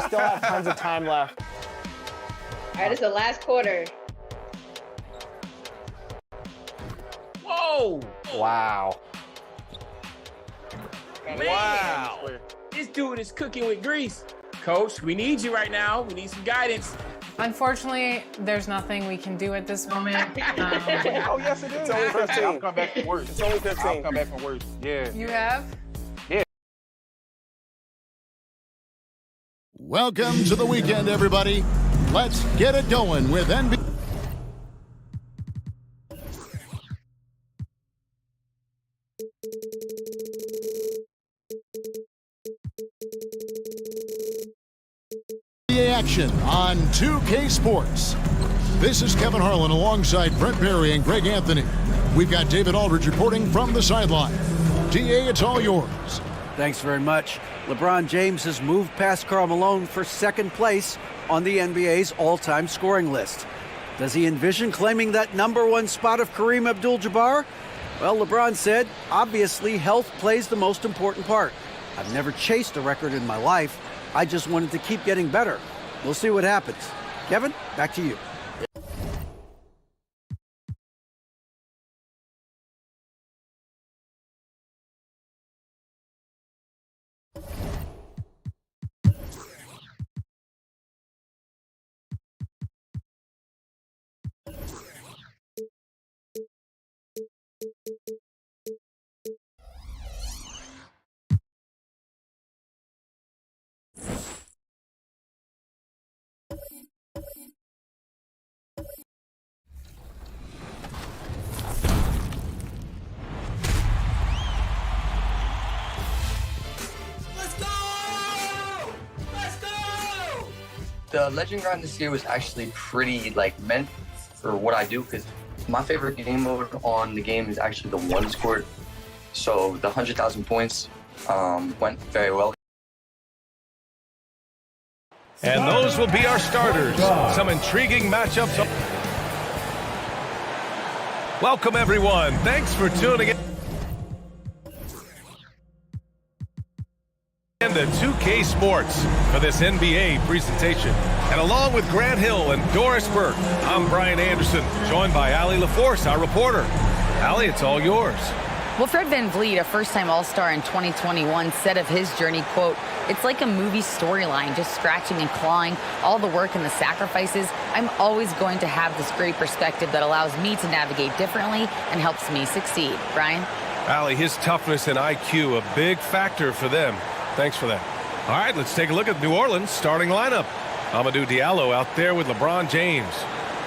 still have tons of time left. All right, it's the last quarter. Whoa! Wow. Man. Wow. This dude is cooking with grease. Coach, we need you right now. We need some guidance. Unfortunately, there's nothing we can do at this moment. Oh, yes, it is. It's only 15. I'll come back from worse. It's only 15. I'll come back from worse. Yeah. You have? Welcome to the weekend, everybody. Let's get it going with NBA. Action on 2K Sports. This is Kevin Harlan alongside Brent Barry and Greg Anthony. We've got David Aldridge reporting from the sideline. DA, it's all yours. Thanks very much. LeBron James has moved past Karl Malone for second place on the NBA's all-time scoring list. Does he envision claiming that #1 spot of Kareem Abdul-Jabbar? Well, LeBron said, obviously health plays the most important part. I've never chased a record in my life. I just wanted to keep getting better. We'll see what happens. Kevin, back to you. The Legend Grind this year was actually pretty meant for what I do, because my favorite game mode on the game is actually the one scored. So the 100,000 points went very well. And those will be our starters. Some intriguing matchups. Welcome, everyone. Thanks for tuning in to 2K Sports for this NBA presentation. And along with Grant Hill and Doris Burke, I'm Brian Anderson, joined by Allie LaForce, our reporter. Allie, it's all yours. Well, Fred VanVleet, a first-time All-Star in 2021, said of his journey, quote, "It's like a movie storyline, just scratching and clawing, all the work and the sacrifices. I'm always going to have this great perspective that allows me to navigate differently and helps me succeed." Brian? Allie, his toughness and IQ, a big factor for them. Thanks for that. All right, let's take a look at New Orleans' starting lineup. Amadou Diallo out there with LeBron James.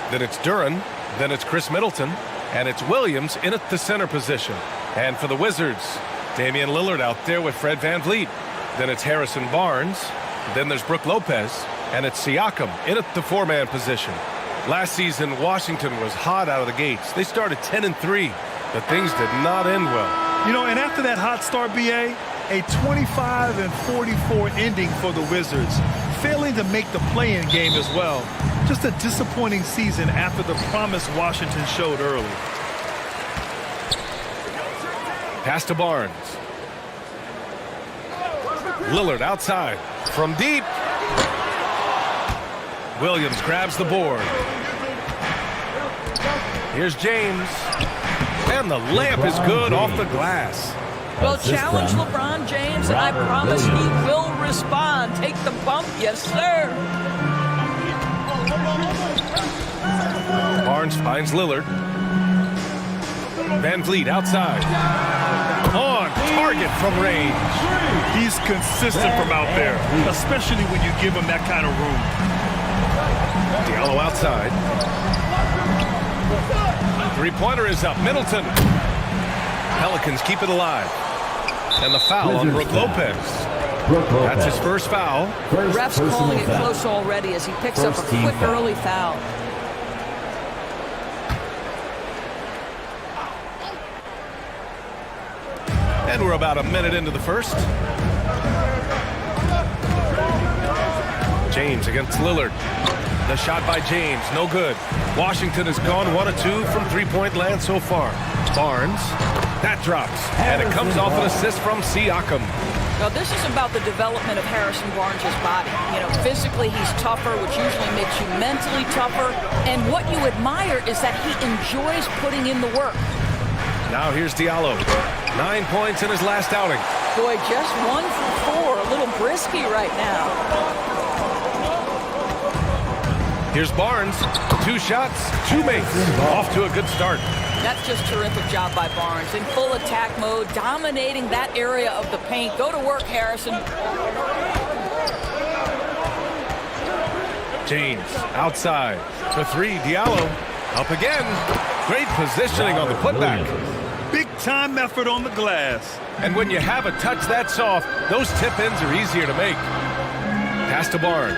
Then it's Duren. Then it's Chris Middleton. And it's Williams in at the center position. And for the Wizards, Damian Lillard out there with Fred VanVleet. Then it's Harrison Barnes. Then there's Brook Lopez. And it's Siakam in at the four-man position. Last season, Washington was hot out of the gates. They started 10-3, but things did not end well. You know, and after that hot start, BA, a 25-44 ending for the Wizards, failing to make the play-in game as well. Just a disappointing season after the promise Washington showed early. Pass to Barnes. Lillard outside. From deep. Williams grabs the board. Here's James. And the layup is good off the glass. Well, challenge LeBron James, and I promise he will respond. Take the bump, yes, sir. Barnes finds Lillard. VanVleet outside. On target from range. He's consistent from out there, especially when you give him that kind of room. Diallo outside. Three-pointer is up. Middleton. Pelicans keep it alive. And the foul on Brook Lopez. That's his first foul. Ref's calling it close already as he picks up a quick early foul. And we're about a minute into the first. James against Lillard. The shot by James, no good. Washington has gone 1 of 2 from three-point land so far. Barnes, that drops, and it comes off an assist from Siakam. Well, this is about the development of Harrison Barnes' body. You know, physically he's tougher, which usually makes you mentally tougher. And what you admire is that he enjoys putting in the work. Now here's Diallo. 9 points in his last outing. Boy, just 1 for 4. A little brisky right now. Here's Barnes. 2 shots, 2 makes. Off to a good start. That's just terrific job by Barnes. In full attack mode, dominating that area of the paint. Go to work, Harrison. James outside. The 3, Diallo. Up again. Great positioning on the putback. Big-time effort on the glass. And when you have a touch that soft, those tip-ins are easier to make. Pass to Barnes.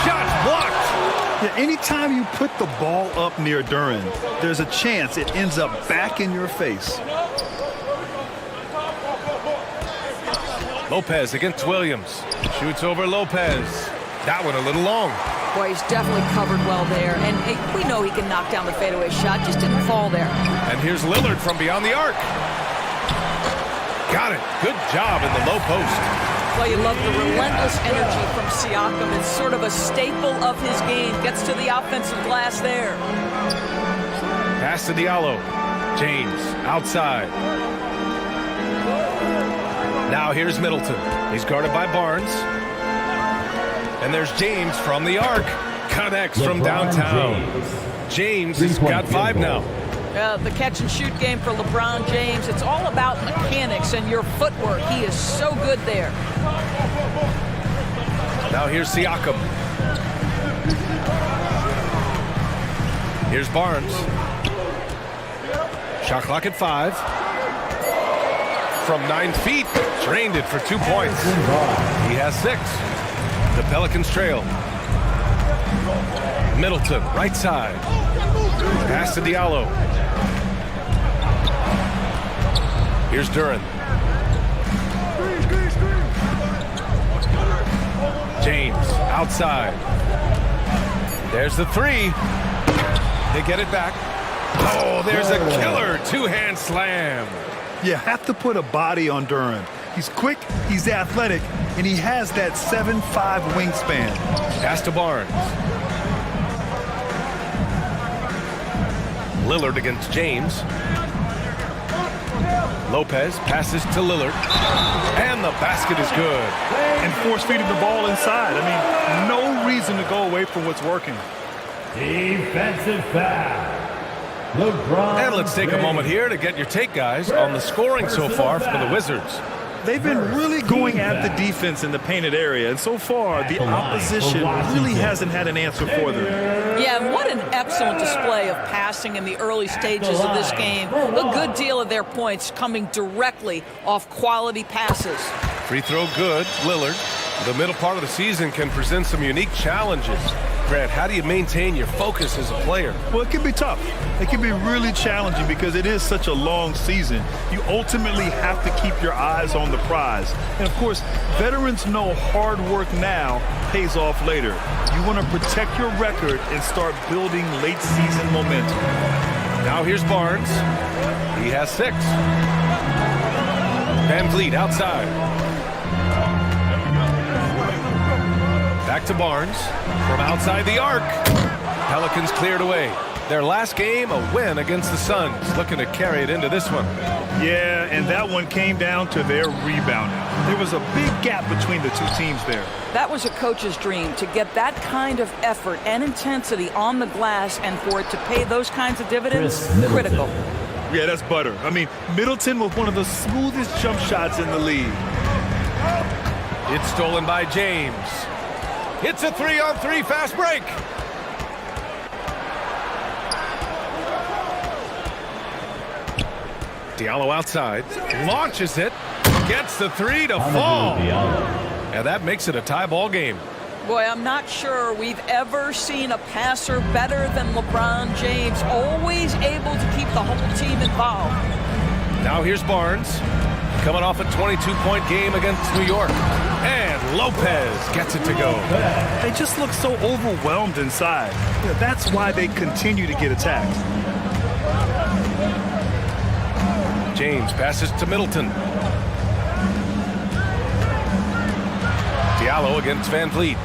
Shot blocked. Yeah, anytime you put the ball up near Duren, there's a chance it ends up back in your face. Lopez against Williams. Shoots over Lopez. That one a little long. Boy, he's definitely covered well there. And hey, we know he can knock down the fadeaway shot. Just didn't fall there. And here's Lillard from beyond the arc. Got it. Good job in the low post. Well, you love the relentless energy from Siakam. It's sort of a staple of his game. Gets to the offensive glass there. Pass to Diallo. James outside. Now here's Middleton. He's guarded by Barnes. And there's James from the arc. Connects from downtown. James has got 5 now. The catch and shoot game for LeBron James. It's all about mechanics and your footwork. He is so good there. Now here's Siakam. Here's Barnes. Shot clock at 5. From 9 feet, drained it for 2 points. He has 6. The Pelicans trail. Middleton, right side. Pass to Diallo. Here's Duren. James, outside. There's the 3. They get it back. Oh, there's a killer 2-hand slam. You have to put a body on Duren. He's quick, he's athletic, and he has that 7'5" wingspan. Pass to Barnes. Lillard against James. Lopez passes to Lillard. And the basket is good. And force feeding the ball inside. I mean, no reason to go away from what's working. Defensive foul. And let's take a moment here to get your take, guys, on the scoring so far for the Wizards. They've been really going at the defense in the painted area, and so far the opposition really hasn't had an answer for them. Yeah, and what an excellent display of passing in the early stages of this game. A good deal of their points coming directly off quality passes. Free throw good, Lillard. The middle part of the season can present some unique challenges. Grant, how do you maintain your focus as a player? Well, it can be tough. It can be really challenging because it is such a long season. You ultimately have to keep your eyes on the prize. And, of course, veterans know hard work now pays off later. You want to protect your record and start building late-season momentum. Now here's Barnes. He has 6. Van Vliet outside. Back to Barnes from outside the arc. Pelicans cleared away. Their last game, a win against the Suns. Looking to carry it into this one. Yeah, and that one came down to their rebounding. There was a big gap between the two teams there. That was a coach's dream, to get that kind of effort and intensity on the glass, and for it to pay those kinds of dividends, critical. Yeah, that's butter. I mean, Middleton with one of the smoothest jump shots in the league. It's stolen by James. It's a 3-on-3 fast break. Diallo outside, launches it, gets the 3 to fall. And that makes it a tie ball game. Boy, I'm not sure we've ever seen a passer better than LeBron James, always able to keep the whole team involved. Now here's Barnes, coming off a 22-point game against New York. And Lopez gets it to go. They just look so overwhelmed inside. Yeah, that's why they continue to get attacked. James passes to Middleton. Diallo against Van Vliet.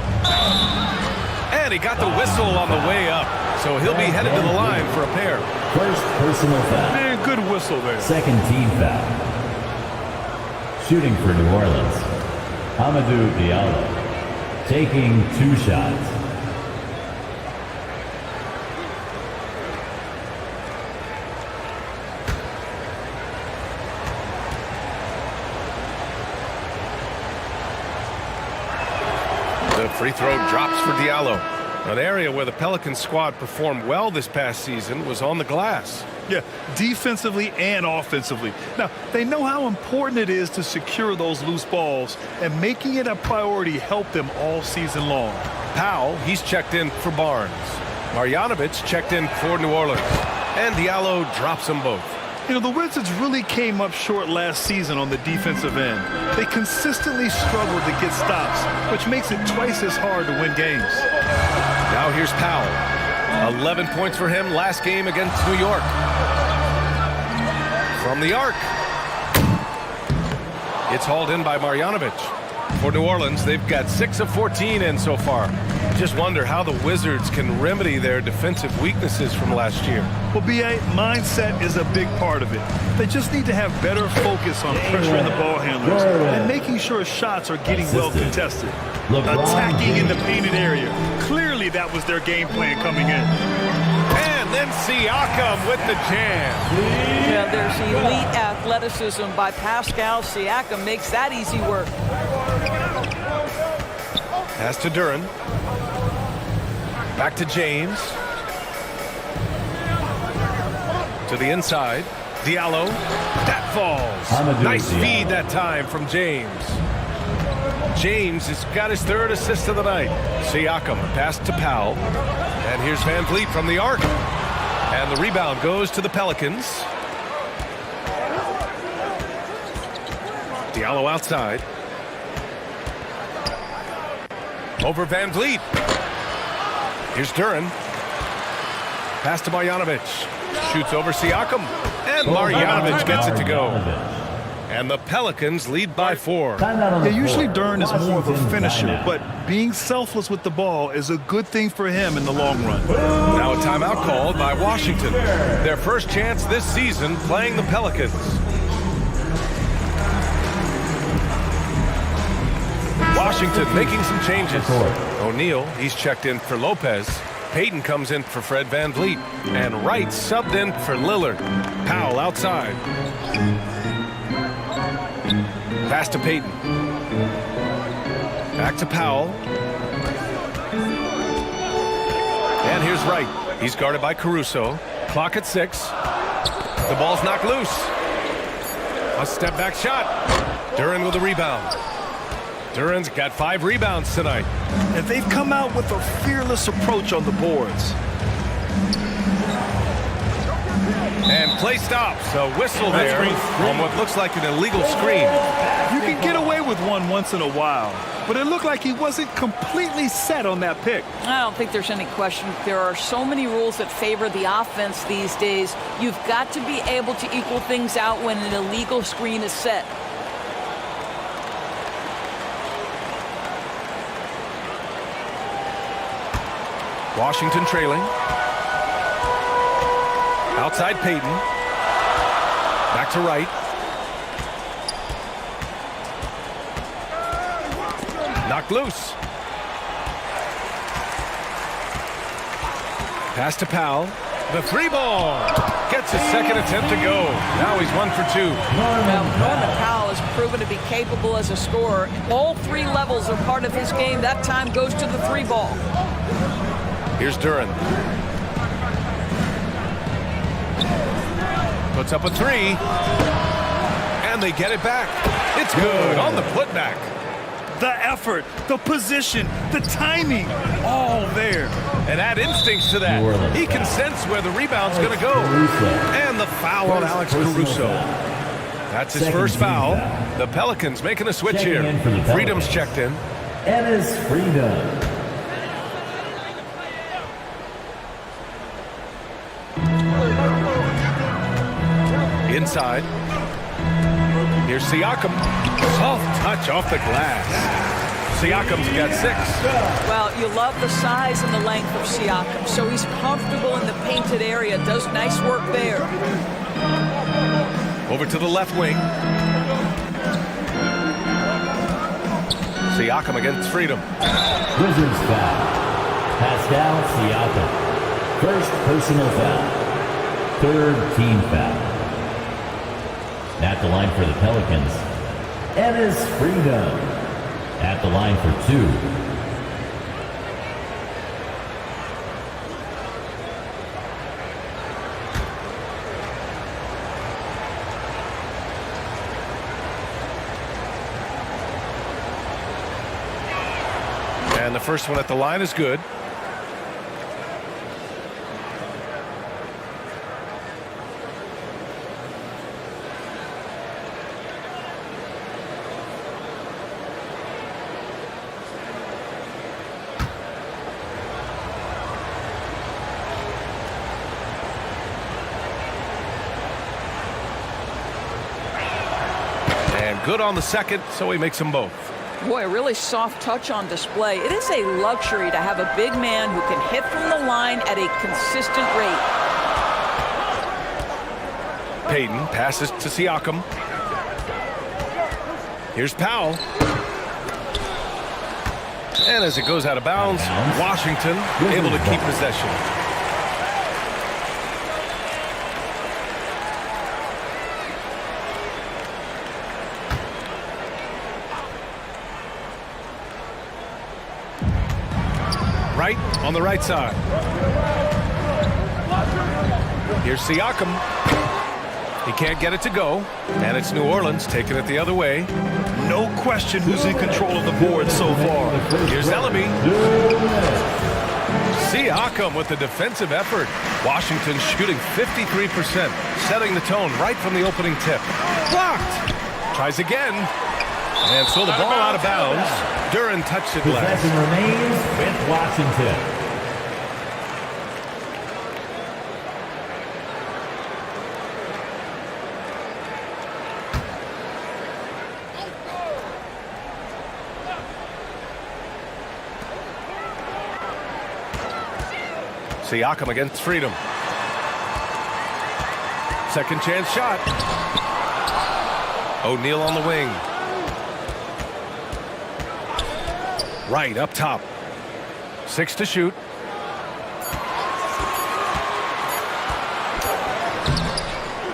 And he got the whistle on the way up. So he'll be headed to the line for a pair. First personal foul. Man, good whistle there. Second team foul. Shooting for New Orleans, Amadou Diallo. Taking 2 shots. The free throw drops for Diallo. An area where the Pelicans squad performed well this past season was on the glass. Yeah, defensively and offensively. Now, they know how important it is to secure those loose balls, and making it a priority helped them all season long. Powell, he's checked in for Barnes. Marjanovic checked in for New Orleans. And Diallo drops them both. You know, the Wizards really came up short last season on the defensive end. They consistently struggled to get stops, which makes it twice as hard to win games. Now here's Powell. 11 points for him last game against New York. From the arc. It's hauled in by Marjanovic. For New Orleans, they've got 6 of 14 in so far. Just wonder how the Wizards can remedy their defensive weaknesses from last year. Well, B.A., mindset is a big part of it. They just need to have better focus on pressuring the ball handlers and making sure shots are getting well contested. Attacking in the painted area. Clearly that was their game plan coming in. And then Siakam with the jam. Yeah, there's elite athleticism by Pascal Siakam. Makes that easy work. Pass to Duran. Back to James. To the inside. Diallo. That falls. Nice feed that time from James. James has got his 3rd assist of the night. Siakam pass to Powell. And here's Van Vliet from the arc. And the rebound goes to the Pelicans. Diallo outside. Over Van Vliet. Here's Duran. Pass to Marjanovic. Shoots over Siakam. And Marjanovic gets it to go. And the Pelicans lead by 4. Yeah, usually Duran is more of a finisher, but being selfless with the ball is a good thing for him in the long run. Now a timeout called by Washington. Their first chance this season playing the Pelicans. Washington making some changes. O'Neal, he's checked in for Lopez. Payton comes in for Fred Van Vliet. And Wright subbed in for Lillard. Powell outside. Pass to Payton. Back to Powell. And here's Wright. He's guarded by Caruso. Clock at 6. The ball's knocked loose. A step back shot. Duran with the rebound. Duran's got 5 rebounds tonight. And they've come out with a fearless approach on the boards. And play stops. A whistle there on what looks like an illegal screen. You can get away with one once in a while, but it looked like he wasn't completely set on that pick. I don't think there's any question. There are so many rules that favor the offense these days. You've got to be able to equal things out when an illegal screen is set. Washington trailing. Outside Payton. Back to Wright. Knocked loose. Pass to Powell. The 3 ball. Gets his second attempt to go. Now he's 1 for 2. Norman Powell has proven to be capable as a scorer. All 3 levels are part of his game. That time goes to the 3 ball. Here's Duran. Puts up a 3. And they get it back. It's good on the putback. The effort, the position, the timing, all there. And add instincts to that. He can sense where the rebound's going to go. And the foul on Alex Caruso. That's his first foul. The Pelicans making a switch here. Freedom's checked in. Ennis Freedom. Inside. Here's Siakam. Soft touch off the glass. Siakam's got 6. Well, you love the size and the length of Siakam, so he's comfortable in the painted area, does nice work there. Over to the left wing. Siakam against Freedom. Wizards foul. Pascal Siakam. First personal foul. Third team foul. At the line for the Pelicans, Ennis Freedom. At the line for 2. And the first one at the line is good. And good on the second, so he makes them both. Boy, a really soft touch on display. It is a luxury to have a big man who can hit from the line at a consistent rate. Payton passes to Siakam. Here's Powell. And as it goes out of bounds, Washington able to keep possession. Right on the right side. Here's Siakam. He can't get it to go, and it's New Orleans taking it the other way. No question who's in control of the board so far. Here's Ellaby. Siakam with the defensive effort. Washington shooting 53%, setting the tone right from the opening tip. Blocked. Tries again. And so the ball out of bounds. Duren touched it last. Possession remains with Washington. Siakam against Freedom. Second chance shot. O'Neal on the wing. Right up top. 6 to shoot.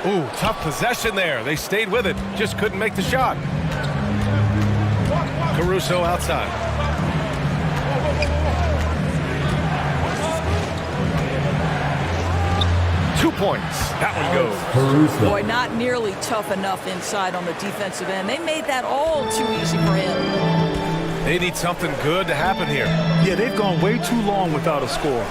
Ooh, tough possession there. They stayed with it. Just couldn't make the shot. Caruso outside. Two points. That one goes. Boy, not nearly tough enough inside on the defensive end. They made that all too easy for him. They need something good to happen here. Yeah, they've gone way too long without a score.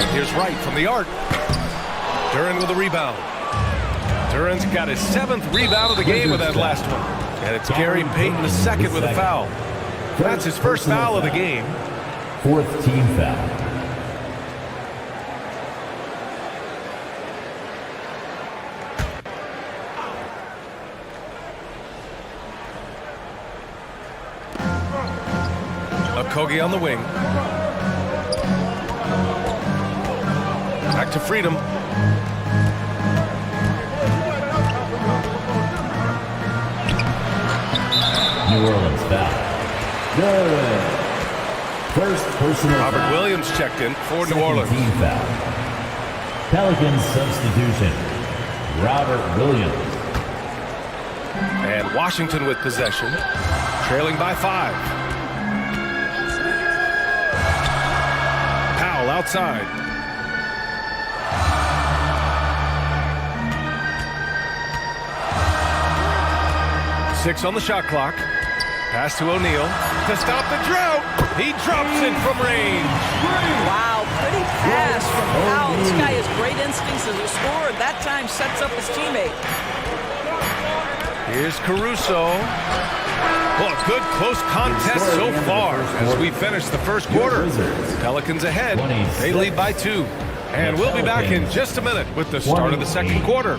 Here's Wright from the arc. Duren with a rebound. Duren's got his 7th rebound of the game with that last one. And it's Gary Payton the second with a foul. That's his first foul of the game. 4th team foul. Kogi on the wing. Back to Freedom. New Orleans foul. Good. First personal Robert foul. Williams checked in for New Orleans. Team foul. Pelicans substitution. Robert Williams. And Washington with possession. Trailing by 5. Outside. Six on the shot clock. Pass to O'Neal to stop the drought. He drops it from range. Wow, pretty pass from Powell. This guy has great instincts as a scorer. That time sets up his teammate. Here's Caruso. Well, a good close contest so far as we finish the first quarter. Pelicans ahead. They lead by 2. And we'll be back in just a minute with the start of the second quarter.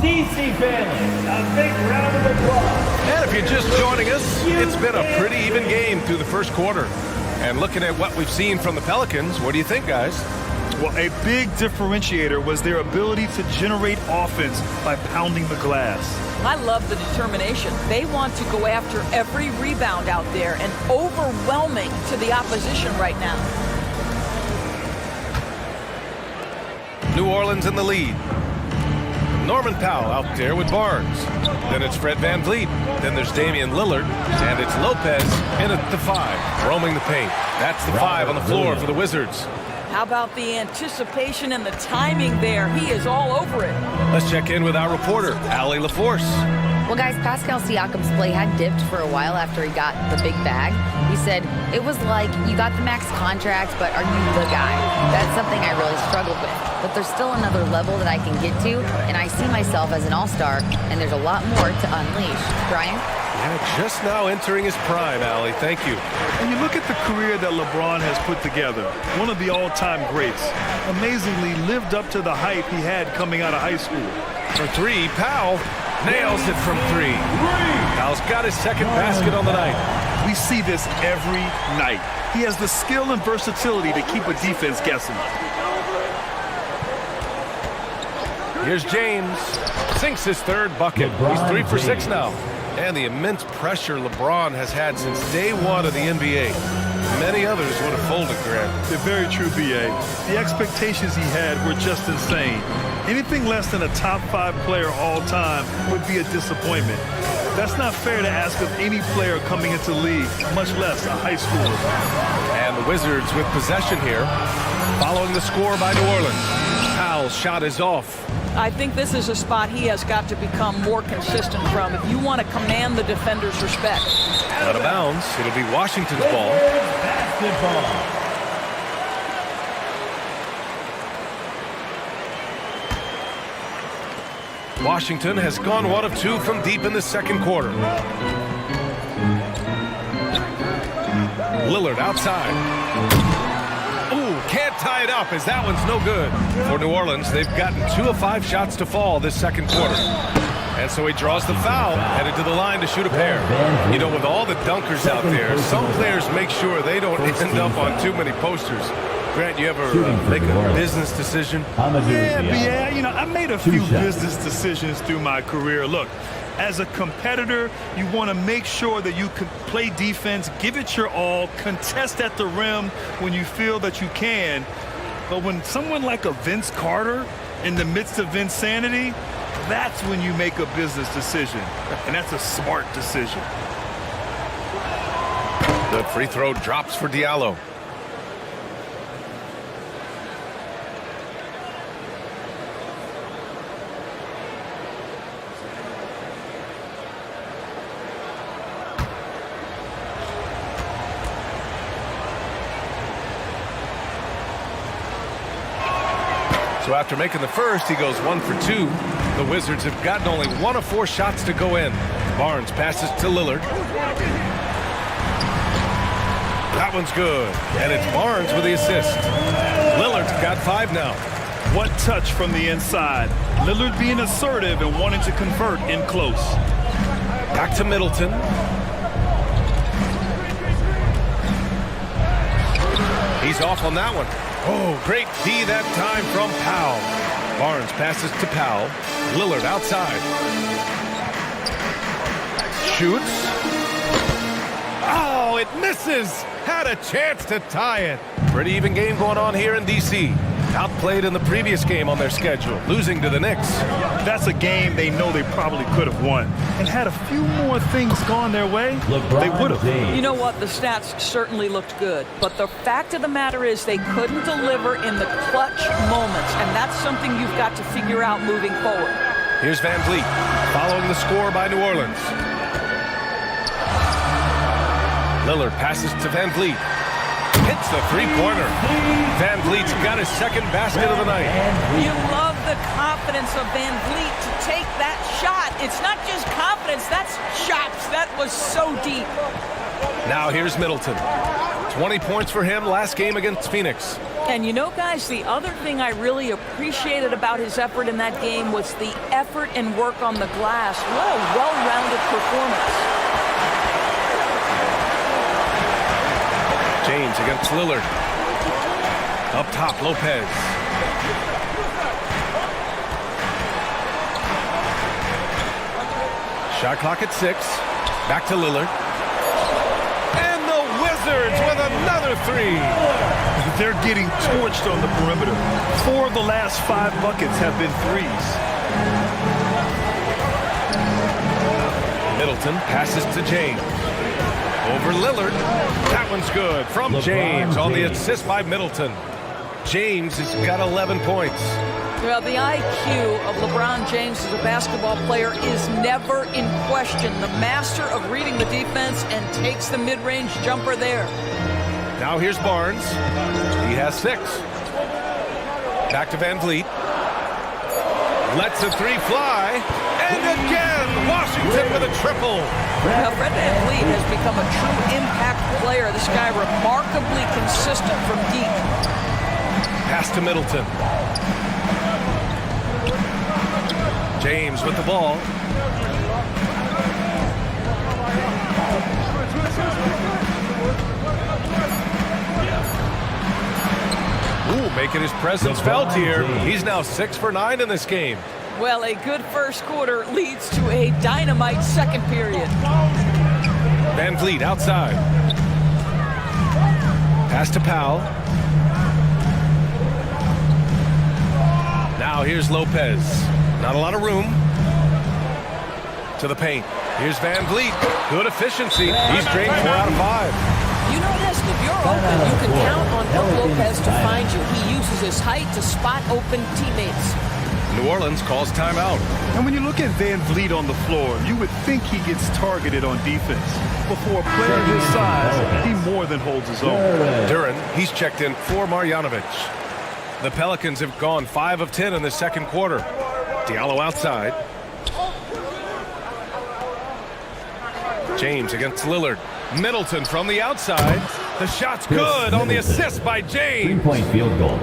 DC fans, a big round of applause. And if you're just joining us, it's been a pretty even game through the first quarter. And looking at what we've seen from the Pelicans, what do you think, guys? Well, a big differentiator was their ability to generate offense by pounding the glass. I love the determination. They want to go after every rebound out there and overwhelming to the opposition right now. New Orleans in the lead. Norman Powell out there with Barnes. Then it's Fred VanVleet. Then there's Damian Lillard. And it's Lopez in at the 5, roaming the paint. That's the 5 on the floor for the Wizards. How about the anticipation and the timing there? He is all over it. Let's check in with our reporter, Allie LaForce. Well, guys, Pascal Siakam's play had dipped for a while after he got the big bag. He said, it was like, you got the max contract, but are you the guy? That's something I really struggled with. But there's still another level that I can get to, and I see myself as an all-star, and there's a lot more to unleash. Brian? Yeah, just now entering his prime, Allie. Thank you. When you look at the career that LeBron has put together, one of the all-time greats, amazingly lived up to the hype he had coming out of high school. For 3, Powell nails it from 3. Powell's got his second basket on the night. We see this every night. He has the skill and versatility to keep a defense guessing. Here's James. Sinks his third bucket. He's 3 for 6 now. And the immense pressure LeBron has had since day one of the NBA. Many others would have folded, Grant. They're very true, B.A. The expectations he had were just insane. Anything less than a top 5 player all time would be a disappointment. That's not fair to ask of any player coming into the league, much less a high schooler. And the Wizards with possession here, following the score by New Orleans. Powell's shot is off. I think this is a spot he has got to become more consistent from if you want to command the defender's respect. Out of bounds. It'll be Washington's ball. Basketball. Washington has gone 1 of 2 from deep in the second quarter. Lillard outside. Ooh, can't tie it up as that one's no good. For New Orleans, they've gotten 2 of 5 shots to fall this second quarter. And so he draws the foul, headed to the line to shoot a pair. You know, with all the dunkers out there, some players make sure they don't end up on too many posters. Grant, you ever make a business decision? Yeah, you know, I made a few business decisions through my career. Look, as a competitor, you want to make sure that you can play defense, give it your all, contest at the rim when you feel that you can. But when someone like a Vince Carter in the midst of insanity, that's when you make a business decision. And that's a smart decision. The free throw drops for Diallo. So after making the first, he goes 1 for 2. The Wizards have gotten only 1 of 4 shots to go in. Barnes passes to Lillard. That one's good. And it's Barnes with the assist. Lillard's got 5 now. What touch from the inside. Lillard being assertive and wanting to convert in close. Back to Middleton. He's off on that one. Oh, great D that time from Powell. Barnes passes to Powell. Lillard outside. Shoots. Oh, it misses. Had a chance to tie it. Pretty even game going on here in D.C. Outplayed in the previous game on their schedule, losing to the Knicks. That's a game they know they probably could have won. And had a few more things gone their way, they would have. You know what? The stats certainly looked good. But the fact of the matter is they couldn't deliver in the clutch moments. And that's something you've got to figure out moving forward. Here's VanVleet, following the score by New Orleans. Lillard passes to VanVleet. Hits the three-pointer. VanVleet's got his second basket of the night. You love the confidence of VanVleet to take that shot. It's not just confidence, that's chops. That was so deep. Now here's Middleton. 20 points for him last game against Phoenix. And you know, guys, the other thing I really appreciated about his effort in that game was the effort and work on the glass. What a well-rounded performance. James against Lillard. Up top, Lopez. Shot clock at 6. Back to Lillard. And the Wizards with another 3. They're getting torched on the perimeter. 4 of the last 5 buckets have been threes. Middleton passes to James. Over Lillard. That one's good from LeBron James on the James. assist by Middleton. James has got 11 points. Well, the IQ of LeBron James as a basketball player is never in question. The master of reading the defense and takes the mid-range jumper there. Now here's Barnes. He has 6. Back to Van Vliet. Lets a 3 fly. And again, Washington with a triple. Well, Fred Van Vliet has become a true impact player. This guy remarkably consistent from deep. Pass to Middleton. James with the ball. Ooh, making his presence felt here. He's now 6 for 9 in this game. Well, a good first quarter leads to a dynamite second period. Van Vliet outside. Pass to Powell. Now here's Lopez. Not a lot of room. To the paint. Here's Van Vliet. Good efficiency. He's drained 4 out of 5. You know, Nest, if you're open, you can count on Brook Lopez to find you. He uses his height to spot open teammates. New Orleans calls timeout. And when you look at Van Vliet on the floor, you would think he gets targeted on defense. But for a player his size, he more than holds his own. Duran, he's checked in for Marjanovic. The Pelicans have gone 5 of 10 in the second quarter. Diallo outside. James against Lillard. Middleton from the outside. The shot's good on the assist by James. 3-point field goal.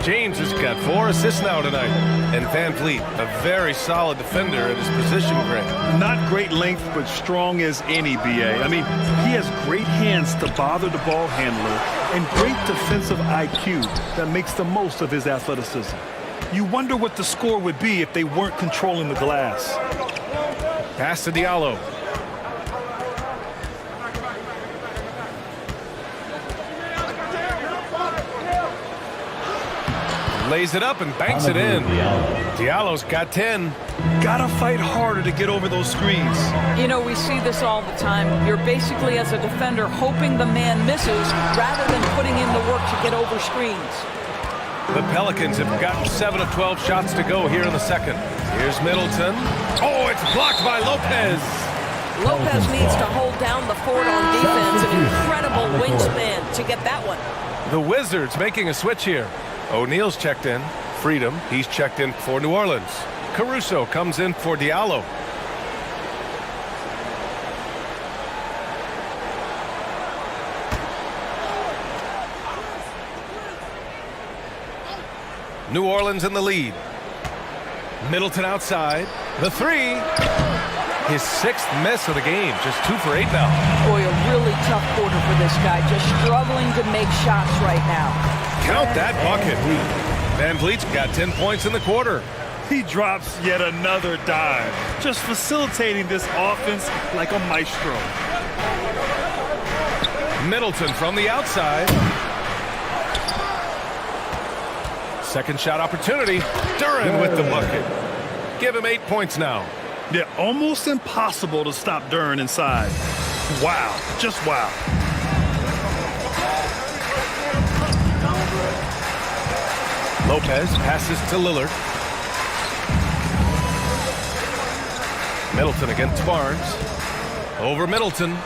James has got 4 assists now tonight. And Van Vliet, a very solid defender at his position, Greg. Not great length, but strong as any, BA. I mean, he has great hands to bother the ball handler and great defensive IQ that makes the most of his athleticism. You wonder what the score would be if they weren't controlling the glass. Pass to Diallo. Lays it up and banks it in. Diallo's got 10. Gotta fight harder to get over those screens. You know, we see this all the time. You're basically, as a defender, hoping the man misses rather than putting in the work to get over screens. The Pelicans have gotten 7 of 12 shots to go here in the second. Here's Middleton. Oh, it's blocked by Lopez. Lopez needs to hold down the fort on defense. An incredible wingspan to get that one. The Wizards making a switch here. O'Neal's checked in. Freedom, he's checked in for New Orleans. Caruso comes in for Diallo. New Orleans in the lead. Middleton outside. The 3. His 6th miss of the game. Just 2 for 8 now. Boy, a really tough quarter for this guy. Just struggling to make shots right now. Count that bucket. Van Vliet's got 10 points in the quarter. He drops yet another dive, just facilitating this offense like a maestro. Middleton from the outside. Second shot opportunity. Duran with the bucket. Give him 8 points now. Yeah, almost impossible to stop Duran inside. Wow, just wow. Lopez passes to Lillard. Middleton against Barnes. Over Middleton.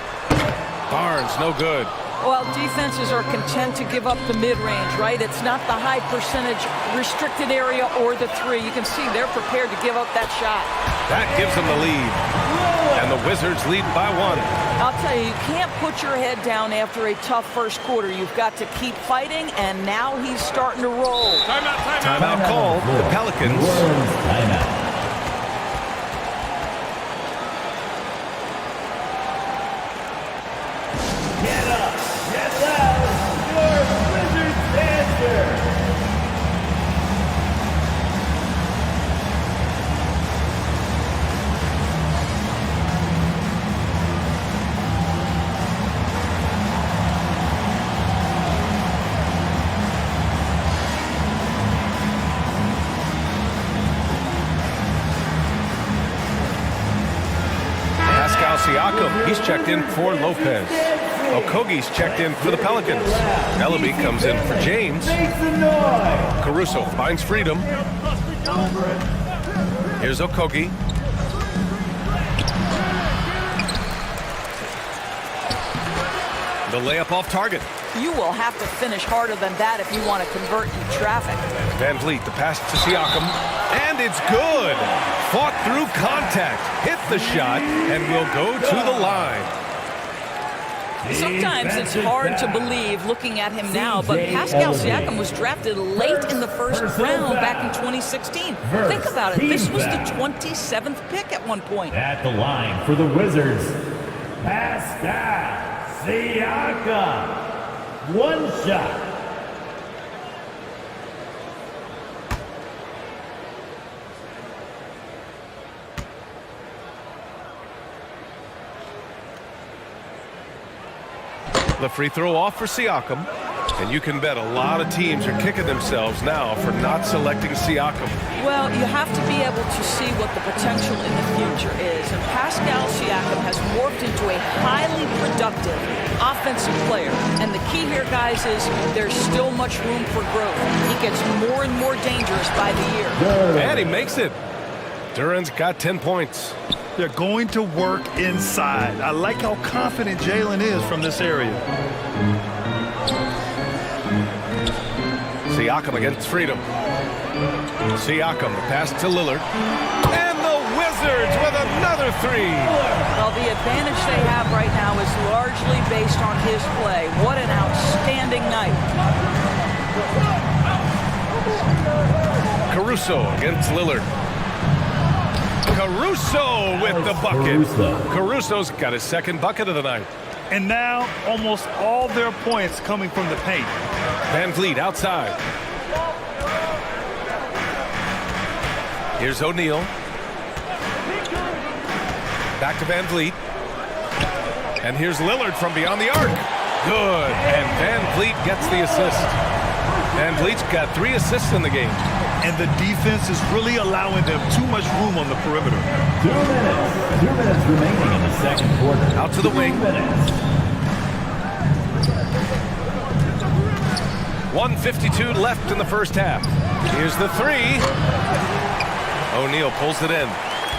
Barnes, no good. Well, defenses are content to give up the mid-range, right? It's not the high percentage restricted area or the 3. You can see they're prepared to give up that shot. That gives them the lead. And the Wizards lead by 1. I'll tell you, you can't put your head down after a tough first quarter. You've got to keep fighting, and now he's starting to roll. Timeout called. The Pelicans. Timeout. Get up, get loud, your Wizards answer. Siakam, he's checked in for Lopez. Okogie's checked in for the Pelicans. Ellaby comes in for James. Caruso finds freedom. Here's Okogie. The layup off target. You will have to finish harder than that if you want to convert in traffic. Van Vliet, the pass to Siakam, and it's good. Fought through contact, hit the shot, and will go to the line. Sometimes it's hard to believe looking at him now, but Pascal Siakam was drafted late in the first round back in 2016. Think about it. This was the 27th pick at one point. At the line for the Wizards, Pascal Siakam. One shot. The free throw off for Siakam. And you can bet a lot of teams are kicking themselves now for not selecting Siakam. Well, you have to be able to see what the potential in the future is. And Pascal Siakam has morphed into a highly productive offensive player. And the key here, guys, is there's still much room for growth. He gets more and more dangerous by the year. And he makes it. Duran's got 10 points. They're going to work inside. I like how confident Jalen is from this area. Siakam against freedom. Siakam, the pass to Lillard. And the Wizards with another three. Well, the advantage they have right now is largely based on his play. What an outstanding night. Caruso against Lillard. Caruso with the bucket. Caruso's got his second bucket of the night. And now almost all their points coming from the paint. Van Vliet outside. Here's O'Neal. Back to Van Vliet. And here's Lillard from beyond the arc. Good. And Van Vliet gets the assist. Van Vliet's got 3 assists in the game. And the defense is really allowing them too much room on the perimeter. 2 minutes. 2 minutes remaining in the second quarter. Out to the wing. 2 minutes. 1:52 left in the first half. Here's the three. O'Neal pulls it in.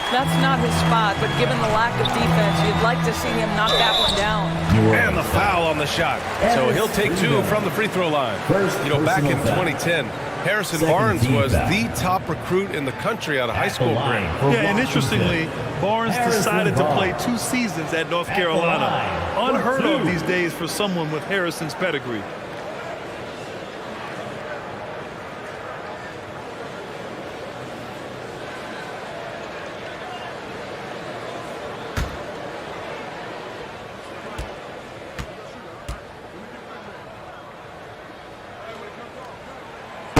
That's not his spot, but given the lack of defense, you'd like to see him knock that one down. And the foul on the shot. So he'll take 2 from the free throw line. You know, back in 2010, Harrison Barnes was the top recruit in the country out of high school grade. Yeah, and interestingly, Barnes decided to play 2 seasons at North Carolina. Unheard of these days for someone with Harrison's pedigree.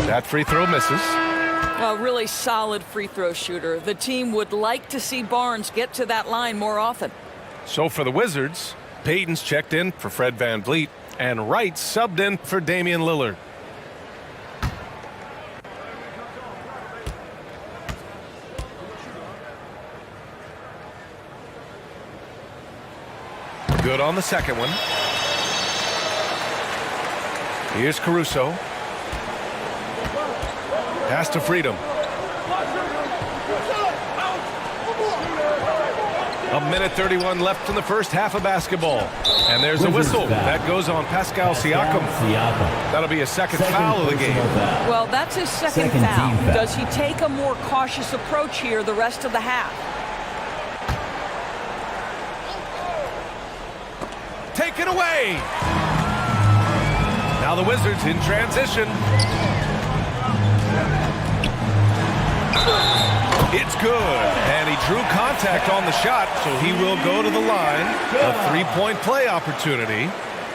That free throw misses. A really solid free throw shooter. The team would like to see Barnes get to that line more often. So for the Wizards, Payton's checked in for Fred Van Vliet, and Wright subbed in for Damian Lillard. Good on the second one. Here's Caruso. Pass to freedom. A minute 31 left in the first half of basketball. And there's a whistle. That goes on Pascal Siakam. That'll be a second foul of the game. Well, that's his second foul. Does he take a more cautious approach here the rest of the half? taken away. Now the Wizards in transition. It's good, and he drew contact on the shot, so he will go to the line. A three-point play opportunity.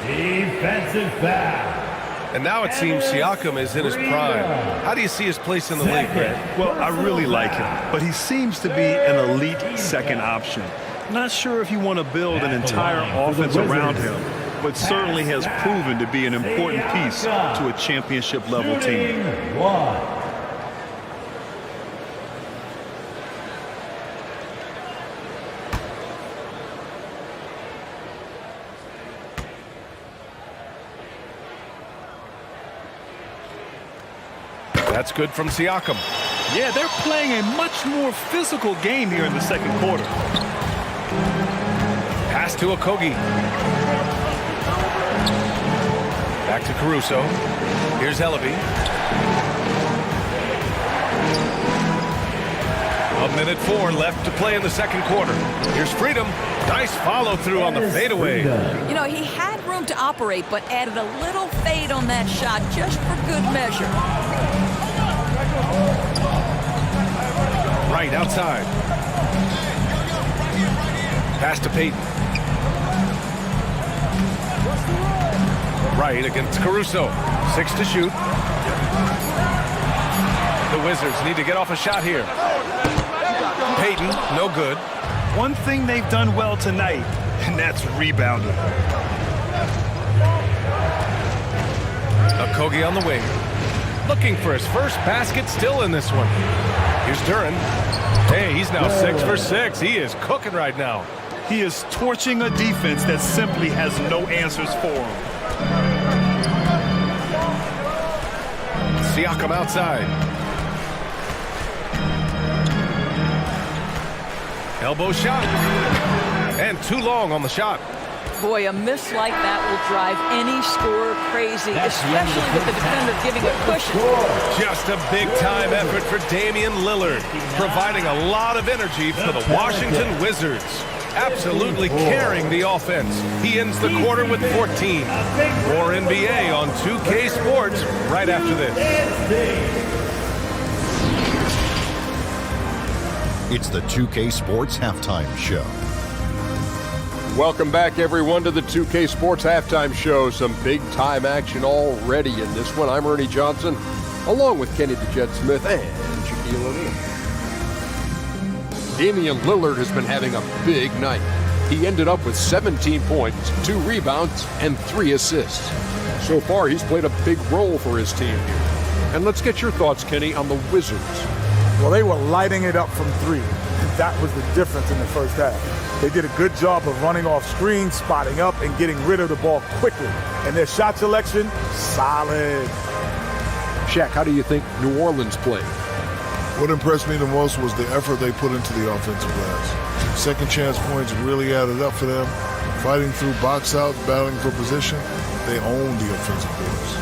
Defensive foul. And now it seems Siakam is in his prime. How do you see his place in the league, Grant? Well, I really like him, but he seems to be an elite second option. Not sure if you want to build an entire offense around him, but certainly has proven to be an important piece to a championship-level team. That's good from Siakam. Yeah, they're playing a much more physical game here in the second quarter. Pass to Okogie. Back to Caruso. Here's Ellaby. A minute 4 left to play in the second quarter. Here's Freedom. Nice follow through on the fadeaway. You know, he had room to operate, but added a little fade on that shot just for good measure. Right outside. Pass to Payton. Right against Caruso. 6 to shoot. The Wizards need to get off a shot here. Payton, no good. One thing they've done well tonight, and that's rebounding. Okogie on the wing. Looking for his first basket, still in this one. Here's Duren. Hey, he's now 6 for 6. He is cooking right now. He is torching a defense that simply has no answers for him. Siakam outside. Elbow shot. And too long on the shot. Boy, a miss like that will drive any scorer crazy, especially with the defender giving a cushion. Just a big-time effort for Damian Lillard, providing a lot of energy for the Washington Wizards. Absolutely carrying the offense. He ends the quarter with 14. More NBA on 2K Sports right after this. It's the 2K Sports Halftime Show. Welcome back, everyone, to the 2K Sports Halftime Show. Some big-time action already in this one. I'm Ernie Johnson, along with Kenny the Jet Smith and Shaquille O'Neal. Damian Lillard has been having a big night. He ended up with 17 points, 2 rebounds, and 3 assists. So far, he's played a big role for his team here. And let's get your thoughts, Kenny, on the Wizards. Well, they were lighting it up from 3. That was the difference in the first half. They did a good job of running off screens, spotting up, and getting rid of the ball quickly. And their shot selection, solid. Shaq, how do you think New Orleans played? What impressed me the most was the effort they put into the offensive glass. Second chance points really added up for them. Fighting through box outs, battling for position, they owned the offensive boards.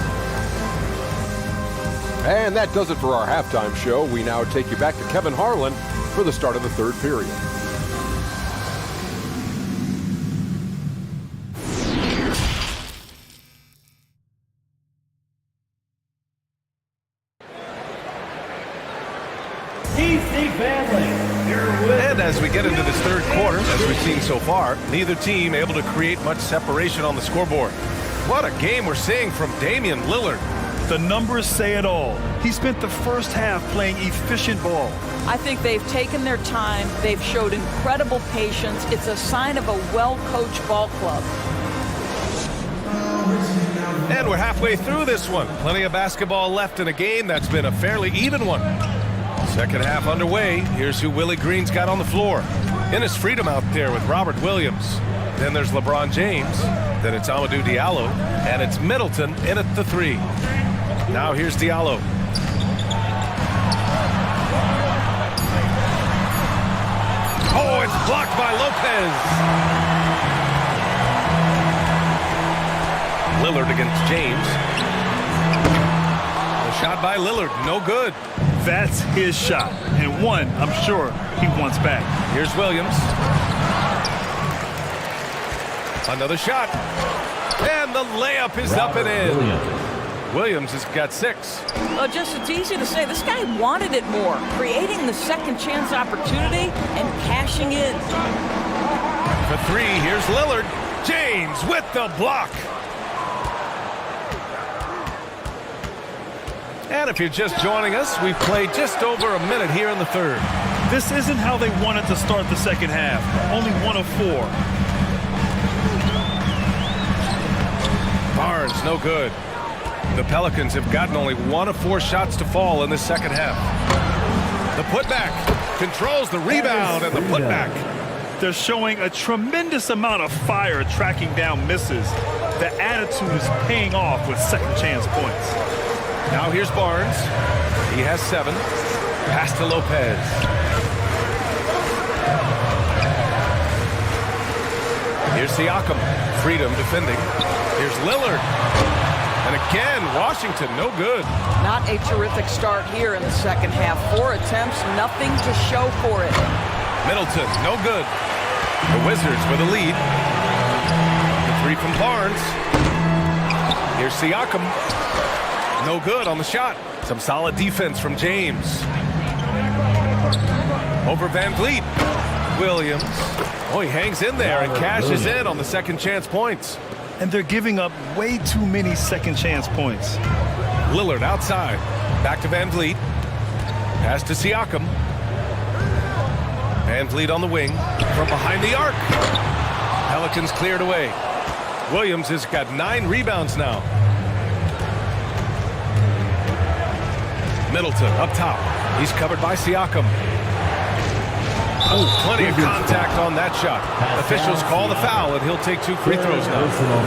And that does it for our halftime show. We now take you back to Kevin Harlan for the start of the third period. And as we get into this third quarter, as we've seen so far, neither team able to create much separation on the scoreboard. What a game we're seeing from Damian Lillard. The numbers say it all. He spent the first half playing efficient ball. I think they've taken their time. They've showed incredible patience. It's a sign of a well-coached ball club. And we're halfway through this one. Plenty of basketball left in a game that's been a fairly even one. Second half underway. Here's who Willie Green's got on the floor. Enes Freedom out there with Robert Williams. Then there's LeBron James. Then it's Amadou Diallo. And it's Middleton in at the 3. Now here's Diallo. Oh, it's blocked by Lopez. Lillard against James. A shot by Lillard, no good. That's his shot, and one I'm sure he wants back. Here's Williams. Another shot. And the layup is up and in. Williams has got 6. Just it's easy to say this guy wanted it more, creating the second chance opportunity and cashing in. For 3, here's Lillard. James with the block. And if you're just joining us, we've played just over a minute here in the third. This isn't how they wanted to start the second half. Only 1 of 4. Barnes, no good. The Pelicans have gotten only 1 of 4 shots to fall in the second half. The putback controls the rebound and the putback. They're showing a tremendous amount of fire tracking down misses. The attitude is paying off with second chance points. Now here's Barnes. He has 7. Pass to Lopez. Here's Siakam. Freedom defending. Here's Lillard. And again, Washington, no good. Not a terrific start here in the second half. 4 attempts, nothing to show for it. Middleton, no good. The Wizards with a lead. The 3 from Barnes. Here's Siakam. No good on the shot. Some solid defense from James. Over Van Vliet. Williams. Oh, he hangs in there and cashes in on the second chance points. And they're giving up way too many second chance points. Lillard outside. Back to Van Vliet. Pass to Siakam. Van Vliet on the wing. From behind the arc. Pelicans cleared away. Williams has got 9 rebounds now. Middleton up top. He's covered by Siakam. Oh, plenty of contact on that shot. Officials call the foul, and he'll take 2 free throws now.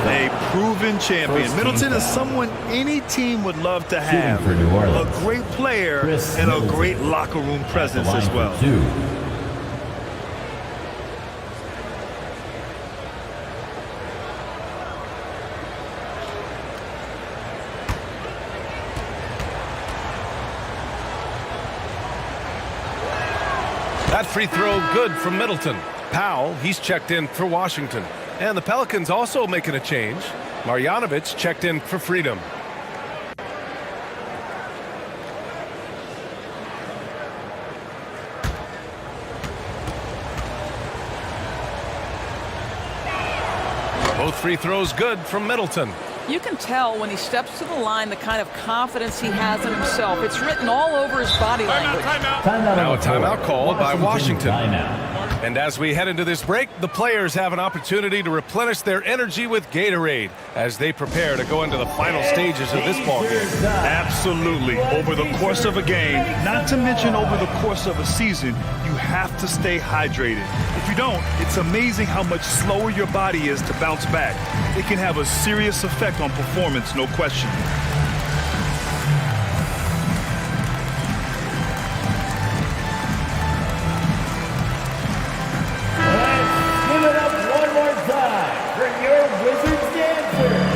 A proven champion. Middleton is someone any team would love to have. A great player and a great locker room presence as well. That free throw good from Middleton. Powell, he's checked in for Washington. And the Pelicans also making a change. Marjanovic checked in for Freedom. Both free throws good from Middleton. You can tell when he steps to the line the kind of confidence he has in himself. It's written all over his body language. Now a timeout called by Washington. And as we head into this break, the players have an opportunity to replenish their energy with Gatorade as they prepare to go into the final stages of this ballgame. Absolutely. Over the course of a game, not to mention over the course of a season, you have to stay hydrated. If you don't, it's amazing how much slower your body is to bounce back. It can have a serious effect on performance, no question.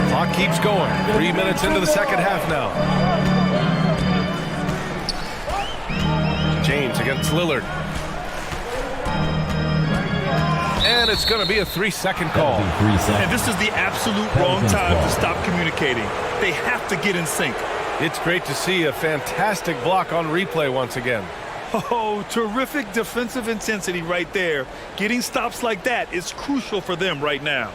Clock keeps going. 3 minutes into the second half now. James against Lillard. And it's going to be a 3-second call. And this is the absolute wrong time to stop communicating. They have to get in sync. It's great to see a fantastic block on replay once again. Oh, terrific defensive intensity right there. Getting stops like that is crucial for them right now.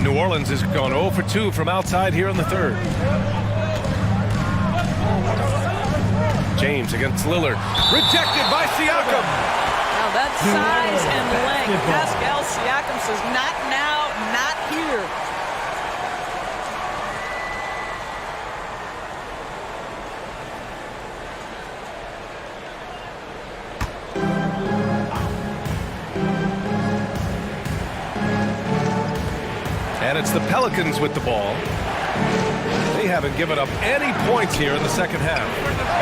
New Orleans has gone 0 for 2 from outside here in the third. James against Lillard. Rejected by Siakam. Now that size and length. Pascal Siakam says, not now, not here. And it's the Pelicans with the ball. They haven't given up any points here in the second half.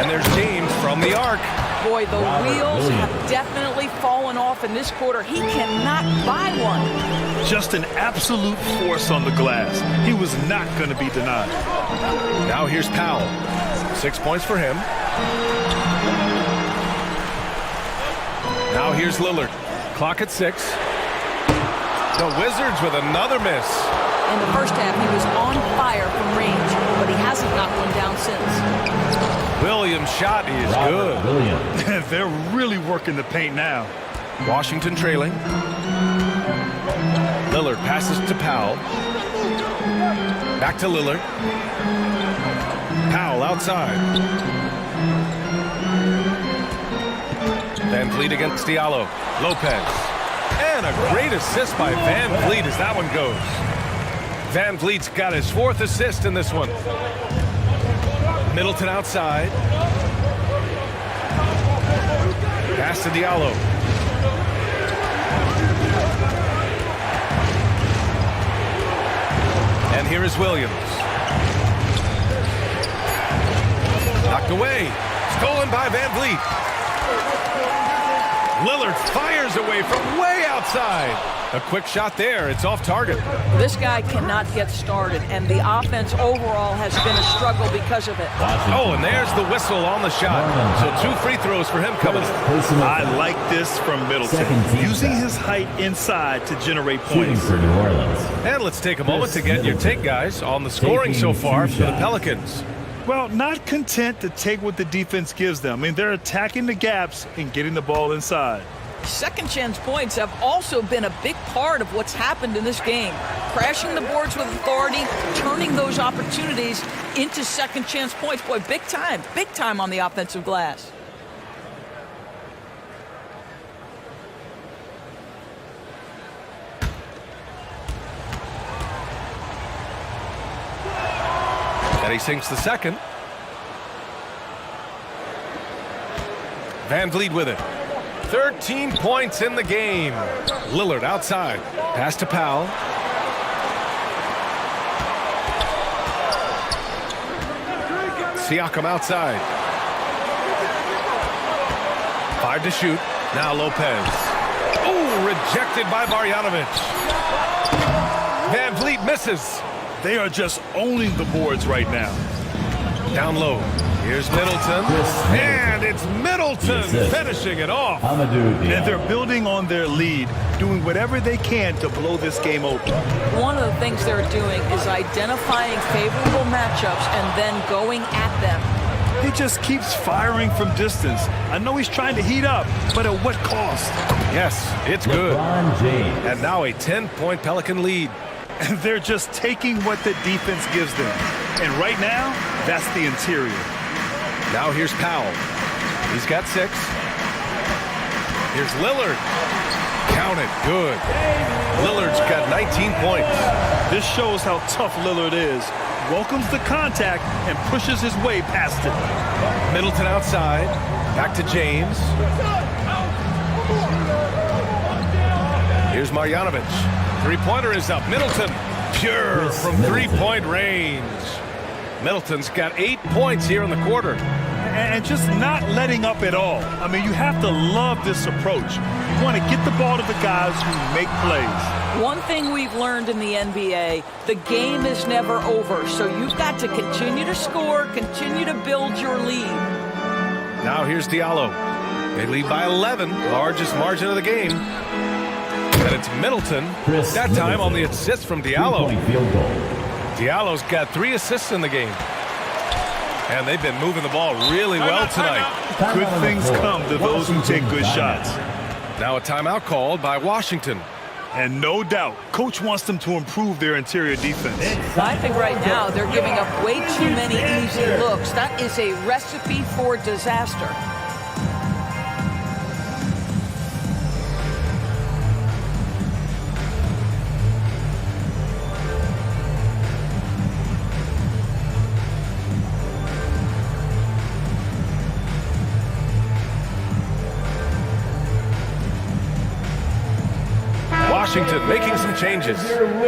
And there's James from the arc. Boy, the wheels have definitely fallen off in this quarter. He cannot buy one. Just an absolute force on the glass. He was not going to be denied. Now here's Powell. 6 points for him. here's Lillard. Clock at 6. The Wizards with another miss. In the first half, he was on fire from range, but he hasn't got one down since. Williams' shot is good. They're really working the paint now. Washington trailing. Lillard passes to Powell. Back to Lillard. Powell outside. Van Vliet against Diallo. Lopez. And a great assist by Van Vliet as that one goes. Van Vliet's got his 4th assist in this one. Middleton outside. Pass to Diallo. And here is Williams. Knocked away. Stolen by Van Vliet. Lillard fires away from way outside. A quick shot there. It's off target. This guy cannot get started, and the offense overall has been a struggle because of it. Oh, and there's the whistle on the shot. So 2 free throws for him coming. I like this from Middleton. Using his height inside to generate points. For New Orleans. And let's take a moment to get your take, guys, on the scoring so far for the Pelicans. Well, not content to take what the defense gives them. I mean, they're attacking the gaps and getting the ball inside. Second chance points have also been a big part of what's happened in this game. Crashing the boards with authority, turning those opportunities into second chance points. Boy, big time on the offensive glass. And he sinks the second. Van Vliet with it. 13 points in the game. Lillard outside. Pass to Powell. Siakam outside. 5 to shoot. Now Lopez. Oh, rejected by Marjanovic. Van Vliet misses. They are just owning the boards right now. Down low. Here's Middleton. And it's Middleton finishing it off. And they're building on their lead, doing whatever they can to blow this game open. One of the things they're doing is identifying favorable matchups and then going at them. He just keeps firing from distance. I know he's trying to heat up, but at what cost? Yes, it's good. And now a 10-point Pelican lead. And they're just taking what the defense gives them. And right now, that's the interior. Now here's Powell. He's got 6. Here's Lillard. Count it. Good. Lillard's got 19 points. This shows how tough Lillard is. Welcomes the contact and pushes his way past it. Middleton outside. Back to James. Here's Marjanovic. 3-pointer is up. Middleton. Pure from 3-point range. Middleton's got 8 points here in the quarter. And just not letting up at all. I mean, you have to love this approach. You want to get the ball to the guys who make plays. One thing we've learned in the NBA, the game is never over. So you've got to continue to score, continue to build your lead. Now here's Diallo. They lead by 11, largest margin of the game. And it's Middleton, that time on the assist from Diallo. Diallo's got 3 assists in the game. And they've been moving the ball really well tonight. Good things come to those who take good shots. Now a timeout called by Washington. And no doubt, Coach wants them to improve their interior defense. I think right now they're giving up way too many easy looks. That is a recipe for disaster. Washington making some changes.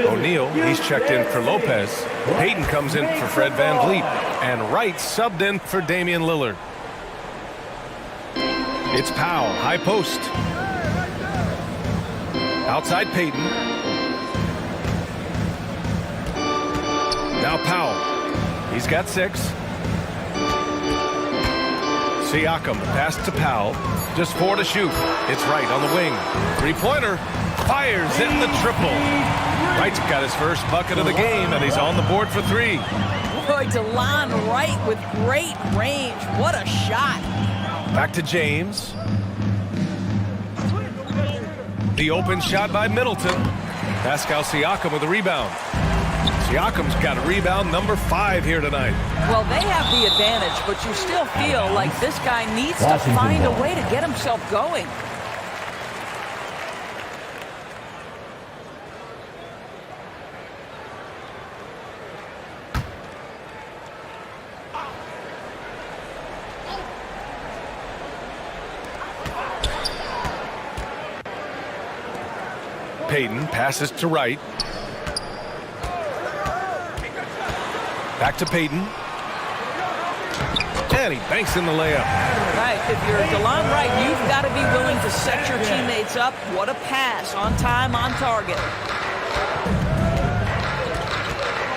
O'Neal, he's checked in for Lopez. Payton comes in for Fred Van Vliet. And Wright subbed in for Damian Lillard. It's Powell, high post. Outside Payton. Now Powell. He's got 6. Siakam, pass to Powell. Just 4 to shoot. It's Wright on the wing. Three-pointer. Fires in the triple. Wright's got his first bucket of the game, and he's on the board for 3. Boy, DeLon Wright with great range. What a shot. Back to James. The open shot by Middleton. Pascal Siakam with a rebound. Siakam's got a rebound number 5 here tonight. Well, they have the advantage, but you still feel like this guy needs to find a way to get himself going. Payton passes to Wright. Back to Payton. And he banks in the layup. Right, if you're DeLon Wright, you've got to be willing to set your teammates up. What a pass, on time, on target.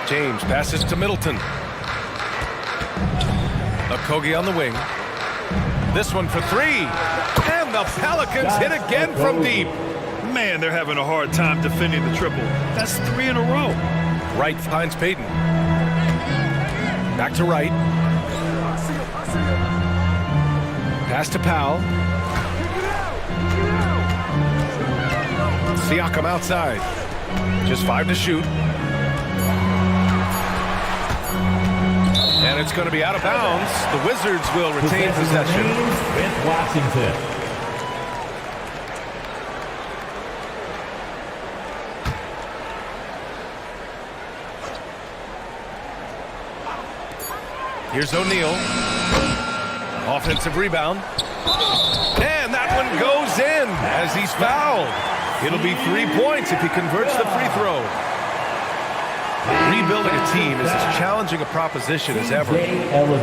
James passes to Middleton. Okogie on the wing. This one for 3. And the Pelicans hit again from deep. Man, they're having a hard time defending the triple. That's 3 in a row. Wright finds Payton. Back to Wright. Pass to Powell. Siakam outside. Just 5 to shoot. And it's going to be out of bounds. The Wizards will retain possession. With Washington. Here's O'Neal. Offensive rebound. And that one goes in as he's fouled. It'll be 3 points if he converts the free throw. Rebuilding a team is as challenging a proposition as ever,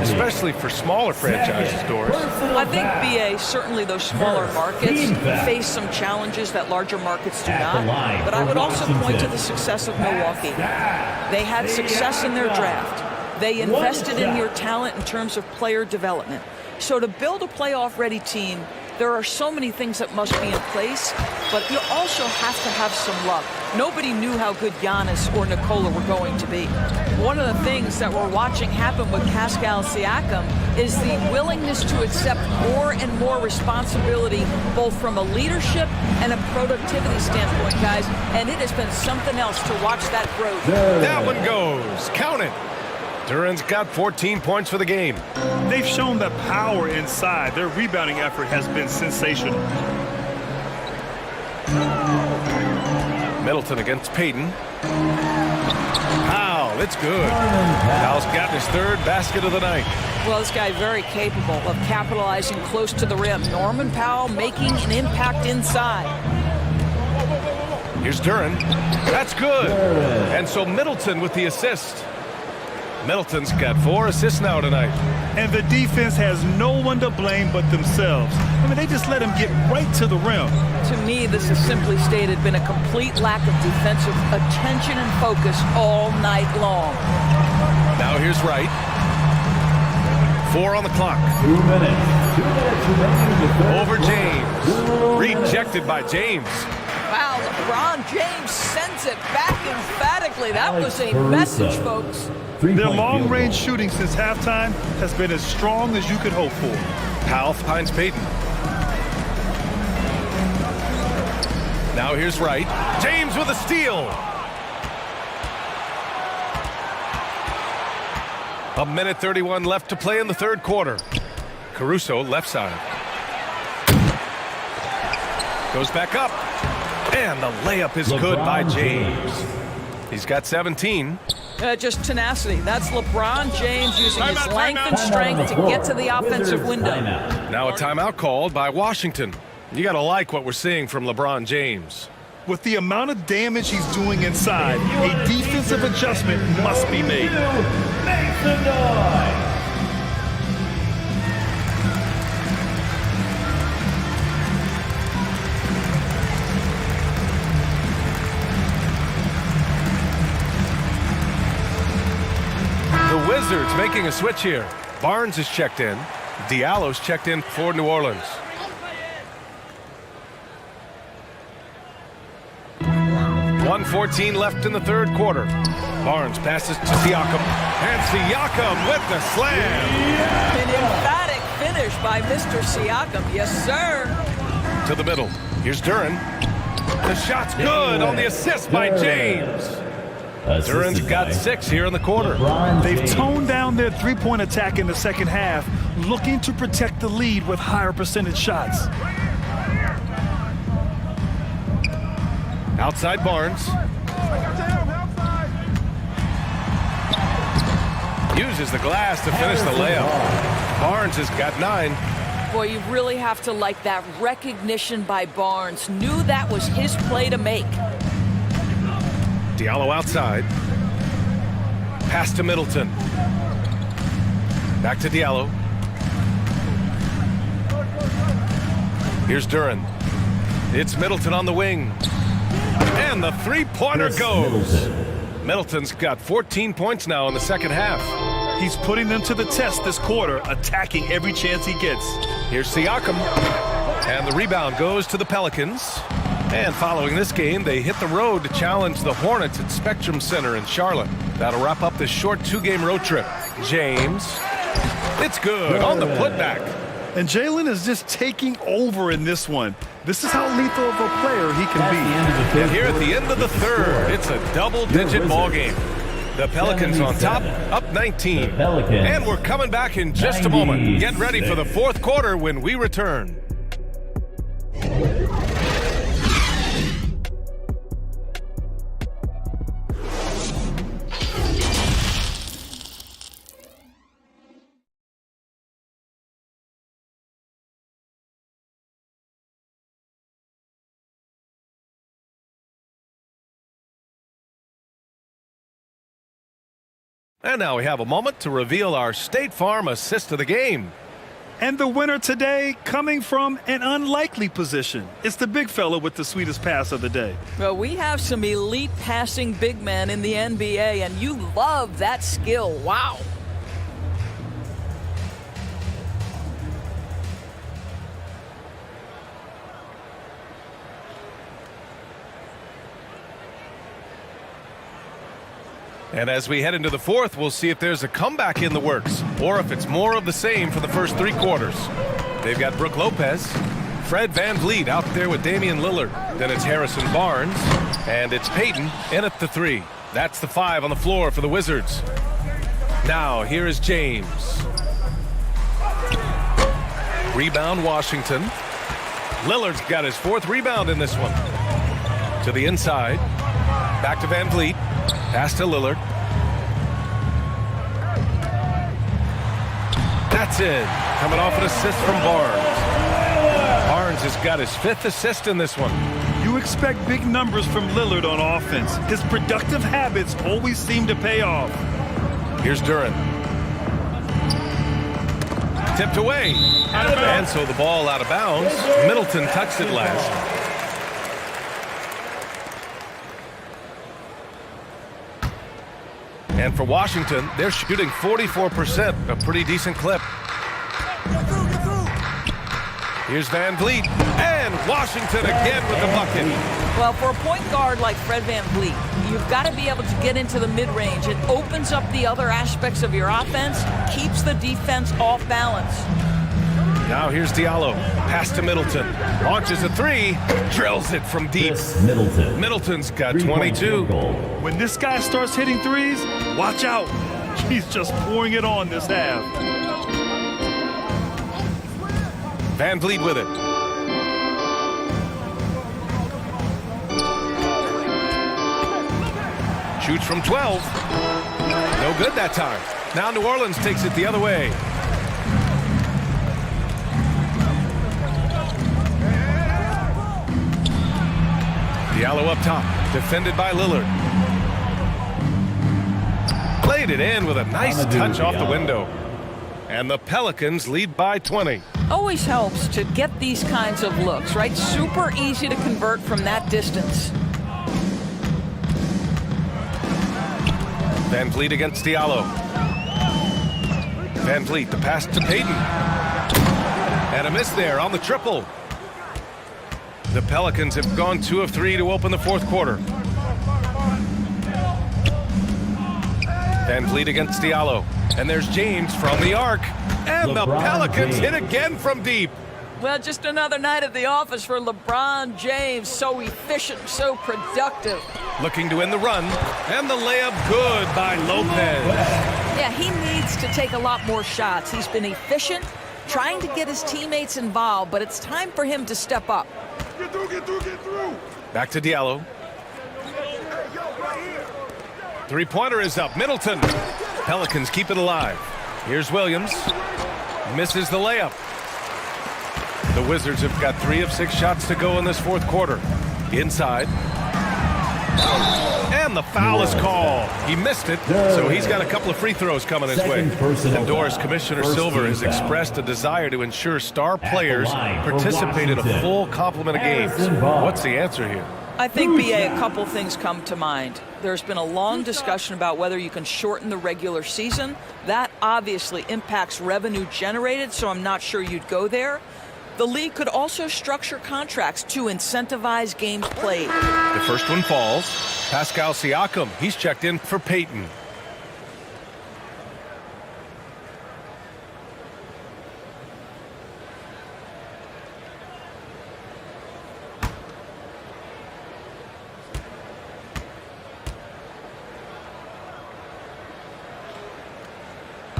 especially for smaller franchises, Doris. I think, BA, certainly those smaller markets face some challenges that larger markets do not. But I would also point to the success of Milwaukee. They had success in their draft. They invested in your talent in terms of player development. So to build a playoff-ready team, there are so many things that must be in place, but you also have to have some luck. Nobody knew how good Giannis or Nikola were going to be. One of the things that we're watching happen with Pascal Siakam is the willingness to accept more and more responsibility, both from a leadership and a productivity standpoint, guys. And it has been something else to watch that growth. That one goes. Count it. Duran's got 14 points for the game. They've shown the power inside. Their rebounding effort has been sensational. Middleton against Payton. Powell, it's good. Powell's gotten his 3rd basket of the night. Well, this guy very capable of capitalizing close to the rim. Norman Powell making an impact inside. Here's Duran. That's good. And so Middleton with the assist. Middleton's got 4 assists now tonight. And the defense has no one to blame but themselves. I mean, they just let him get right to the rim. To me, this has simply stated been a complete lack of defensive attention and focus all night long. Now here's Wright. 4 on the clock. 2 minutes. 2 minutes remaining. Over James. Rejected by James. Wow, LeBron James sends it back emphatically. That was a message, folks. Their long-range shooting since halftime has been as strong as you could hope for. Powell finds Payton. Now here's Wright. James with a steal. A minute 31 left to play in the 3rd quarter. Caruso left side. Goes back up. And the layup is good by James. He's got 17. Just tenacity. That's LeBron James using his length and strength to get to the offensive window. Now a timeout called by Washington. You got to like what we're seeing from LeBron James. With the amount of damage he's doing inside, a defensive adjustment must be made. The Wizards making a switch here. Barnes is checked in. Diallo's checked in for New Orleans. .114 left in the third quarter. Barnes passes to Siakam, and Siakam with the slam. An emphatic finish by Mr. Siakam. Yes, sir. To the middle. Here's Duren. The shot's good on the assist by James. Duren's got 6 here in the quarter. They've toned down their three-point attack in the second half, looking to protect the lead with higher percentage shots. Outside Barnes. Uses the glass to finish the layup. Barnes has got 9. Boy, you really have to like that recognition by Barnes. Knew that was his play to make. Diallo outside. Pass to Middleton. Back to Diallo. Here's Duren. It's Middleton on the wing. And the three-pointer goes. Middleton's got 14 points now in the second half. He's putting them to the test this quarter, attacking every chance he gets. Here's Siakam. And the rebound goes to the Pelicans. And following this game, they hit the road to challenge the Hornets at Spectrum Center in Charlotte. That'll wrap up this short 2-game road trip. James. It's good on the putback. And Jalen is just taking over in this one. This is how lethal of a player he can be. And here at the end of the third, it's a double-digit ball game. The Pelicans on top, up 19. And we're coming back in just a moment. Get ready for the fourth quarter when we return. And now we have a moment to reveal our State Farm assist of the game. And the winner today coming from an unlikely position. It's the big fella with the sweetest pass of the day. Well, we have some elite passing big men in the NBA, and you love that skill. Wow. And as we head into the fourth, we'll see if there's a comeback in the works or if it's more of the same for the first 3 quarters. They've got Brook Lopez, Fred VanVleet out there with Damian Lillard. Then it's Harrison Barnes, and it's Payton in at the 3. That's the 5 on the floor for the Wizards. Now, here is James. Rebound, Washington. Lillard's got his 4th rebound in this one. To the inside. Back to VanVleet. Pass to Lillard. That's it. Coming off an assist from Barnes. Barnes has got his 5th assist in this one. You expect big numbers from Lillard on offense. His productive habits always seem to pay off. Here's Duren. Tipped away. And so the ball out of bounds. Middleton touched it last. And for Washington, they're shooting 44%, a pretty decent clip. Here's VanVleet, and Washington again with the bucket. Well, for a point guard like Fred VanVleet, you've got to be able to get into the mid-range. It opens up the other aspects of your offense, keeps the defense off balance. Now here's Diallo. Pass to Middleton. Launches a 3. Drills it from deep. Middleton. Middleton's got 22. When this guy starts hitting threes, watch out. He's just pouring it on this half. VanVleet with it. Shoots from 12. No good that time. Now New Orleans takes it the other way. Diallo up top, defended by Lillard. Played it in with a nice touch off the window. And the Pelicans lead by 20. Always helps to get these kinds of looks, right? Super easy to convert from that distance. VanVleet against Diallo. VanVleet, the pass to Payton. And a miss there on the triple. The Pelicans have gone 2 of 3 to open the fourth quarter. Van Vliet against Diallo. And there's James from the arc. And the Pelicans hit again from deep. Well, just another night at the office for LeBron James. So efficient, so productive. Looking to win the run. And the layup good by Lopez. Yeah, he needs to take a lot more shots. He's been efficient, trying to get his teammates involved, but it's time for him to step up. Get through, get through, get through. Back to Diallo. Three-pointer is up. Middleton. Pelicans keep it alive. Here's Williams. Misses the layup. The Wizards have got 3 of 6 shots to go in this fourth quarter. Inside. And the foul is called. He missed it, so he's got a couple of free throws coming his way. And Doris, Commissioner Silver has expressed a desire to ensure star players participate in a full complement of games. What's the answer here? I think, BA, a couple things come to mind. There's been a long discussion about whether you can shorten the regular season. That obviously impacts revenue generated, so I'm not sure you'd go there. The league could also structure contracts to incentivize games played. The first one falls. Pascal Siakam, he's checked in for Peyton.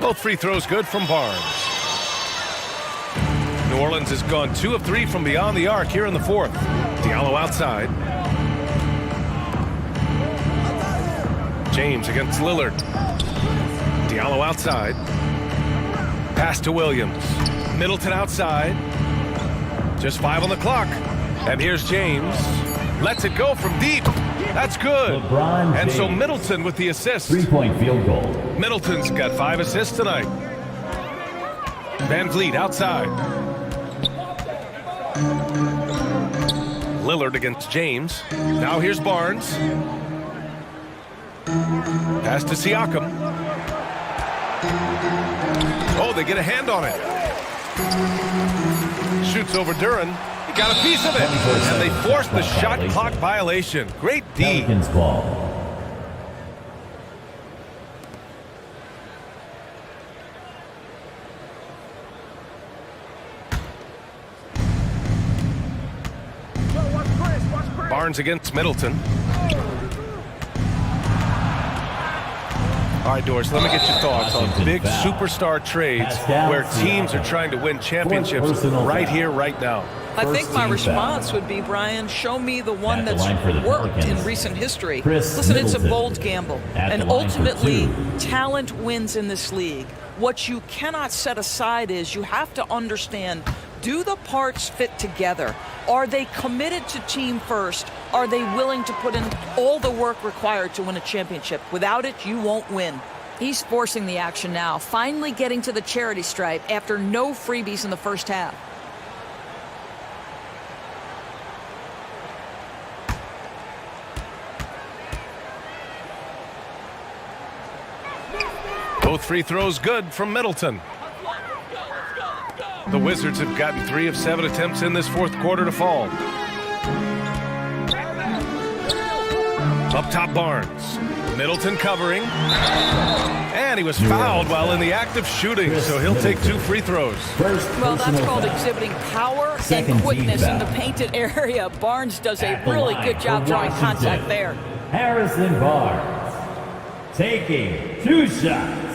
Both free throws good from Barnes. New Orleans has gone 2 of 3 from beyond the arc here in the fourth. Diallo outside. James against Lillard. Diallo outside. Pass to Williams. Middleton outside. Just 5 on the clock. And here's James. Lets it go from deep. That's good. And so Middleton with the assist. 3-point field goal. Middleton's got 5 assists tonight. Van Vliet outside. Lillard against James. Now here's Barnes. Pass to Siakam. Oh, they get a hand on it. Shoots over Duran. He got a piece of it. And they forced the shot clock violation. Great D. Pelicans ball. Barnes against Middleton. All right, Doris, let me get your thoughts on big superstar trades where teams are trying to win championships right here, right now. I think my response would be, Brian, show me the one that's worked in recent history. Listen, it's a bold gamble. And ultimately, talent wins in this league. What you cannot set aside is you have to understand, do the parts fit together? Are they committed to team first? Are they willing to put in all the work required to win a championship? Without it, you won't win. He's forcing the action now, finally getting to the charity stripe after no freebies in the first half. Both free throws good from Middleton. The Wizards have gotten 3 of 7 attempts in this fourth quarter to fall. Up top, Barnes. Middleton covering. And he was fouled while in the act of shooting, so he'll take 2 free throws. Well, that's called exhibiting power and quickness in the painted area. Barnes does a really good job drawing contact there. Harrison Barnes taking 2 shots.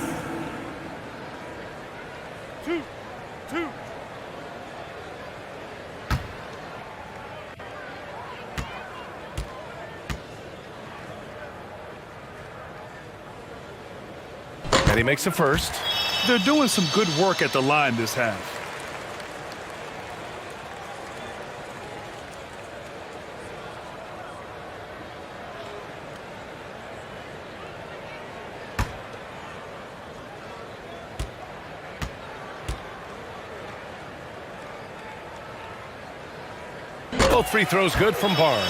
And he makes a first. They're doing some good work at the line this half. Both free throws good from Barnes.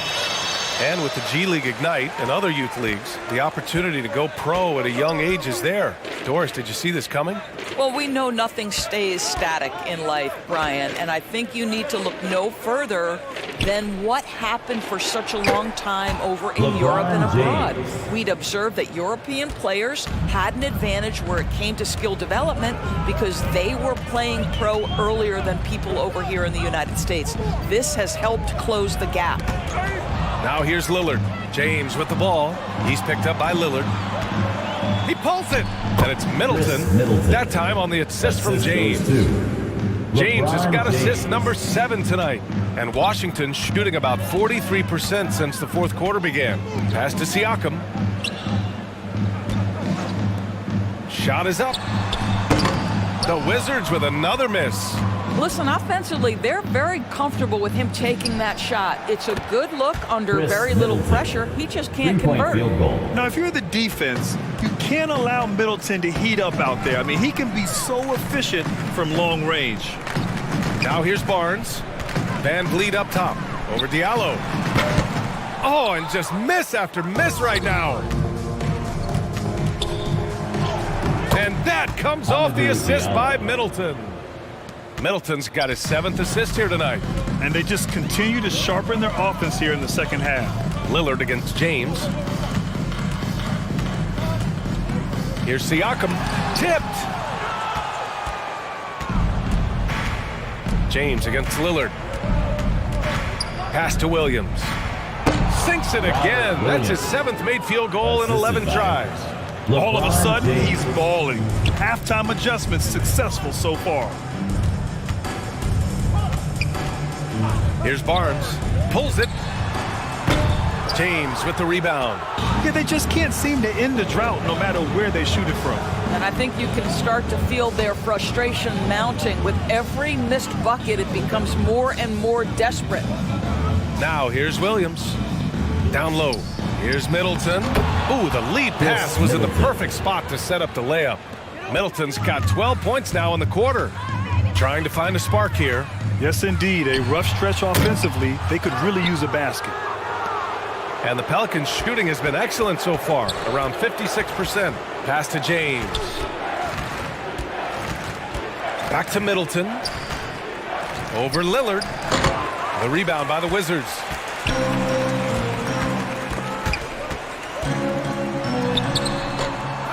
And with the G League Ignite and other youth leagues, the opportunity to go pro at a young age is there. Doris, did you see this coming? Well, we know nothing stays static in life, Brian, and I think you need to look no further than what happened for such a long time over in Europe and abroad. We'd observed that European players had an advantage where it came to skill development because they were playing pro earlier than people over here in the United States. This has helped close the gap. Now here's Lillard. James with the ball. He's picked up by Lillard. He pulls it, and it's Middleton. That time on the assist from James. James has got assist number 7 tonight. And Washington shooting about 43% since the fourth quarter began. Pass to Siakam. Shot is up. The Wizards with another miss. Listen, offensively, they're very comfortable with him taking that shot. It's a good look under very little pressure. He just can't convert. Now, if you're the defense, you can't allow Middleton to heat up out there. I mean, he can be so efficient from long range. Now here's Barnes. Van Vliet up top. Over Diallo. Oh, and just miss after miss right now. And that comes off the assist by Middleton. Middleton's got his 7th assist here tonight. And they just continue to sharpen their offense here in the second half. Lillard against James. Here's Siakam. Tipped. James against Lillard. Pass to Williams. Sinks it again. That's his 7th made field goal in 11 tries. All of a sudden, he's balling. Halftime adjustments successful so far. Here's Barnes. Pulls it. James with the rebound. Yeah, they just can't seem to end the drought no matter where they shoot it from. And I think you can start to feel their frustration mounting. With every missed bucket, it becomes more and more desperate. Now here's Williams. Down low. Here's Middleton. Ooh, the lead pass was in the perfect spot to set up the layup. Middleton's got 12 points now in the quarter. Trying to find a spark here. Yes, indeed. A rough stretch offensively. They could really use a basket. And the Pelicans' shooting has been excellent so far, around 56%. Pass to James. Back to Middleton. Over Lillard. The rebound by the Wizards.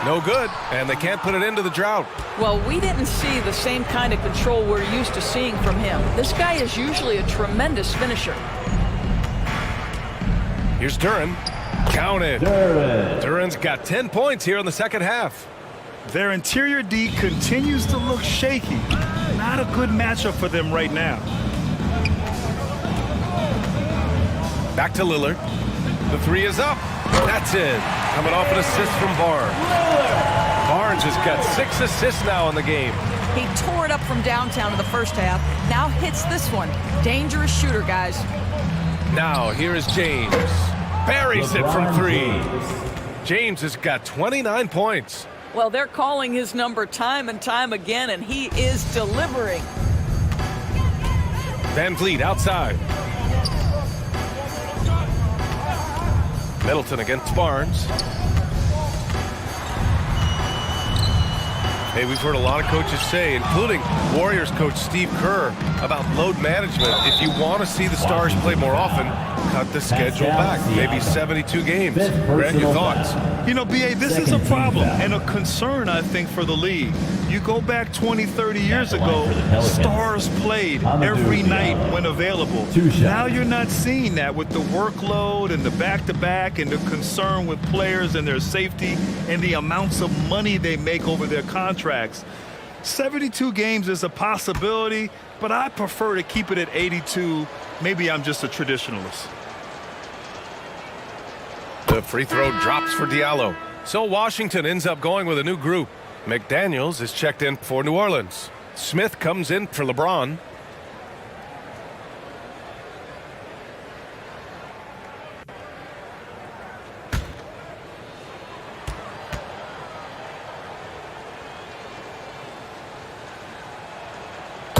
No good, and they can't put it into the drought. Well, we didn't see the same kind of control we're used to seeing from him. This guy is usually a tremendous finisher. Here's Duren. Counted. Duren's got 10 points here in the second half. Their interior D continues to look shaky. Not a good matchup for them right now. Back to Lillard. The 3 is up. That's it. Coming off an assist from Barnes. Barnes has got 6 assists now in the game. He tore it up from downtown in the first half. Now hits this one. Dangerous shooter, guys. Now here is James. Buries it from 3. James has got 29 points. Well, they're calling his number time and time again, and he is delivering. Van Vliet outside. Middleton against Barnes. Hey, we've heard a lot of coaches say, including Warriors coach Steve Kerr, about load management. If you want to see the Stars play more often, cut the schedule back. Maybe 72 games. Grant, your thoughts? You know, B.A., this is a problem and a concern, I think, for the league. You go back 20, 30 years ago, Stars played every night when available. Now you're not seeing that with the workload and the back-to-back and the concern with players and their safety and the amounts of money they make over their contracts. 72 games is a possibility, but I prefer to keep it at 82. Maybe I'm just a traditionalist. The free throw drops for Diallo. So Washington ends up going with a new group. McDaniels is checked in for New Orleans. Smith comes in for LeBron.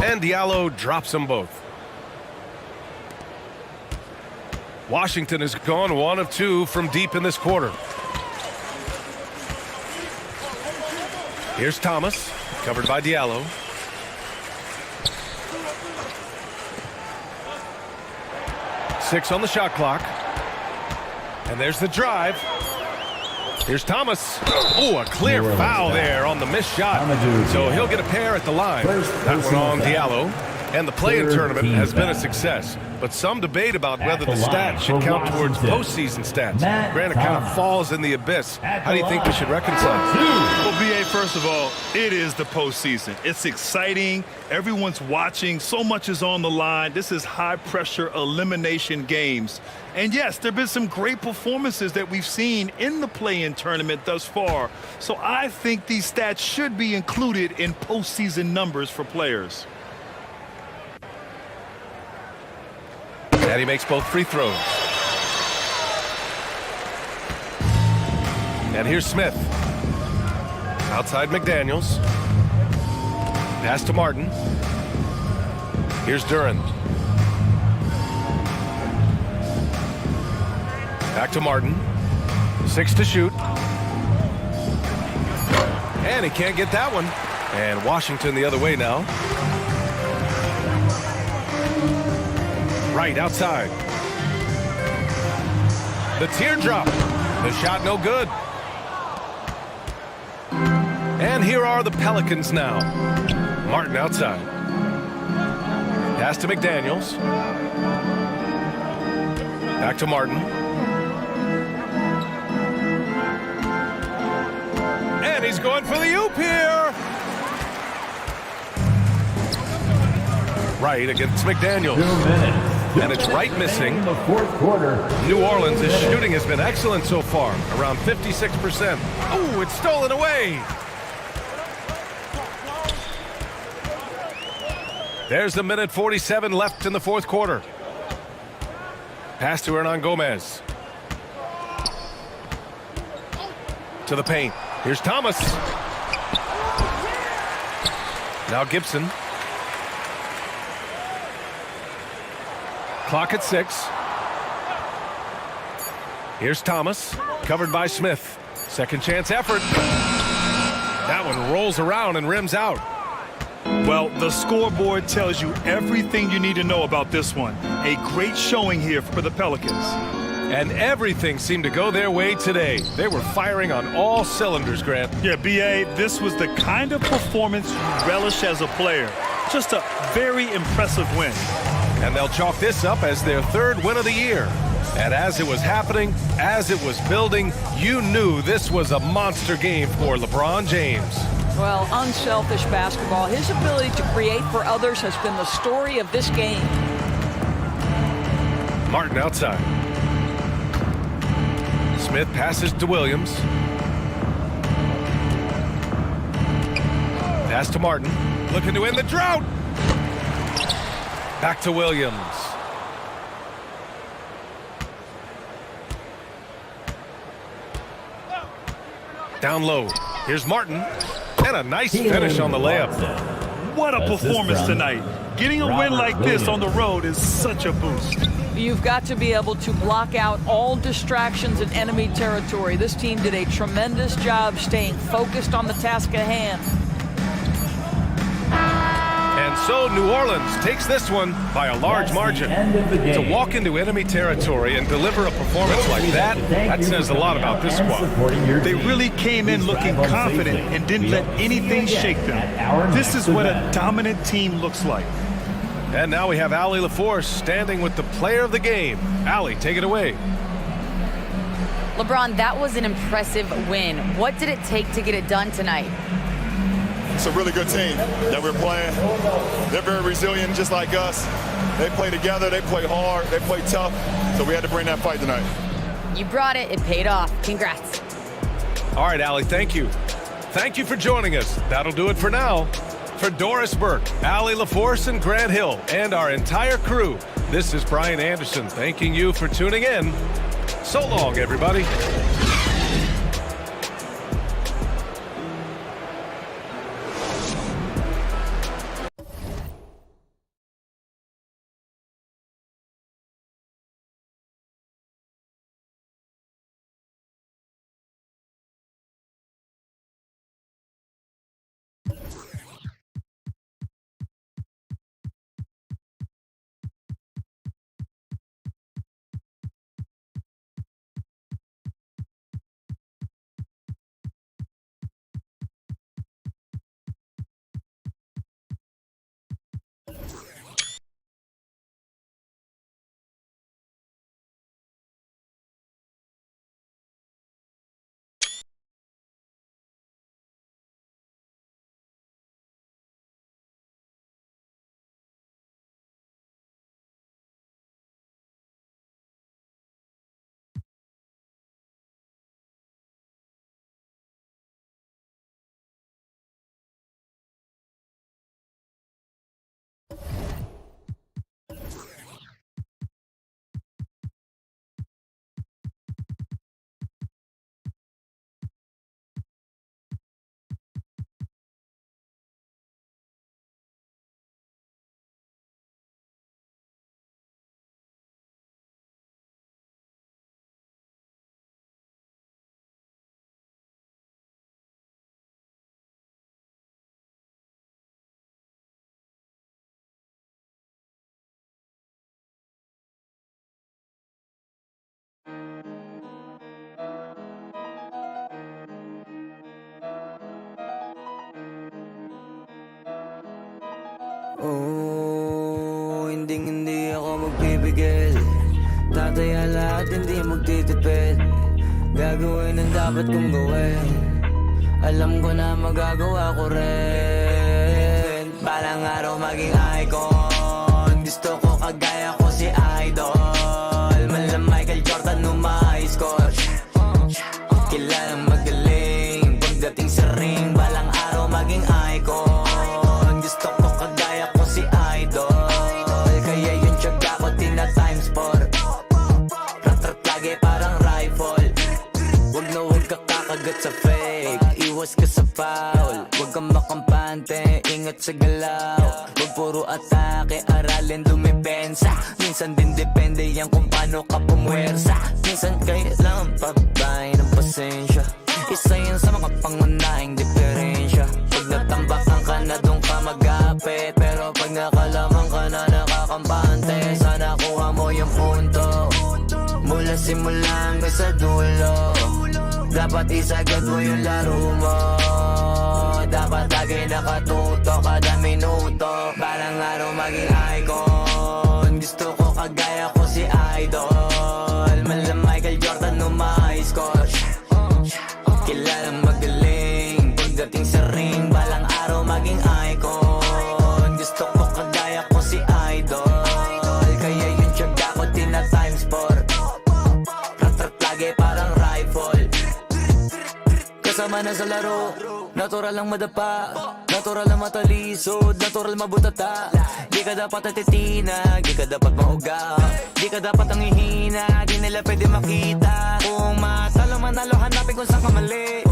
And Diallo drops them both. Washington has gone 1 of 2 from deep in this quarter. Here's Thomas, covered by Diallo. Six on the shot clock. And there's the drive. Here's Thomas. Oh, a clear foul there on the missed shot. So he'll get a pair at the line. That one on Diallo. And the play-in tournament has been a success. But some debate about whether the stats should count towards postseason stats. Granted, kind of falls in the abyss. How do you think we should reconcile? Well, BA, first of all, it is the postseason. It's exciting. Everyone's watching. So much is on the line. This is high-pressure elimination games. And yes, there have been some great performances that we've seen in the play-in tournament thus far. So I think these stats should be included in postseason numbers for players. And he makes both free throws. And here's Smith. Outside McDaniels. Pass to Martin. Here's Duran. Back to Martin. 6 to shoot. And he can't get that one. And Washington the other way now. Right outside. The teardrop. The shot no good. And here are the Pelicans now. Martin outside. Pass to McDaniels. Back to Martin. And he's going for the oop here. Right against McDaniels. 2 minutes. And it's right missing. In the fourth quarter. New Orleans' shooting has been excellent so far, around 56%. Oh, it's stolen away. There's 1:47 left in the fourth quarter. Pass to Hernan Gomez. To the paint. Here's Thomas. Now Gibson. Clock at 6. Here's Thomas, covered by Smith. Second chance effort. That one rolls around and rims out. Well, the scoreboard tells you everything you need to know about this one. A great showing here for the Pelicans. And everything seemed to go their way today. They were firing on all cylinders, Grant. Yeah, BA, this was the kind of performance you relish as a player. Just a very impressive win. And they'll chalk this up as their third win of the year. And as it was happening, as it was building, you knew this was a monster game for LeBron James. Well, unselfish basketball. His ability to create for others has been the story of this game. Martin outside. Smith passes to Williams. Pass to Martin. Looking to end the drought. Back to Williams. Down low. Here's Martin. And a nice finish on the layup. What a performance tonight. Getting a win like this on the road is such a boost. You've got to be able to block out all distractions in enemy territory. This team did a tremendous job staying focused on the task at hand. And so New Orleans takes this one by a large margin. To walk into enemy territory and deliver a performance like that, that says a lot about this squad. They really came in looking confident and didn't let anything shake them. This is what a dominant team looks like. And now we have Allie LaForce standing with the player of the game. Allie, take it away. LeBron, that was an impressive win. What did it take to get it done tonight? It's a really good team that we're playing. They're very resilient, just like us. They play together, they play hard, they play tough. So we had to bring that fight tonight. You brought it. It paid off. Congrats. All right, Allie, thank you. Thank you for joining us. That'll do it for now. For Doris Burke, Allie LaForce, and Grant Hill, and our entire crew, this is Brian Anderson thanking you for tuning in. So long, everybody. hindi ako magpipigil. Tataya lahat, hindi magtitipid. Gagawin ang dapat kong gawin. Alam ko na magagawa ko rin. Balang araw maging icon. Gusto ko kagaya ko si Idol. Malam Michael Jordan score. Kilalang magaling. Pagdating sa ring, balang araw maging icon. Gusto ko kagaya ko si Idol. Kaya yung tiyaga ko tina-times 4. Rat-rat lagi parang rifle. Wag na wag ka kakagat sa fake. Iwas ka sa foul. Wag kang makampante, ingat sa galaw. Wag puro atake, aralin dumipensa. Minsan din depende yan kung paano ka pumwersa. Minsan kailangan pabay ng pasensya. Isa yan sa mga pangunahing diferensya. Pag natambakan ka na doon ka magapit. Pero pag nakalaman ka na nakakampante, sana kuha mo yung punto. Mula simula hanggang sa dulo, dapat isagad mo yung laro mo. Dapat lagi nakatuto kada minuto. Balang araw maging icon. Gusto ko kagaya ko si Idol. Malam Michael Jordan score. Kilalang magaling. Pagdating sa ring, balang araw maging icon. Gusto ko kagaya ko si Idol. Kaya yung tiyaga ko tina-times 4. Rat-rat lagi parang rifle. Kasama na sa laro, natural lang madapa, natural lang matalisod, natural mabutata. Di ka dapat natitinag, di ka dapat mauga, di ka dapat ang ihina, di nila pwede makita. Kung matalo manalo, hanapin kung saan ka mali,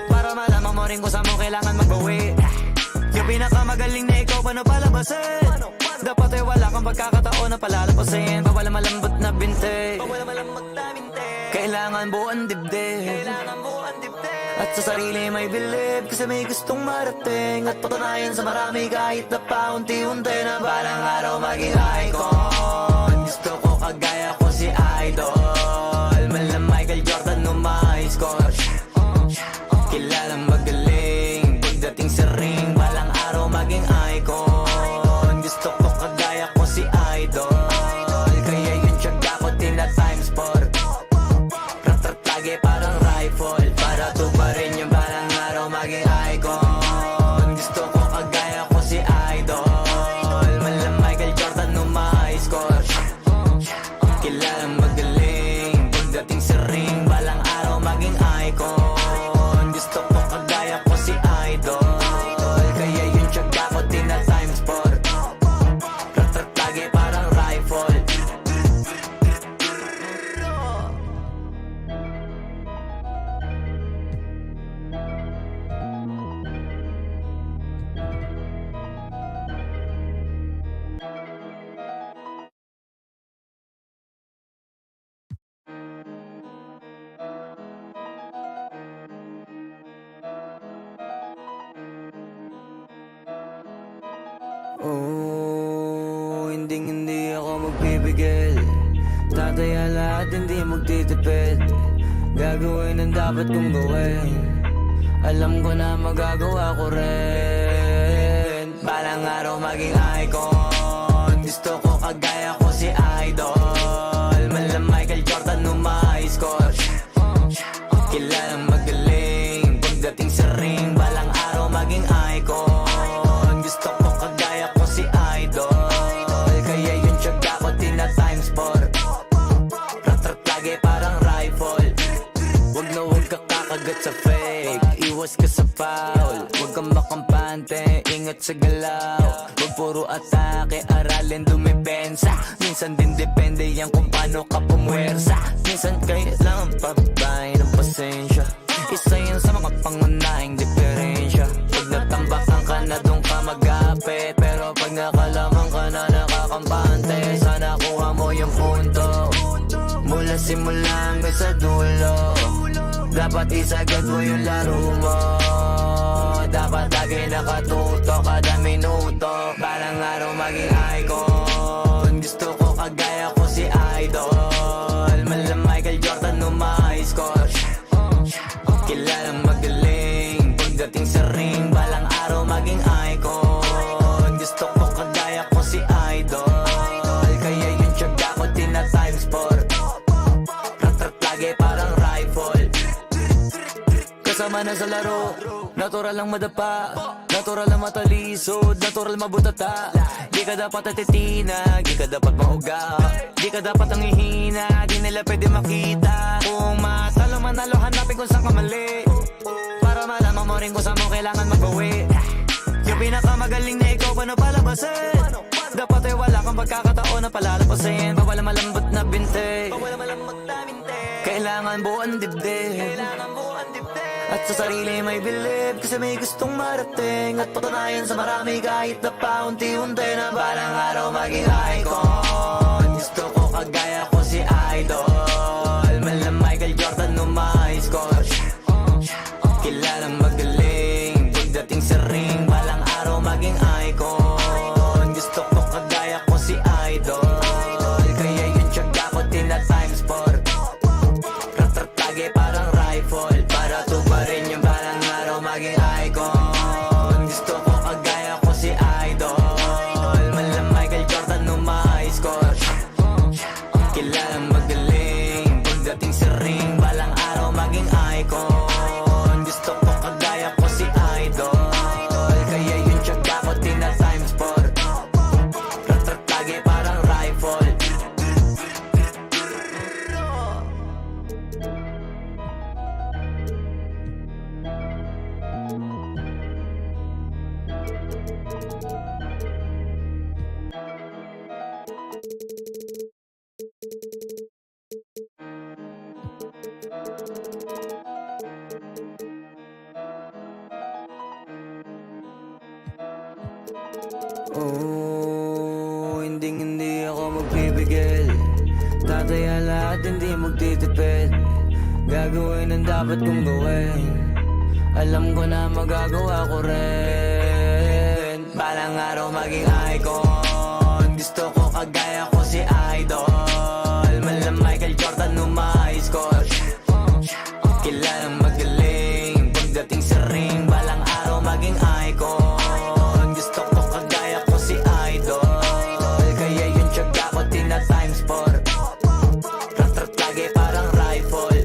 para malaman mo rin kung saan mo kailangan magbawi. Yung pinakamagaling na ikaw, paano palabasin? Dapat ay wala kang pagkakataon na palalapasin. Bawal malambot na binte, kailangan buuan dibdib. At sa sarili may believe, kasi may gustong marating. At patunayan sa marami kahit na paunti-unti, na balang araw maging icon. Gusto ko kagaya ko si Idol. Malam Michael Jordan score. Kilalang magaling. Pagdating sa ring, balang araw maging icon. Gusto ko kagaya ko si Idol. Kaya yung tiyaga ko tina-times 4. Rat-rat lagi parang rifle. Para to pa rin yung balang araw maging icon. Gusto ko kagaya ko si Idol. Malam Michael Jordan score. Kilalang magaling. Pagdating sa ring, balang araw maging icon. Gusto ko kagaya ko si Idol. Kaya yung tiyaga ko tina-times 4. Rat-rat lagi parang rifle. Oh, hindi ako magpipigil. Tataya lahat, hindi magtitipid. Gagawin ang dapat kong gawin. Alam ko na magagawa ko rin. Balang araw maging icon. Gusto ko kagaya ko si Idol. Malam Michael Jordan score. Kilalang magaling. Pagdating sa ring, balang araw maging icon. Gusto ko kagaya ko si Idol. Kaya yung tiyaga ko tina-times 4. Rat-rat lagi parang rifle. Wag na wag ka kakagat sa fake. Iwas ka sa foul. Wag kang makampante, ingat sa galaw. Wag puro atake, aralin dumipensa. Minsan din depende yan kung paano ka pumwersa. Minsan kailangan pabay ng pasensya. Isa yan sa mga pangunahing diferensya. Pag natambakan ka na doon ka magapit. Pero pag nakalaman ka na nakakampante, sana kuha mo yung punto. Mula simula hanggang sa dulo, dapat isagad mo yung laro mo. Dapat lagi nakatuto kada minuto. Balang araw maging icon. Gusto ko kagaya ko si Idol. Malam Michael Jordan score. Kilalang magaling. Pagdating sa ring, balang araw maging icon. Gusto ko kagaya ko si Idol. Kasama na sa laro, natural lang madapa, natural lang matalisod, natural mabutata. Di ka dapat atitina, di ka dapat mahuga, di ka dapat ang ihina, di nila pwede makita. Kung matalo manalo, hanapin kung saan ka mali, para malaman mo rin kung saan mo kailangan magbawi. Yung pinakamagaling na ikaw, paano palabasin? Dapat ay wala kang pagkakataon na palalapasin. Bawal malambot na binte, kailangan buuan dibdib, at sa sarili may bilib. Kasi may gustong marating at patunayan sa marami, kahit na paunti-unti, na balang araw maging icon. Gusto ko kagaya ko si Idol, mala Michael Jordan no my score. Kilalang magaling pagdating sa ring, balang araw maging icon. Gusto ko kagaya ko si Idol, kaya yung tiyaga ko tina-times 4. Ratratage parang rifle, para tuparin yung balang araw maging icon. Gusto ko kagaya ko si Idol, mala Michael Jordan no my score. Kilalang magaling pagdating sa ring, balang araw maging icon. Gusto ko kagaya ko si Idol, kaya yung tiyaga ko tina-times 4. Ratratage parang rifle. Oh, hindi ako magpipigil, tataya lahat, hindi magtitipid. Gagawin ang dapat kong gawin, alam ko na magagawa ko rin. Balang araw maging icon. Gusto ko kagaya ko si Idol, mala Michael Jordan no my score. Kilalang magaling pagdating sa ring, balang araw maging icon. Gusto ko kagaya ko si Idol, kaya yung tiyaga ko tina-times 4. Ratratage parang rifle.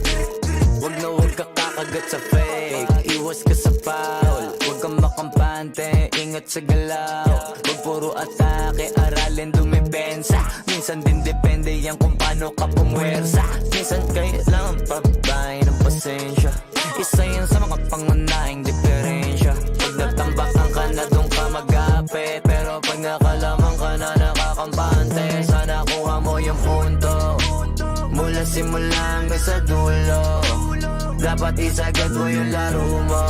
Wag na wag ka kakagat sa fake, iwas ka sa foul. Wag kang makampante, ingat sa galaw. Wag puro atake, aralin dumipensa. Minsan din depende yan kung paano ka pumwersa. Minsan kailangan pagbahay ng pasensya, isa yan sa mga pangunahing diferensya. Pag natambakan ka na doon ka mag-apit, pero pag nakalaman ka na nakakampante, sana kuha mo yung punto mula simula hanggang sa dulo. Dapat isagad mo yung laro mo,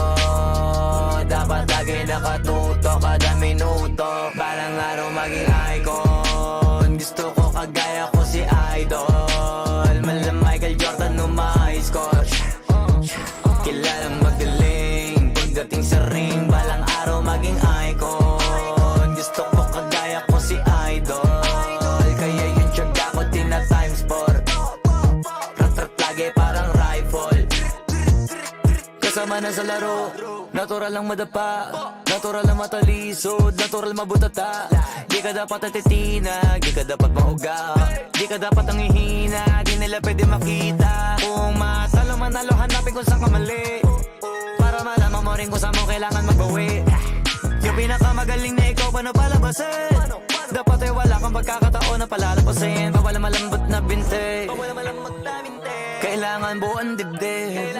dapat lagi nakatuto kada minuto. Balang araw maging icon. Gusto ko kagaya ko si Idol, mala Michael Jordan no my score. Kilalang magaling pagdating sa ring, balang araw maging icon. Gusto ko kagaya ko si Idol, kaya yung tiyaga ko tina-times 4. Ratratage parang rifle. Kasama na sa laro, natural lang madapa, natural lang matalisod, natural mabutata. Di ka dapat atitina, di ka dapat mahuga, di ka dapat ang ihina, di nila pwede makita. Kung matalo manalo, hanapin kung saan ka mali, para malaman mo rin kung saan mo kailangan magbawi. Yung pinakamagaling na ikaw, paano palabasin? Dapat ay wala kang pagkakataon na palalapasin. Bawal malambot na binte, kailangan buuan dibdib,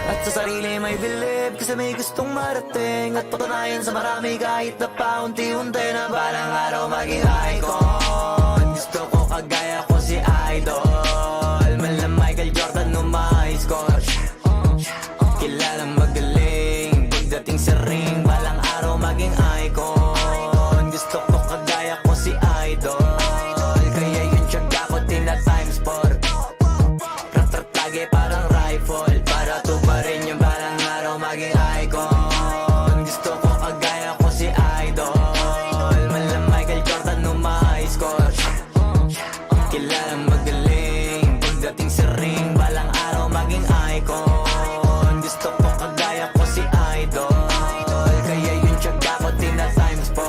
at sa sarili may bilib. Kasi may gustong marating at patunayan sa marami, kahit na paunti-unti, na balang araw maging icon. Gusto ko kagaya ko si Idol, mala Michael Jordan no my score. Kilalang magaling pagdating sa ring, balang araw maging icon. Gusto ko kagaya ko si Idol, kaya yung tiyaga ko tina-times 4. Ratratage parang rifle, para tuparin yung balang araw maging icon. Gusto ko kagaya ko si Idol, mala Michael Jordan no my score. Kilalang magaling pagdating sa ring, balang araw maging icon. Gusto ko kagaya ko si Idol, kaya yung tiyaga ko tina-times 4.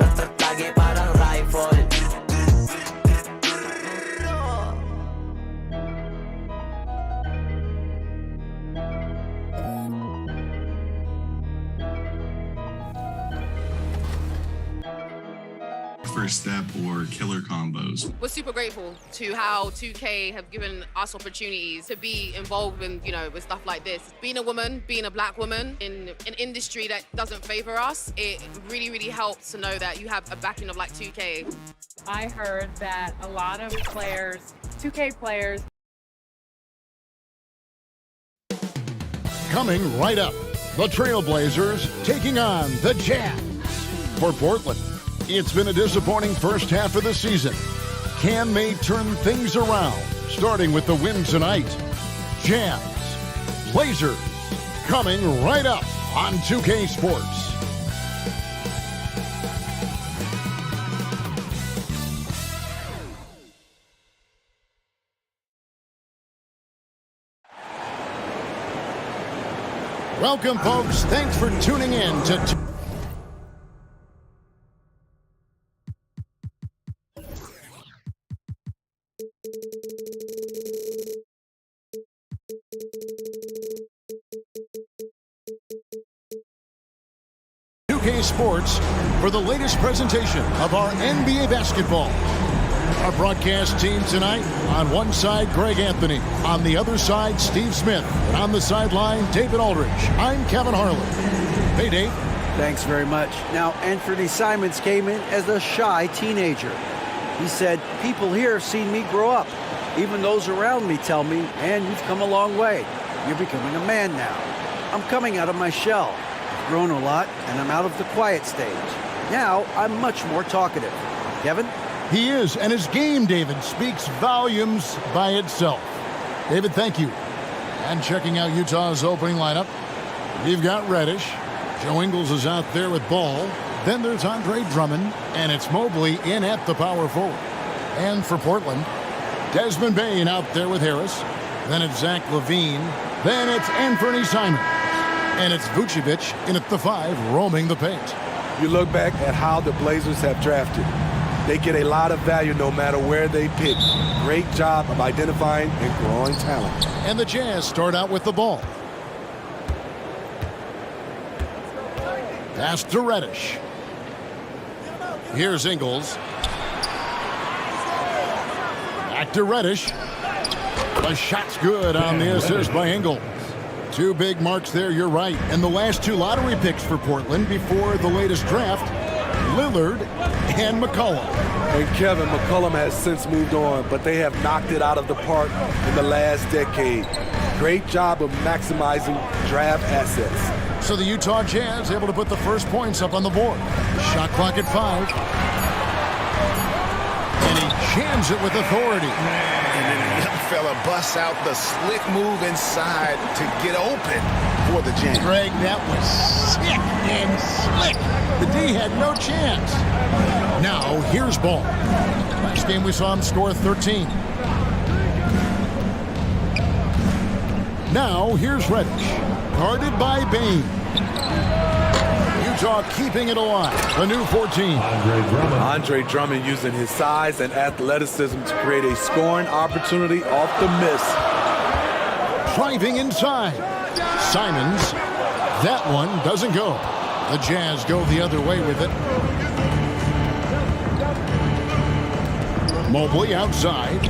Ratratage parang rifle. first step or killer combos. We're super grateful to how 2K have given us opportunities to be involved in, with stuff like this. Being a woman, being a black woman in an industry that doesn't favor us, it really, really helps to know that you have a backing of like 2K. I heard that a lot of players, 2K players. Coming right up, the Trailblazers taking on the Jazz. For Portland, it's been a disappointing first half of the season. Can they turn things around? Starting with the win tonight. Jazz, Blazers, coming right up on 2K Sports. Welcome, folks. Thanks for tuning in to... UK Sports for the latest presentation of our NBA basketball. Our broadcast team tonight, on one side, Greg Anthony. On the other side, Steve Smith. And on the sideline, David Aldridge. I'm Kevin Harlan. Hey, Dave. Thanks very much. Now, Anthony Simons came in as a shy teenager. He said, people here have seen me grow up. Even those around me tell me, and you've come a long way. You're becoming a man now. I'm coming out of my shell. I've grown a lot, and I'm out of the quiet stage. Now, I'm much more talkative. Kevin? He is, and his game, David, speaks volumes by itself. David, thank you. And checking out Utah's opening lineup, we've got Reddish. Joe Ingles is out there with Ball. Then there's Andre Drummond, and it's Mobley in at the power forward. And for Portland, Desmond Bane out there with Harris. Then it's Zach LaVine. Then it's Anthony Simons. And it's Vucevic in at the 5, roaming the paint. You look back at how the Blazers have drafted. They get a lot of value no matter where they pick. Great job of identifying and growing talent. And the Jazz start out with the ball. Pass to Reddish. Here's Ingles. Back to Reddish. The shot's good on the assist by Ingles. 2 big marks there, you're right. And the last 2 lottery picks for Portland before the latest draft, Lillard and McCollum. And Kevin, McCollum has since moved on, but they have knocked it out of the park in the last decade. Great job of maximizing draft assets. So the Utah Jazz able to put the first points up on the board. Shot clock at 5. And he jams it with authority. And then the young fella busts out the slick move inside to get open for the Jazz. Greg, that was sick and slick. The D had no chance. Now, here's Ball. Last game we saw him score 13. Now, here's Reddish. Guarded by Bane. Utah keeping it alive. The new 14. Andre Drummond using his size and athleticism to create a scoring opportunity off the miss. Driving inside. Simons. That one doesn't go. The Jazz go the other way with it. Mobley outside.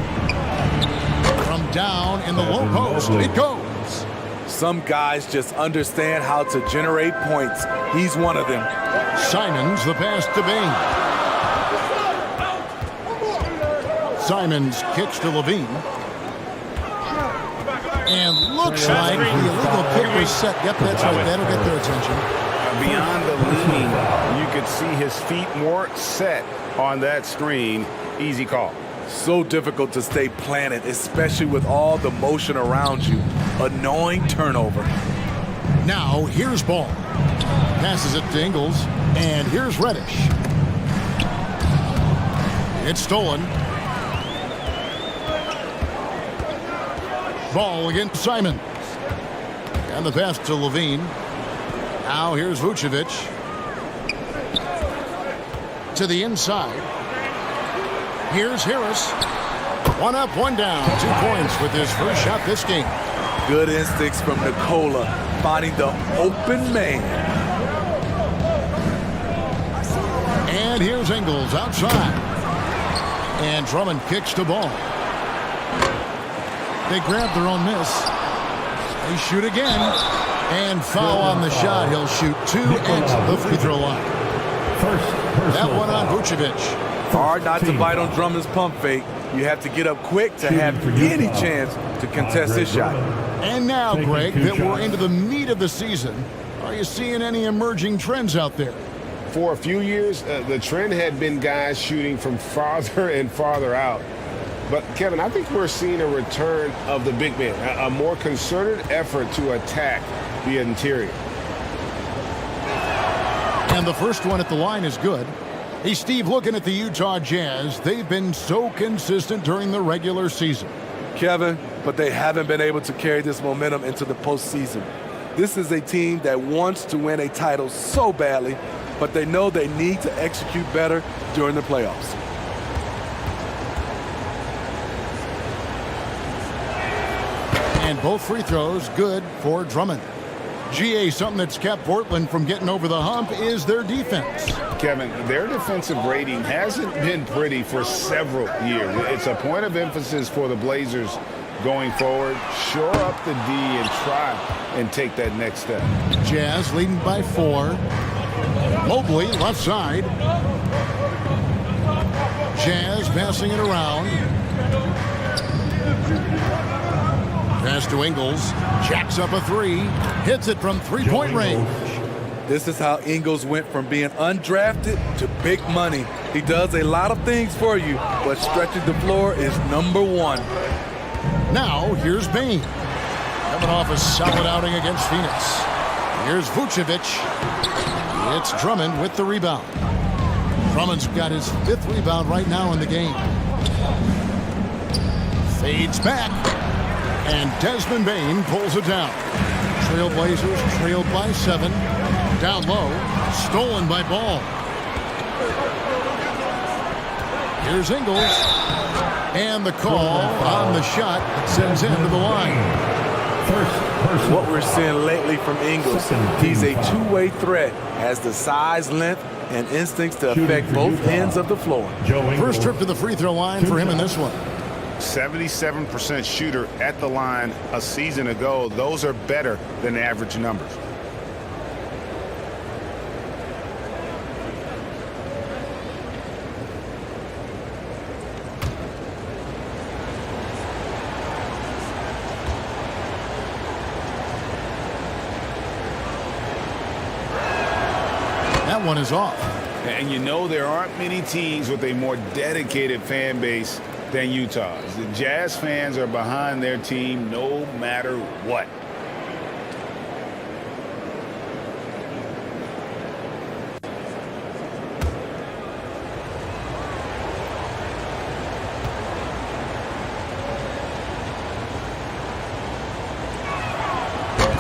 From down in the low post, it goes. Some guys just understand how to generate points. He's one of them. Simons, the pass to Bane. Simons kicks to LaVine. And looks like the illegal kick was set. Yep, that's right. That'll get their attention. Beyond the lean, you could see his feet more set on that screen. Easy call. So difficult to stay planted, especially with all the motion around you. Annoying turnover. Now, here's Ball. Passes it to Ingles. And here's Reddish. It's stolen. Ball against Simons. And the pass to LaVine. Now here's Vucevic. To the inside. Here's Harris. 1 up, 1 down. 2 points with his first shot this game. Good instincts from Nikola, finding the open man. And here's Ingles outside. And Drummond kicks the ball. They grab their own miss. They shoot again. And foul on the shot. He'll shoot 2 at the free throw line. That one on Vucevic. Hard not to bite on Drummond's pump fake. You have to get up quick to have any chance to contest his shot. And now, Greg, that we're into the meat of the season, are you seeing any emerging trends out there? For a few years, the trend had been guys shooting from farther and farther out. But, Kevin, I think we're seeing a return of the big man, a more concerted effort to attack the interior. And the first one at the line is good. Hey, Steve, looking at the Utah Jazz, they've been so consistent during the regular season. Kevin, but they haven't been able to carry this momentum into the postseason. This is a team that wants to win a title so badly, but they know they need to execute better during the playoffs. And both free throws good for Drummond. GA, something that's kept Portland from getting over the hump is their defense. Kevin, their defensive rating hasn't been pretty for several years. It's a point of emphasis for the Blazers going forward. Shore up the D and try and take that next step. Jazz leading by 4. Mobley left side. Jazz passing it around. Pass to Ingles. Jacks up a 3. Hits it from three-point range. This is how Ingles went from being undrafted to big money. He does a lot of things for you, but stretching the floor is number 1. Now, here's Bain. Coming off a solid outing against Phoenix. Here's Vucevic. It's Drummond with the rebound. Drummond's got his 5th rebound right now in the game. Fades back. And Desmond Bain pulls it down. Trailblazers trailed by 7. Down low. Stolen by Ball. Here's Ingles. And the call on the shot that sends him to the line. What we're seeing lately from Ingles, he's a two-way threat, has the size, length, and instincts to affect both ends of the floor. First trip to the free throw line for him in this one. 77% shooter at the line a season ago. Those are better than average numbers. That one is off. And you know there aren't many teams with a more dedicated fan base than Utah's. The Jazz fans are behind their team no matter what.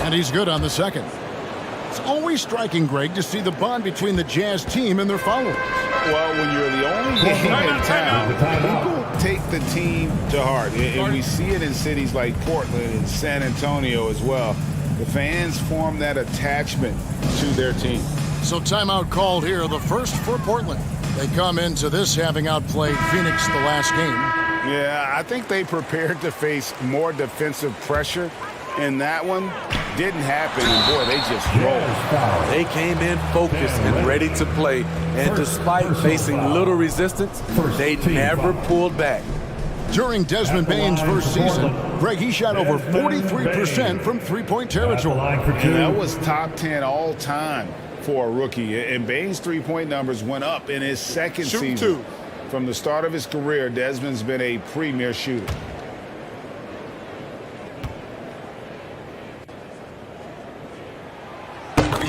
And he's good on the second. It's always striking, Greg, to see the bond between the Jazz team and their followers. Well, when you're the only game in town, people take the team to heart. And we see it in cities like Portland and San Antonio as well. The fans form that attachment to their team. So timeout called here, the first for Portland. They come into this having outplayed Phoenix the last game. Yeah, I think they prepared to face more defensive pressure. And that one didn't happen, and boy, they just rolled. They came in focused and ready to play, and despite facing little resistance, they never pulled back. During Desmond Bain's first season, Greg, he shot over 43% from three-point territory. And that was top 10 all time for a rookie. And Bain's three-point numbers went up in his second season. From the start of his career, Desmond's been a premier shooter.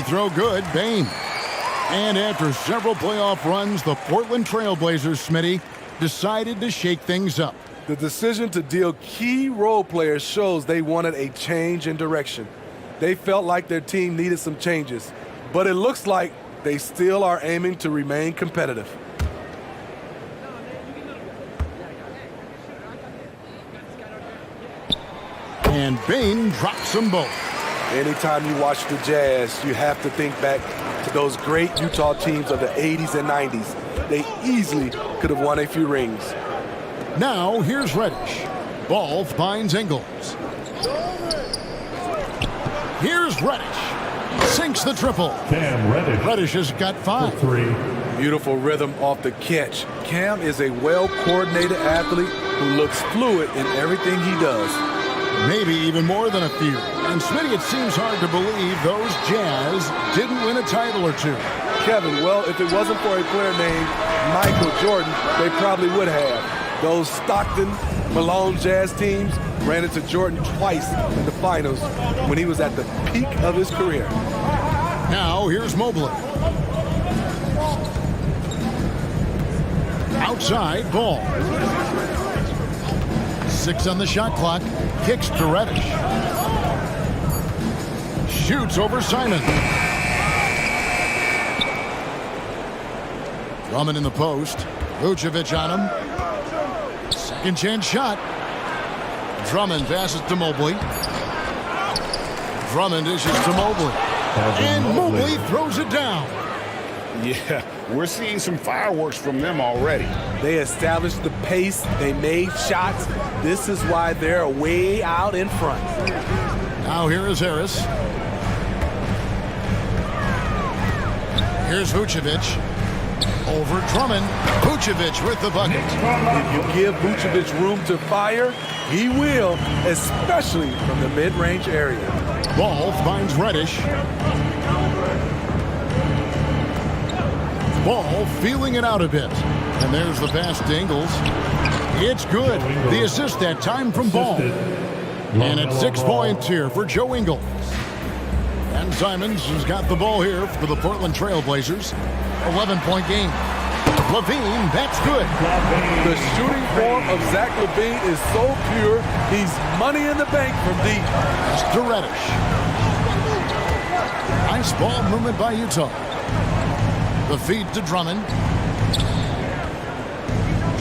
Throw good, Bain. And after several playoff runs, the Portland Trailblazers, Smitty, decided to shake things up. The decision to deal key role players shows they wanted a change in direction. They felt like their team needed some changes, but it looks like they still are aiming to remain competitive. And Bain drops them both. Anytime you watch the Jazz, you have to think back to those great Utah teams of the 80s and 90s. they easily could have won a few rings. Now here's Reddish. Ball finds Ingles. Here's Reddish. Sinks the triple. Cam Reddish. Reddish has got 5. 3. Beautiful rhythm off the catch. Cam is a well-coordinated athlete who looks fluid in everything he does. Maybe even more than a few. And Smitty, it seems hard to believe those Jazz didn't win a title or two. Kevin, well, if it wasn't for a player named Michael Jordan, they probably would have. Those Stockton, Malone Jazz teams ran into Jordan twice in the finals when he was at the peak of his career. Now here's Mobley. Outside ball. 6 on the shot clock. Kicks to Reddish. Shoots over Simon. Drummond in the post. Vucevic on him. Second chance shot. Drummond passes to Mobley. Drummond dishes to Mobley. And Mobley throws it down. Yeah, we're seeing some fireworks from them already. They established the pace. They made shots. This is why they're way out in front. Now here is Harris. Here's Vucevic. Over Drummond. Vucevic with the bucket. If you give Vucevic room to fire, he will, especially from the mid-range area. Ball finds Reddish. Ball feeling it out a bit. And there's the pass to Ingles. It's good. The assist that time from Ball. And it's 6 points here for Joe Ingles. And Simons has got the ball here for the Portland Trail Blazers. 11-point game. LaVine, that's good. The shooting form of Zach LaVine is so pure, he's money in the bank from deep. To Reddish. Nice ball movement by Utah. The feed to Drummond.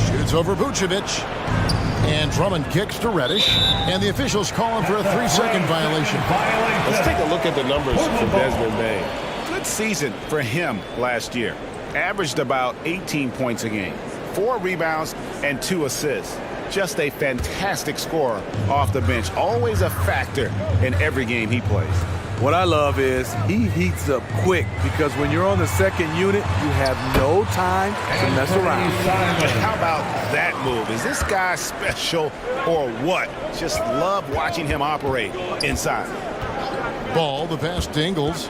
Shoots over Vucevic. And Drummond kicks to Reddish. And the officials call him for a 3-second violation. Let's take a look at the numbers for Desmond Bain. Good season for him last year. Averaged about 18 points a game, 4 rebounds, and 2 assists. Just a fantastic scorer off the bench. Always a factor in every game he plays. What I love is he heats up quick because when you're on the second unit, you have no time to mess around. How about that move? Is this guy special or what? Just love watching him operate inside. Ball, the pass to Ingles.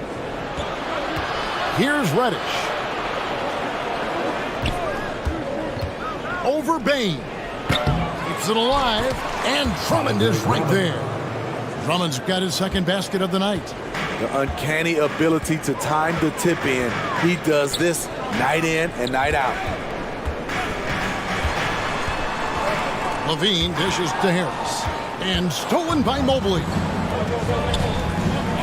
Here's Reddish. Over Bain. Keeps it alive, and Drummond is right there. Drummond's got his second basket of the night. The uncanny ability to time the tip in. He does this night in and night out. LaVine dishes to Harris. And stolen by Mobley.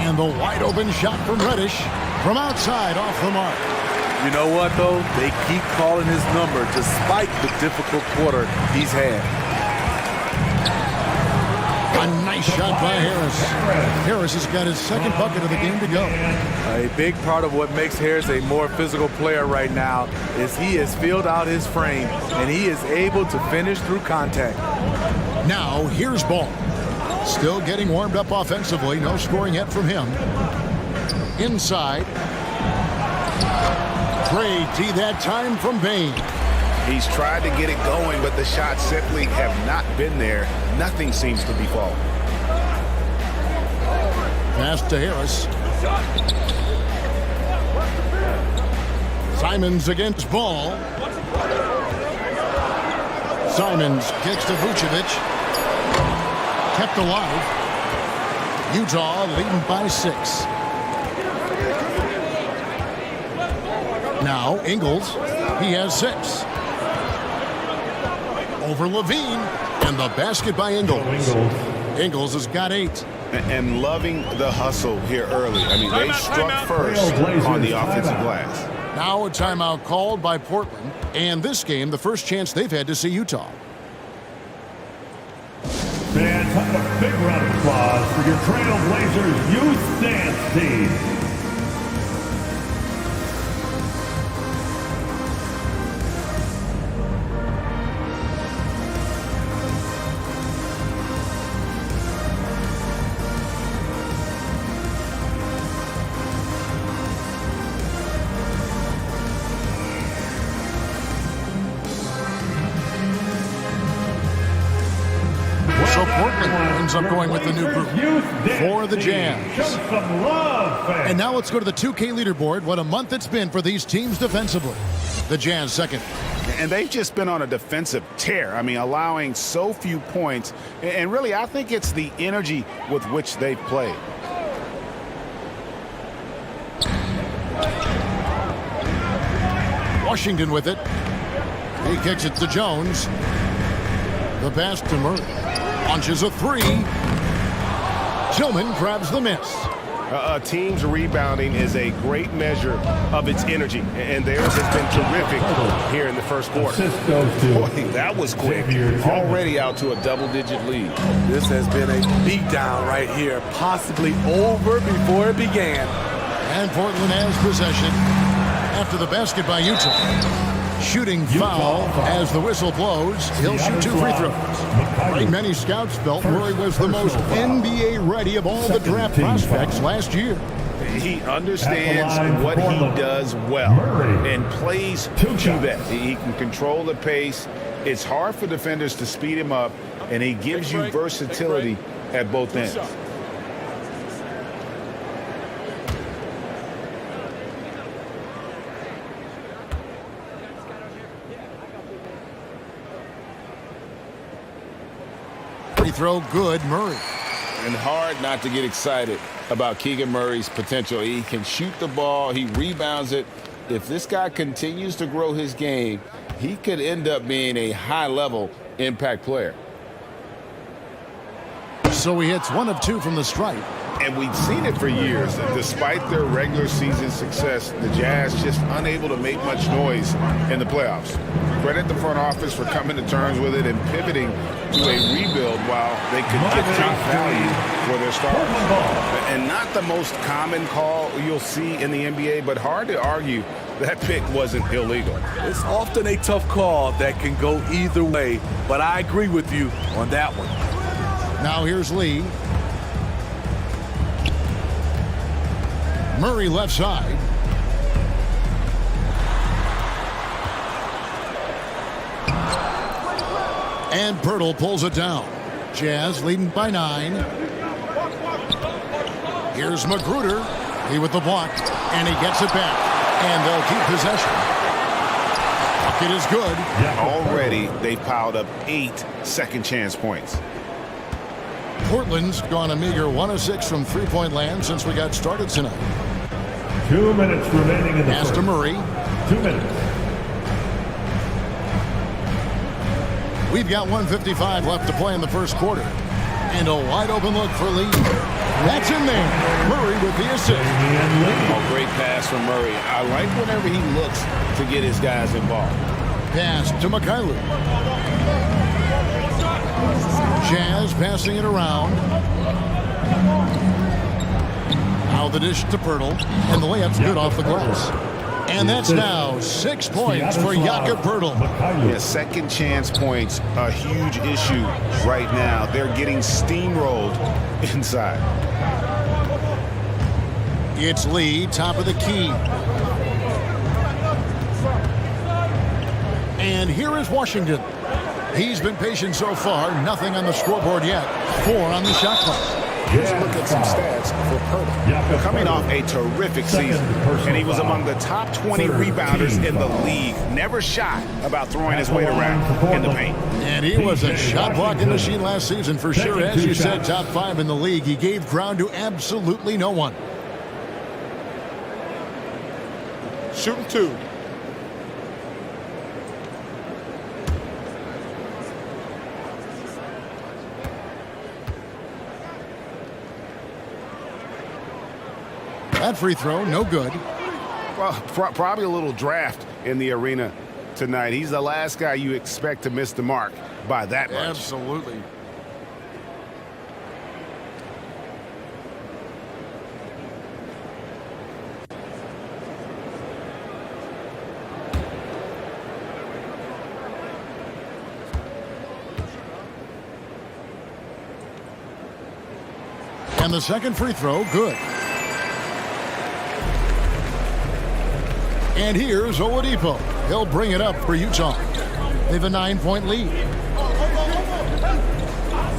And the wide open shot from Reddish from outside off the mark. You know what, though? They keep calling his number despite the difficult quarter he's had. A nice shot by Harris. Harris has got his second bucket of the game to go. A big part of what makes Harris a more physical player right now is he has filled out his frame, and he is able to finish through contact. Now, here's Ball. Still getting warmed up offensively. No scoring yet from him. Inside. Great D that time from Bain. He's tried to get it going, but the shots simply have not been there. Nothing seems to be falling. Pass to Harris. Simons against Ball. Simons kicks to Vucevic. Kept alive. Utah leading by 6. Now Ingles, he has 6. Over LaVine, and the basket by Ingles. Ingles has got 8. And loving the hustle here early. I mean, they struck first on the offensive glass. Now a timeout called by Portland, and this game, the first chance they've had to see Utah. Fans, have a big round of applause for your Trailblazers youth dance team. Portland ends up going with the new group for the Jazz. And now let's go to the 2K leaderboard. What a month it's been for these teams defensively. The Jazz second. And they've just been on a defensive tear. I mean, allowing so few points. And really, I think it's the energy with which they've played. Washington with it. He kicks it to Jones. The pass to Murray. Launches a three. Tillman grabs the miss. A team's rebounding is a great measure of its energy, and theirs has been terrific here in the first quarter. Boy, that was quick. Already out to a double-digit lead. This has been a beatdown right here, possibly over before it began. And Portland has possession after the basket by Utah. Shooting foul as the whistle blows. He'll shoot 2 free throws. Many scouts felt Murray was the most NBA ready of all the draft prospects last year. He understands what he does well and plays to that. He can control the pace. It's hard for defenders to speed him up, and he gives you versatility at both ends. Free throw good, Murray. And hard not to get excited about Keegan Murray's potential. He can shoot the ball. He rebounds it. If this guy continues to grow his game, he could end up being a high-level impact player. So he hits 1 of 2 from the stripe. And we've seen it for years. Despite their regular season success, the Jazz just unable to make much noise in the playoffs. Credit the front office for coming to terms with it and pivoting to a rebuild while they could get top value for their stars. And not the most common call you'll see in the NBA, but hard to argue that pick wasn't illegal. It's often a tough call that can go either way, but I agree with you on that one. Now here's Lee. Murray left side. And Pirtle pulls it down. Jazz leading by 9. Here's Magruder. He with the block. And he gets it back. And they'll keep possession. Bucket is good. Already, they've piled up 8 second chance points. Portland's gone a meager 1 of 6 from three-point land since we got started tonight. 2 minutes remaining in the pass to Murray. 2 minutes. We've got 1:55 left to play in the first quarter. And a wide open look for Lee. That's in there. Murray with the assist. Oh, great pass from Murray. I like whenever he looks to get his guys involved. Pass to Mikhailuk. Jazz passing it around. Now the dish to Pirtle. And the layup's good off the glass. And that's now 6 points for Jakob Pirtle. Yeah, second chance points, a huge issue right now. They're getting steamrolled inside. It's Lee, top of the key. And here is Washington. He's been patient so far. Nothing on the scoreboard yet. 4 on the shot clock. Here's a look at some stats for Pirtle. Coming off a terrific season, and he was among the top 20 rebounders in the league. Never shy about throwing his weight around in the paint. And he was a shot blocking machine last season for sure. As you said, top 5 in the league. He gave ground to absolutely no one. Shooting 2. That free throw, no good. Well, probably a little draft in the arena tonight. He's the last guy you expect to miss the mark by that much. Absolutely. And the second free throw, good. And here's Oladipo. He'll bring it up for Utah. They have a 9-point lead.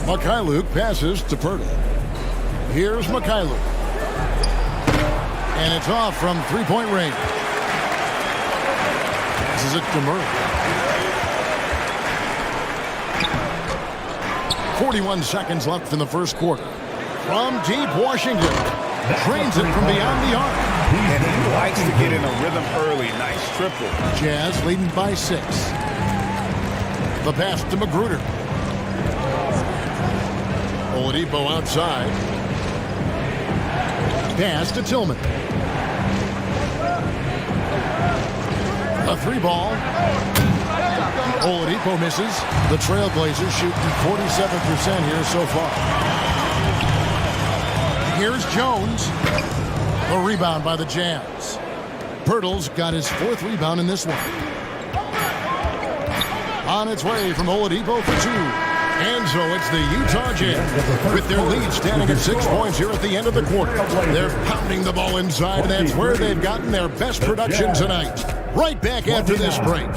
Mikhailuk passes to Pirtle. Here's Mikhailuk. And it's off from three-point range. Passes it to Murray. 41 seconds left in the first quarter. From deep Washington. Trains it from beyond the arc. And he likes to get in a rhythm early. Nice triple. Jazz leading by 6. The pass to Magruder. Oladipo outside. Pass to Tillman. A 3-ball. Oladipo misses. The Trailblazers shooting 47% here so far. Here's Jones. A rebound by the Jazz. Pirtle's got his 4th rebound in this one. On its way from Oladipo for 2. And so it's the Utah Jazz with their lead standing at 6 points here at the end of the quarter. They're pounding the ball inside, and that's where they've gotten their best production tonight. Right back after this break.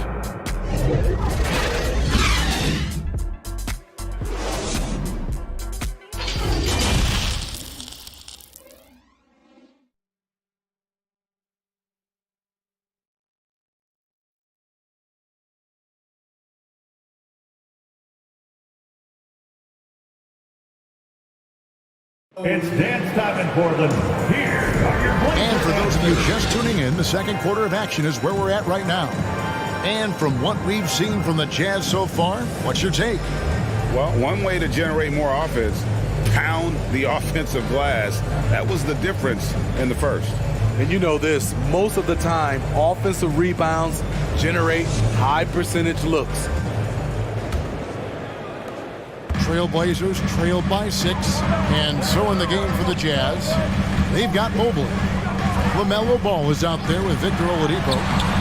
It's dance time in Portland. Here are your Blazers. And for those of you just tuning in, the second quarter of action is where we're at right now. And from what we've seen from the Jazz so far, what's your take? Well, one way to generate more offense, pound the offensive glass. That was the difference in the first. And you know this, most of the time, offensive rebounds generate high percentage looks. Trailblazers trailed by 6, and so in the game for the Jazz, they've got Mobley. LaMelo Ball is out there with Victor Oladipo.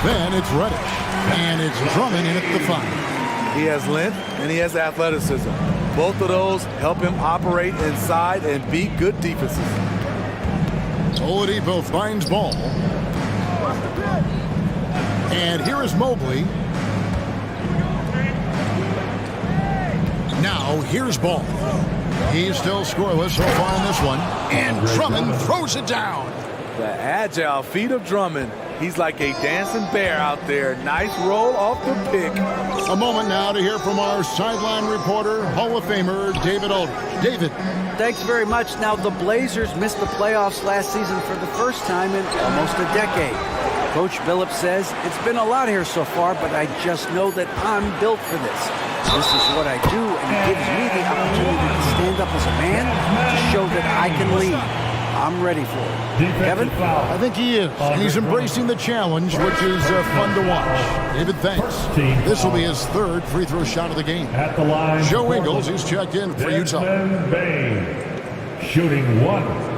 Then it's Reddish, and it's Drummond in at the 5. He has length and he has athleticism. Both of those help him operate inside and beat good defenses. Oladipo finds Ball. And here is Mobley. Now, here's Ball. He's still scoreless so far in this one. And Drummond throws it down. The agile feet of Drummond. He's like a dancing bear out there. Nice roll off the pick. A moment now to hear from our sideline reporter, Hall of Famer David Aldridge. David. Thanks very much. Now, the Blazers missed the playoffs last season for the first time in almost a decade. Coach Billups says, it's been a lot here so far, but I just know that I'm built for this. This is what I do, and it gives me the opportunity to stand up as a man to show that I can lead. I'm ready for it. Kevin? I think he is. And he's embracing the challenge, which is fun to watch. David, thanks. This will be his 3rd free throw shot of the game. At the line, Joe Ingles is checked in for Utah. Bain, shooting 1.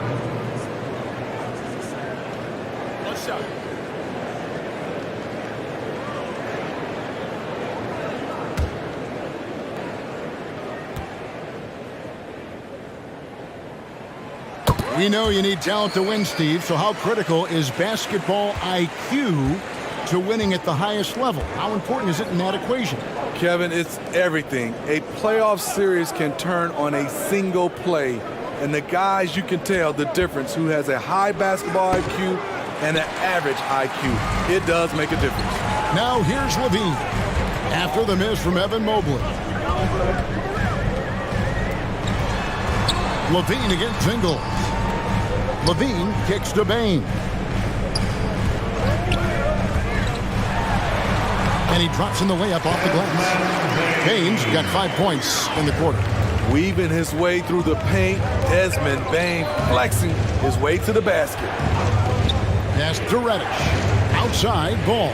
We know you need talent to win, Steve, so how critical is basketball IQ to winning at the highest level? How important is it in that equation? Kevin, it's everything. A playoff series can turn on a single play, and the guys, you can tell the difference who has a high basketball IQ and an average IQ. It does make a difference. Now here's Levine after the miss from Evan Mobley. Levine against Ingles. Levine kicks to Bain. And he drops in the layup off the glass. Bain's got 5 points in the quarter. Weaving his way through the paint, Desmond Bain flexing his way to the basket. Pass to Reddish. Outside, Ball.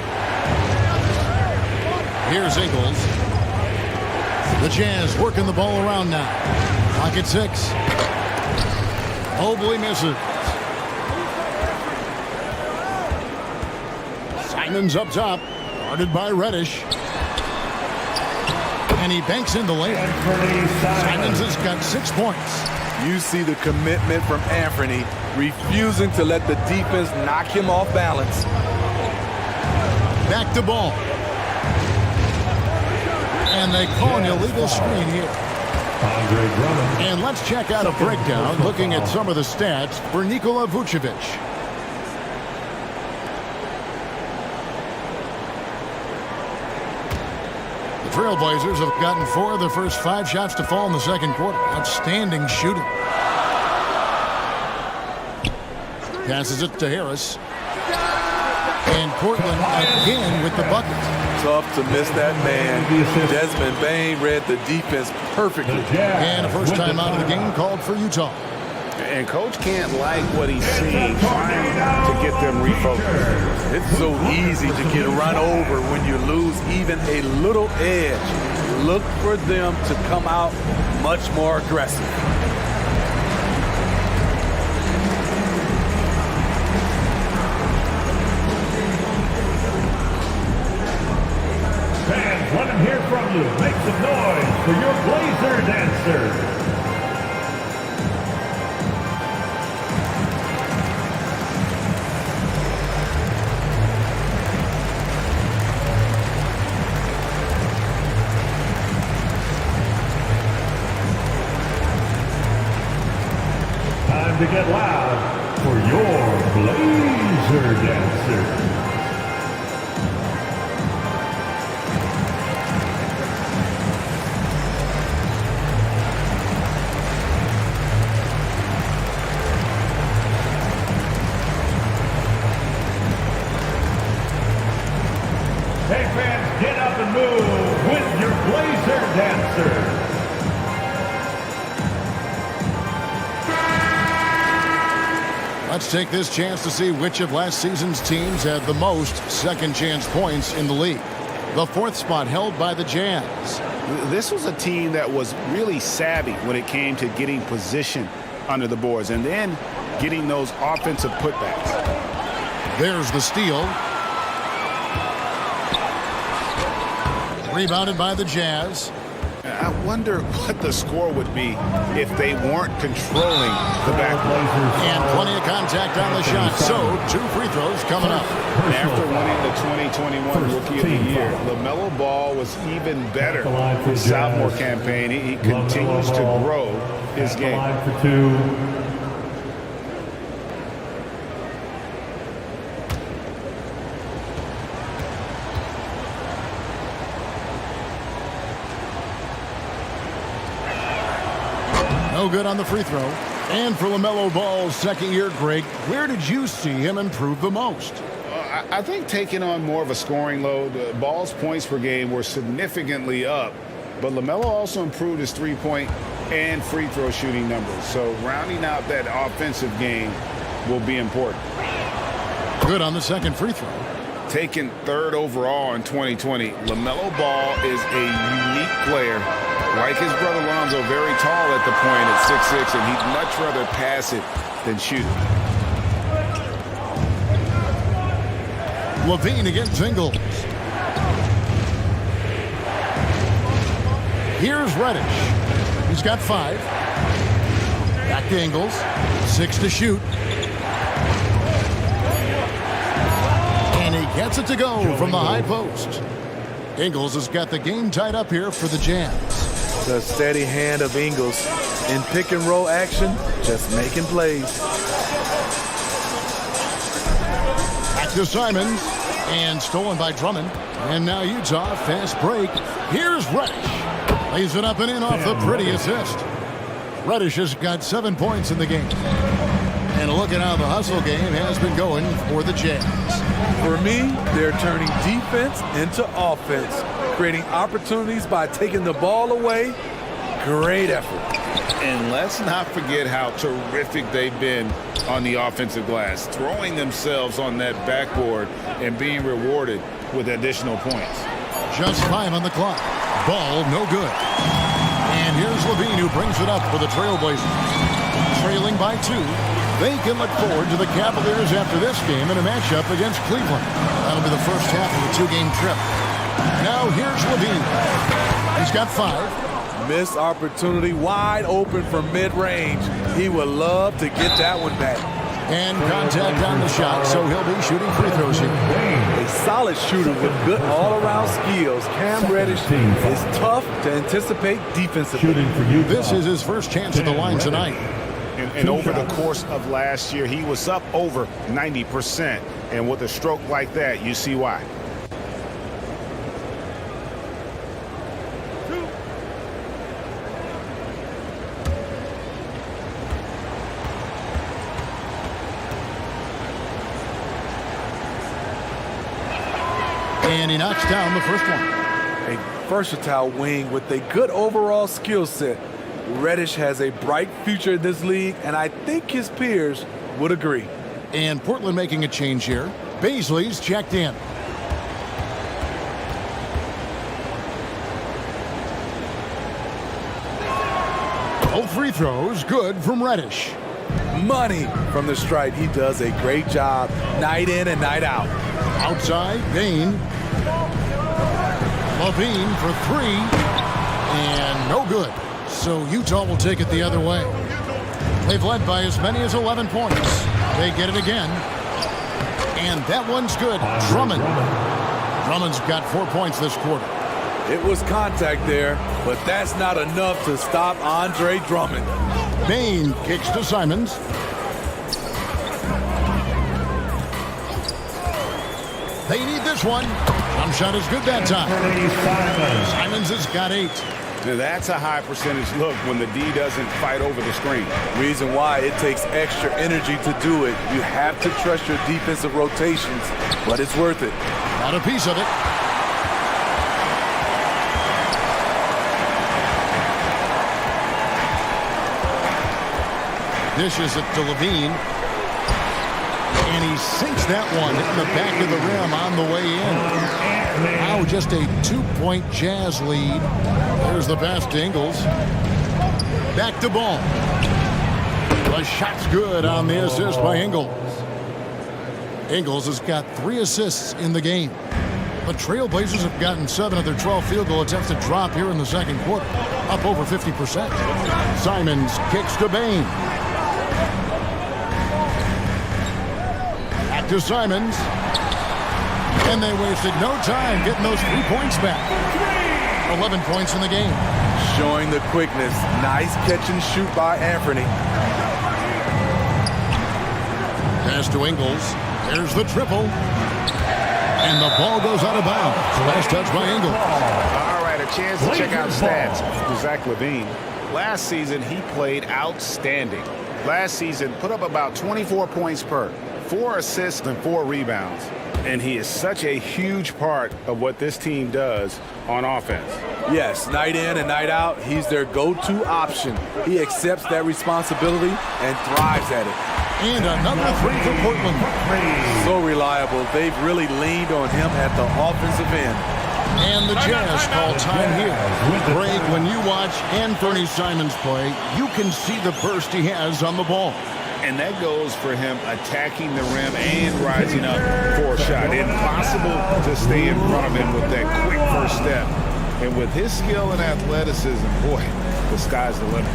Here's Ingles. The Jazz working the ball around now. Clock at 6. Mobley misses. Simon's up top, guarded by Reddish. And he banks in the layup. Simons has got 6 points. You see the commitment from Anthony, refusing to let the defense knock him off balance. Back to Ball. And they call an illegal screen here. And let's check out a breakdown looking at some of the stats for Nikola Vucevic. The Trailblazers have gotten 4 of their first 5 shots to fall in the second quarter. Outstanding shooting. Passes it to Harris. And Portland again with the bucket. Tough to miss that man. Desmond Bain read the defense perfectly. And a first time out of the game called for Utah. And coach can't like what he's seeing, trying to get them refocused. It's so easy to get run over when you lose even a little edge. Look for them to come out much more aggressive. Fans, let them hear from you. Make some noise for your Blazer dancer. Time to get loud for your Blazer dancer. Hey fans, get up and move with your Blazer dancer. Let's take this chance to see which of last season's teams had the most second chance points in the league. The 4th spot held by the Jazz. This was a team that was really savvy when it came to getting position under the boards and then getting those offensive putbacks. There's the steal. Rebounded by the Jazz. I wonder what the score would be if they weren't controlling the backboard. And plenty of contact on the shot. So, 2 free throws coming up. And after winning the 2021 Rookie of the Year, LaMelo Ball was even better in his sophomore campaign. He continues to grow his game. No good on the free throw. And for LaMelo Ball's second year, Greg, where did you see him improve the most? I think taking on more of a scoring load. Ball's points per game were significantly up, but LaMelo also improved his three-point and free throw shooting numbers. So rounding out that offensive game will be important. Good on the second free throw. Taken 3rd overall in 2020, LaMelo Ball is a unique player. Like his brother Lonzo, very tall at the point at 6'6", and he'd much rather pass it than shoot it. Levine against Ingles. Here's Reddish. He's got 5. Back to Ingles. 6 to shoot. And he gets it to go from the high post. Ingles has got the game tied up here for the Jazz. The steady hand of Ingles in pick and roll action, just making plays. Back to Simons, and stolen by Drummond. And now Utah, fast break. Here's Reddish. Lays it up and in off the pretty assist. Reddish has got 7 points in the game. And look at how the hustle game has been going for the Jazz. For me, they're turning defense into offense, creating opportunities by taking the ball away. Great effort. And let's not forget how terrific they've been on the offensive glass, throwing themselves on that backboard and being rewarded with additional points. Just 5 on the clock. Ball no good. And here's Levine who brings it up for the Trailblazers. Trailing by 2. They can look forward to the Cavaliers after this game in a matchup against Cleveland. That'll be the first half of the 2-game trip. Now here's Levine. He's got 5. Missed opportunity, wide open from mid-range. He would love to get that one back. And contact on the shot, so he'll be shooting free throws here. A solid shooter with good all-around skills. Cam Reddish is tough to anticipate defensively. This is his first chance at the line tonight. And over the course of last year, he was up over 90%. And with a stroke like that, you see why. And he knocks down the first one. A versatile wing with a good overall skill set. Reddish has a bright future in this league, and I think his peers would agree. And Portland making a change here. Baisley's checked in. Both free throws good from Reddish. Money from the stripe. He does a great job night in and night out. Outside, Bain. Levine for three. And no good. So Utah will take it the other way. They've led by as many as 11 points. They get it again. And that one's good. Drummond. Drummond's got 4 points this quarter. It was contact there, but that's not enough to stop Andre Drummond. Bain kicks to Simons. They need this one. Jump shot is good that time. Simons has got 8. Now that's a high percentage look when the D doesn't fight over the screen. Reason why it takes extra energy to do it. You have to trust your defensive rotations, but it's worth it. Got a piece of it. Dishes it to Levine. And he sinks that one in the back of the rim on the way in. Now just a 2-point Jazz lead. There's the pass to Ingles. Back to Ball. The shot's good on the assist by Ingles. Ingles has got 3 assists in the game. The Trailblazers have gotten 7 of their 12 field goal attempts to drop here in the second quarter. Up over 50%. Simons kicks to Bain. Back to Simons. And they wasted no time getting those 3 points back. 11 points in the game. Showing the quickness. Nice catch and shoot by Anthony. Pass to Ingles. There's the triple. And the ball goes out of bounds. Last touch by Ingles. All right, a chance to check out stats for Zach LaVine. Last season, he played outstanding. Last season, put up about 24 points per, 4 assists and 4 rebounds. And he is such a huge part of what this team does on offense. Yes, night in and night out, he's their go-to option. He accepts that responsibility and thrives at it. And another 3 for Portland. So reliable. They've really leaned on him at the offensive end. And the Jazz call time here. Greg, when you watch Anthony Simons play, you can see the burst he has on the ball. And that goes for him attacking the rim and rising up for a shot. Impossible to stay in front of him with that quick first step. And with his skill and athleticism, boy, the sky's the limit.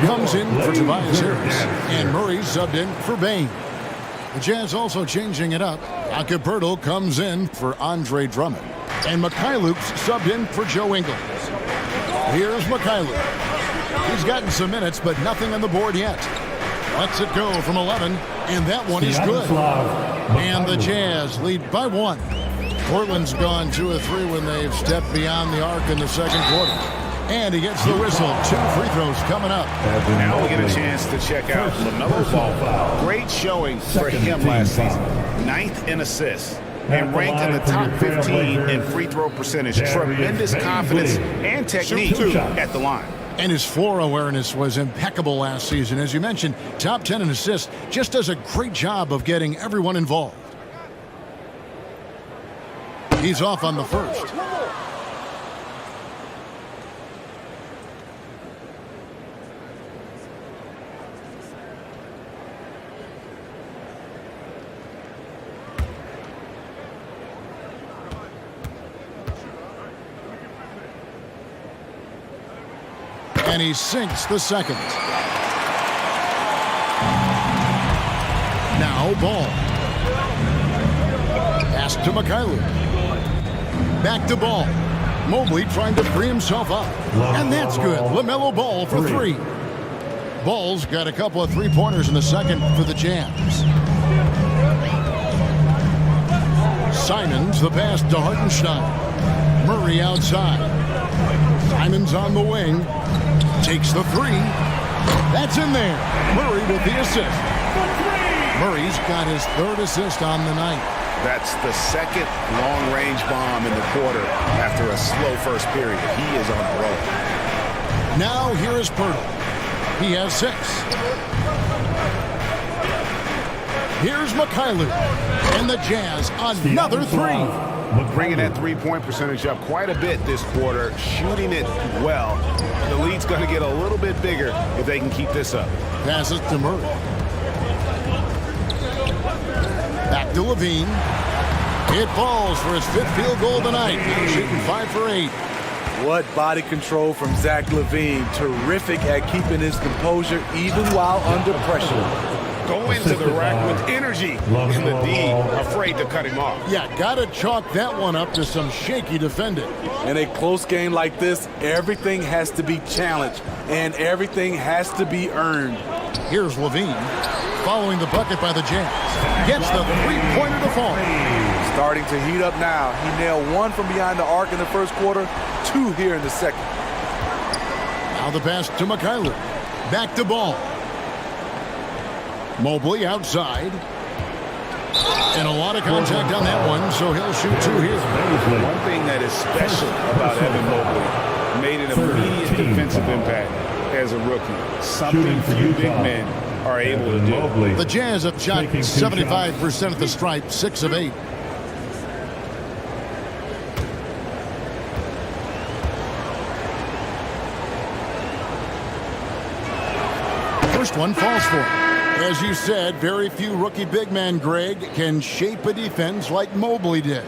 Comes in for Tobias Harris, and Murray subbed in for Bain. The Jazz also changing it up. Acapurdo comes in for Andre Drummond, and Mikhailuk's subbed in for Joe Ingles. Here's Mikhailuk. He's gotten some minutes, but nothing on the board yet. Lets it go from 11, and that one is good. And the Jazz lead by 1. Portland's gone 2 of 3 when they've stepped beyond the arc in the second quarter. And he gets the whistle. 2 free throws coming up. Now we get a chance to check out LaMelo Ball. Great showing for him last season. 9th in assists. And ranked in the top 15 in free throw percentage. Tremendous confidence and technique at the line. And his floor awareness was impeccable last season. As you mentioned, top 10 in assists. Just does a great job of getting everyone involved. He's off on the first. And he sinks the second. Now Ball. Pass to Mikhailuk. Back to Ball. Mobley trying to free himself up. And that's good. LaMelo Ball for 3. Ball's got a couple of three-pointers in the second for the Jazz. Simons, the pass to Hartenstein. Murray outside. Simons on the wing. Takes the 3. That's in there. Murray with the assist. Murray's got his 3rd assist on the night. That's the second long-range bomb in the quarter after a slow first period. He is on a roll. Now here is Pirtle. He has 6. Here's Mikhailuk. And the Jazz, another 3. Bringing that three-point percentage up quite a bit this quarter, shooting it well. The lead's going to get a little bit bigger if they can keep this up. Passes to Murray. Back to Levine. It falls for his 5th field goal tonight. Shooting 5 for 8. What body control from Zach LaVine. Terrific at keeping his composure even while under pressure. Go into the rack with energy in the D, afraid to cut him off. Yeah, gotta chalk that one up to some shaky defending. In a close game like this, everything has to be challenged and everything has to be earned. Here's Levine, following the bucket by the Jazz. Gets the 3-pointer to fall. Starting to heat up now. He nailed 1 from behind the arc in the first quarter, 2 here in the second. Now the pass to Mikhailuk. Back to Ball. Mobley outside. And a lot of contact on that one, so he'll shoot 2 here. One thing that is special about Evan Mobley, made an immediate defensive impact as a rookie. Something few big men are able to do. The Jazz have shot 75% at the stripe, 6 of 8. First one falls for him. As you said, very few rookie big men, Greg, can shape a defense like Mobley did.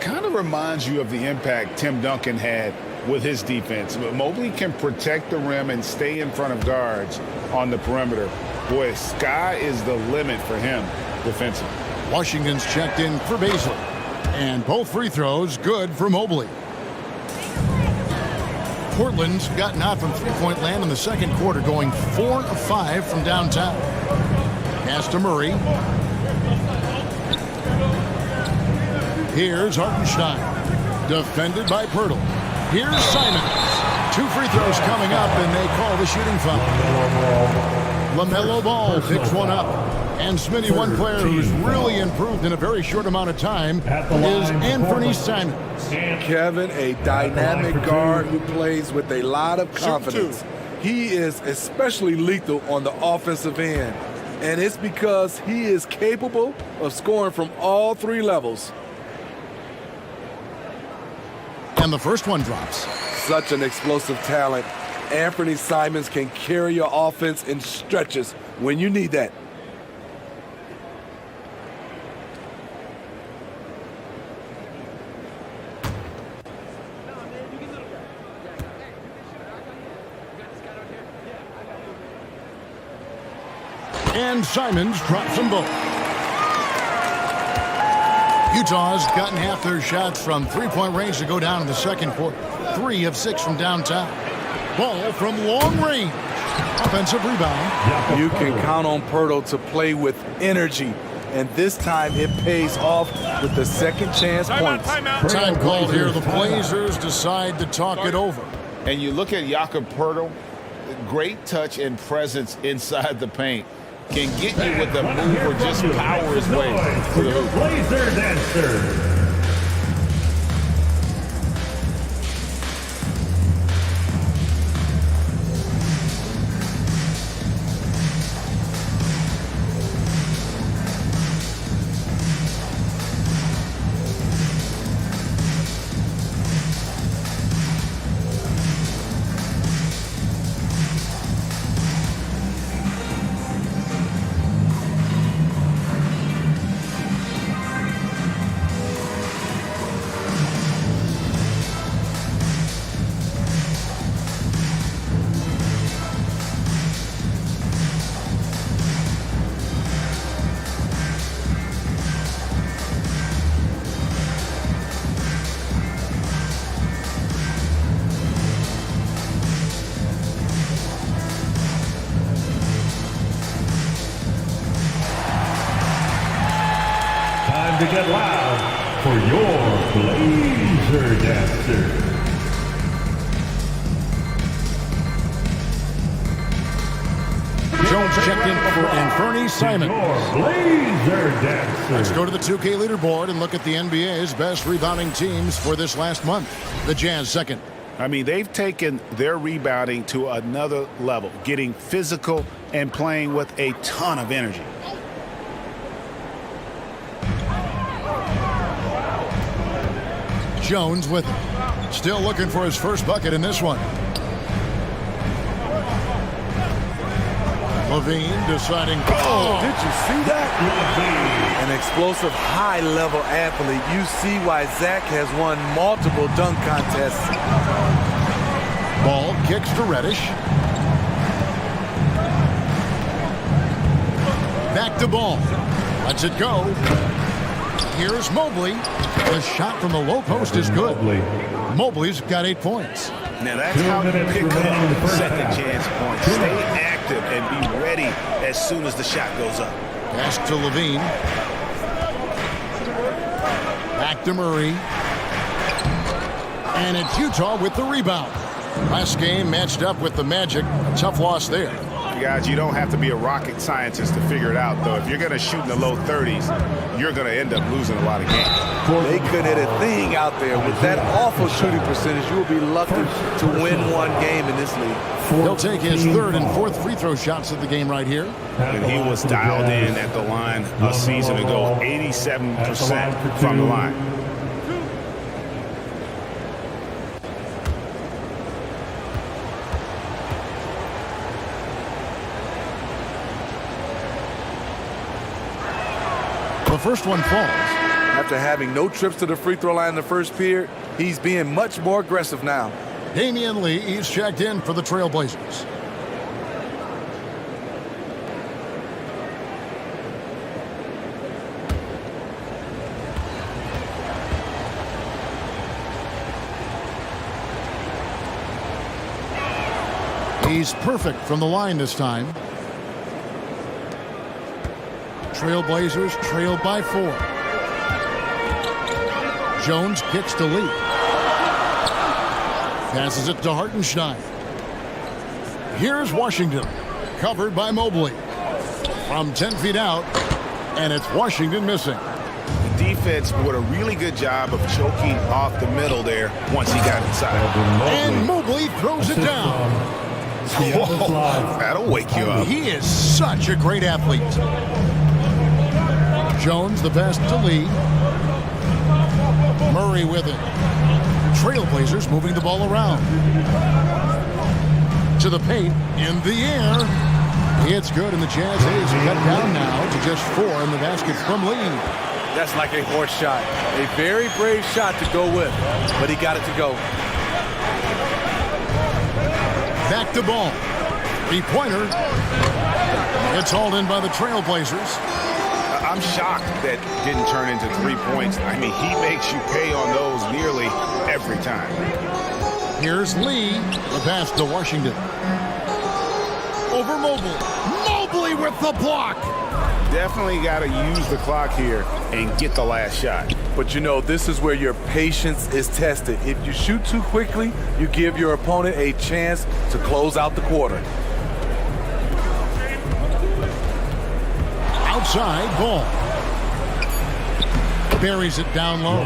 Kind of reminds you of the impact Tim Duncan had with his defense. But Mobley can protect the rim and stay in front of guards on the perimeter. Boy, sky is the limit for him defensively. Washington's checked in for Basil. And both free throws good for Mobley. Portland's gotten out from three-point land in the second quarter, going 4 of 5 from downtown. Pass to Murray. Here's Hartenstein. Defended by Pirtle. Here's Simons. 2 free throws coming up, and they call the shooting foul. LaMelo Ball picks one up. And Smitty, one player who's really improved in a very short amount of time is Anthony Simons. Kevin, a dynamic guard who plays with a lot of confidence. He is especially lethal on the offensive end. And it's because he is capable of scoring from all 3 levels. And the first one drops. Such an explosive talent. Anthony Simons can carry your offense in stretches when you need that. And Simons drops them both. Utah's gotten half their shots from three-point range to go down in the second quarter. 3 of 6 from downtown. Ball from long range. Offensive rebound. You can count on Pirtle to play with energy. And this time it pays off with the second chance points. Time called here. The Blazers decide to talk it over. And you look at Jakob Poeltl, great touch and presence inside the paint. Can get you with the move or just power his way to the hoop. Blazer dancer. To get loud for your Blazer dancer. Jones checked in for Anthony Simon. Blazer dancer. Let's go to the 2K leaderboard and look at the NBA's best rebounding teams for this last month. The Jazz second. I mean, they've taken their rebounding to another level, getting physical and playing with a ton of energy. Jones with it. Still looking for his first bucket in this one. Levine deciding. Oh, did you see that? An explosive high-level athlete. You see why Zach has won multiple dunk contests. Ball kicks to Reddish. Back to Ball. Lets it go. Here's Mobley. The shot from the low post is good. Mobley's got 8 points. Now that's how you pick up second chance points. Stay active and be ready as soon as the shot goes up. Pass to Levine. Back to Murray. And it's Utah with the rebound. Last game matched up with the Magic. A tough loss there. Guys, you don't have to be a rocket scientist to figure it out, though. If you're going to shoot in the low 30s, you're going to end up losing a lot of games. They could hit a thing out there. With that awful shooting percentage, you will be lucky to win one game in this league. He'll take his third and fourth free throw shots of the game right here. And he was dialed in at the line a season ago, 87% from the line. The first one falls. After having no trips to the free throw line in the first period, he's being much more aggressive now. Damian Lee is checked in for the Trailblazers. He's perfect from the line this time. Trailblazers trail by 4. Jones kicks to Lee. Passes it to Hartenstein. Here's Washington. Covered by Mobley. From 10 feet out. And it's Washington missing. The defense did a really good job of choking off the middle there once he got inside. And Mobley throws it down. Whoa, that'll wake you up. He is such a great athlete. Jones, the pass to Lee. Murray with it. Trailblazers moving the ball around. To the paint, in the air. It's good, and the Jazz is cut down now to just 4 in the basket from Lee. That's like a horse shot. A very brave shot to go with, but he got it to go. Back to Ball. 3-pointer. It's hauled in by the Trailblazers. I'm shocked that didn't turn into 3 points. I mean, he makes you pay on those nearly every time. Here's Lee. The pass to Washington. Over Mobley. Mobley with the block. Definitely got to use the clock here and get the last shot. But you know, this is where your patience is tested. If you shoot too quickly, you give your opponent a chance to close out the quarter. Outside, Ball. Buries it down low.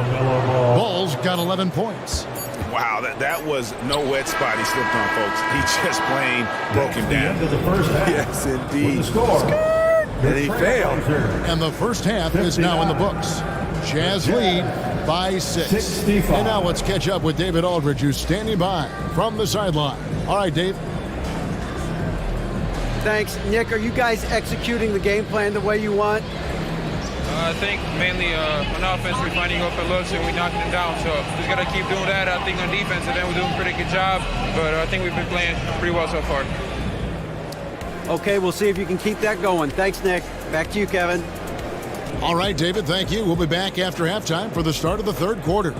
Ball's got 11 points. Wow, that was no wet spot he slipped on, folks. He just plain broke him down. Yes, indeed. And he failed. And the first half is now in the books. Jazz lead by 6. And now let's catch up with David Aldridge, who's standing by from the sideline. All right, Dave. Thanks. Nick, are you guys executing the game plan the way you want? I think mainly on offense, we're finding open looks and we're knocking them down. So just got to keep doing that. I think on defense, and then we're doing a pretty good job. But I think we've been playing pretty well so far. Okay, we'll see if you can keep that going. Thanks, Nick. Back to you, Kevin. All right, David, thank you. We'll be back after halftime for the start of the third quarter.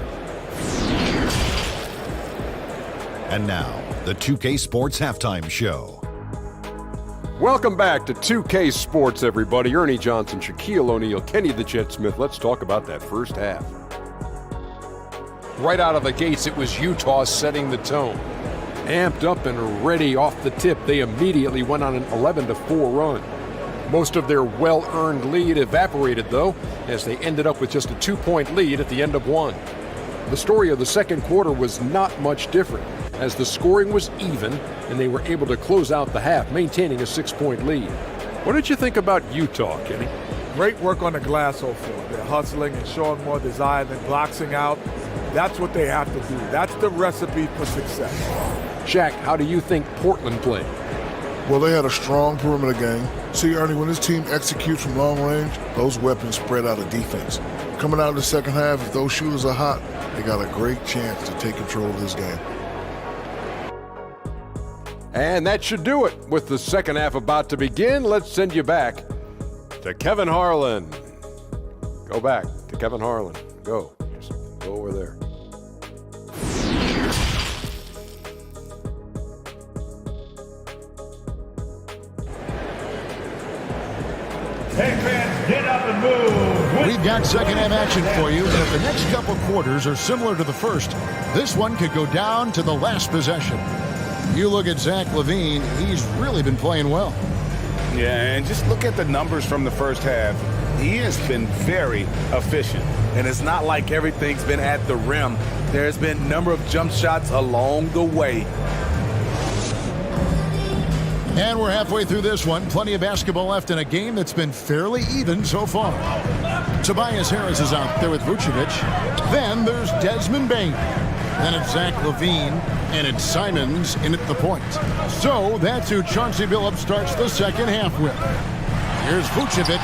And now, the 2K Sports Halftime Show. Welcome back to 2K Sports, everybody. Ernie Johnson, Shaquille O'Neal, Kenny the Jet Smith. Let's talk about that first half. Right out of the gates, it was Utah setting the tone. Amped up and ready off the tip, they immediately went on an 11-4 run. Most of their well-earned lead evaporated, though, as they ended up with just a 2-point lead at the end of one. The story of the second quarter was not much different, as the scoring was even and they were able to close out the half, maintaining a 6-point lead. What did you think about Utah, Kenny? Great work on the glass so far. They're hustling and showing more desire than boxing out. That's what they have to do. That's the recipe for success. Shaq, how do you think Portland played? Well, they had a strong perimeter game. See, Ernie, when this team executes from long range, those weapons spread out of defense. Coming out of the second half, if those shooters are hot, they got a great chance to take control of this game. And that should do it. With the second half about to begin, let's send you back to Kevin Harlan. Go back to Kevin Harlan. Go. Just go over there. Hey, fans, get up and move. We've got second half action for you, and if the next couple quarters are similar to the first, this one could go down to the last possession. You look at Zach LaVine, he's really been playing well. Yeah, and just look at the numbers from the first half. He has been very efficient. And it's not like everything's been at the rim. There's been a number of jump shots along the way. And we're halfway through this one. Plenty of basketball left in a game that's been fairly even so far. Tobias Harris is out there with Vucevic. Then there's Desmond Bain. Then it's Zach LaVine, and it's Simons in at the point. So that's who Chauncey Billups starts the second half with. Here's Vucevic,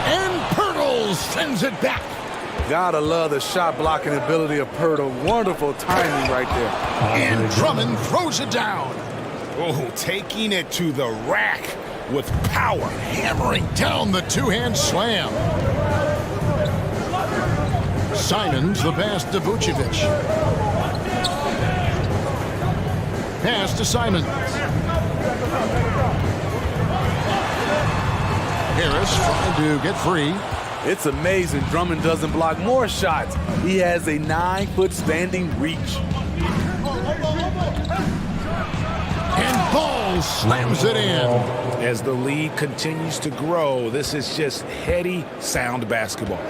and Pirtle sends it back. Gotta love the shot blocking ability of Pirtle. Wonderful timing right there. And Drummond throws it down. Oh, taking it to the rack with power. Hammering down the two-hand slam. Simons the pass to Vucevic. Pass to Simons. Harris trying to get free. It's amazing Drummond doesn't block more shots. He has a 9-foot standing reach. And Ball slams it in. As the lead continues to grow, this is just heady, sound basketball.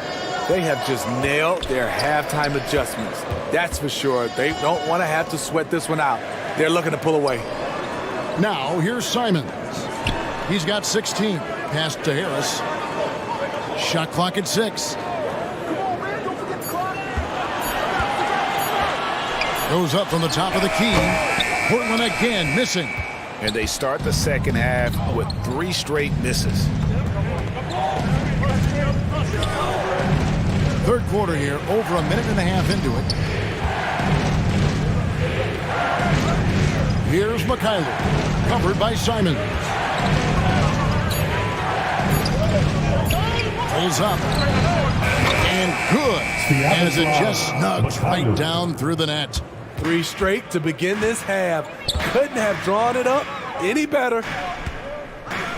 They have just nailed their halftime adjustments. That's for sure. They don't want to have to sweat this one out. They're looking to pull away. Now here's Simons. He's got 16. Pass to Harris. Shot clock at 6. Goes up from the top of the key. Portland again missing. And they start the second half with 3 straight misses. Third quarter here, over a minute and a half into it. Here's McKayler, covered by Simons. Pulls up. And good, as it just snugs right down through the net. 3 straight to begin this half. Couldn't have drawn it up any better.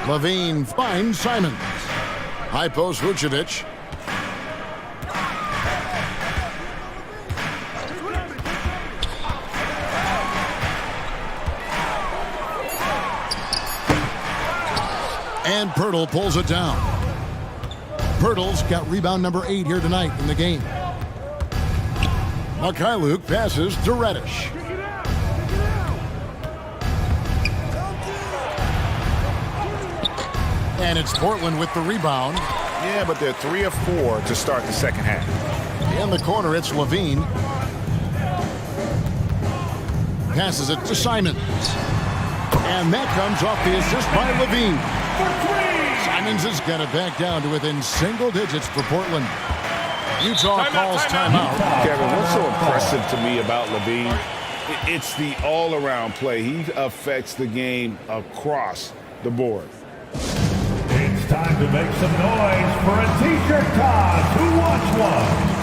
Levine finds Simons. High post Vucevic. And Pirtle pulls it down. Pirtle's got rebound number 8 here tonight in the game. Mikhailuk passes to Reddish. And it's Portland with the rebound. Yeah, but they're 3 of 4 to start the second half. In the corner, it's Levine. Passes it to Simons. And that comes off the assist by Levine. Simons has got it back down to within single digits for Portland. Utah calls timeout. Kevin, what's so impressive to me about Levine? It's the all-around play. He affects the game across the board. It's time to make some noise for a t-shirt toss. Who wants one?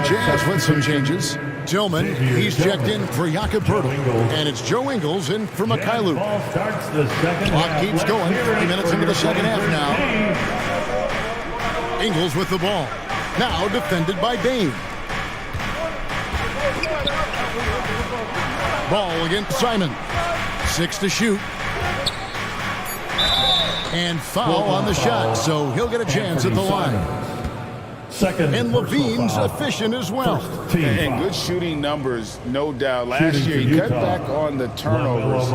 Jazz with some changes. Tillman, he's checked in for Jakob Poeltl. And it's Joe Ingles in for Mikhailuk. Clock keeps going. 3 minutes into the second half now. Ingles with the ball. Now defended by Bain. Ball against Simon. 6 to shoot. And foul on the shot, so he'll get a chance at the line. And Levine's efficient as well. And good shooting numbers, no doubt. Last year, he cut back on the turnovers.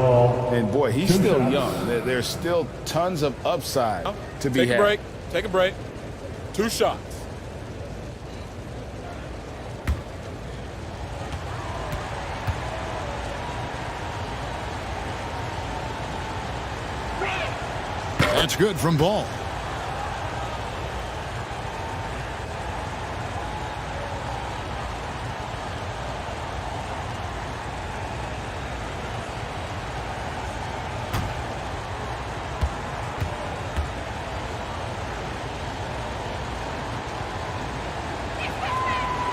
And, boy, he's still young. There's still tons of upside to be had. Take a break. 2 shots. That's good from Ball.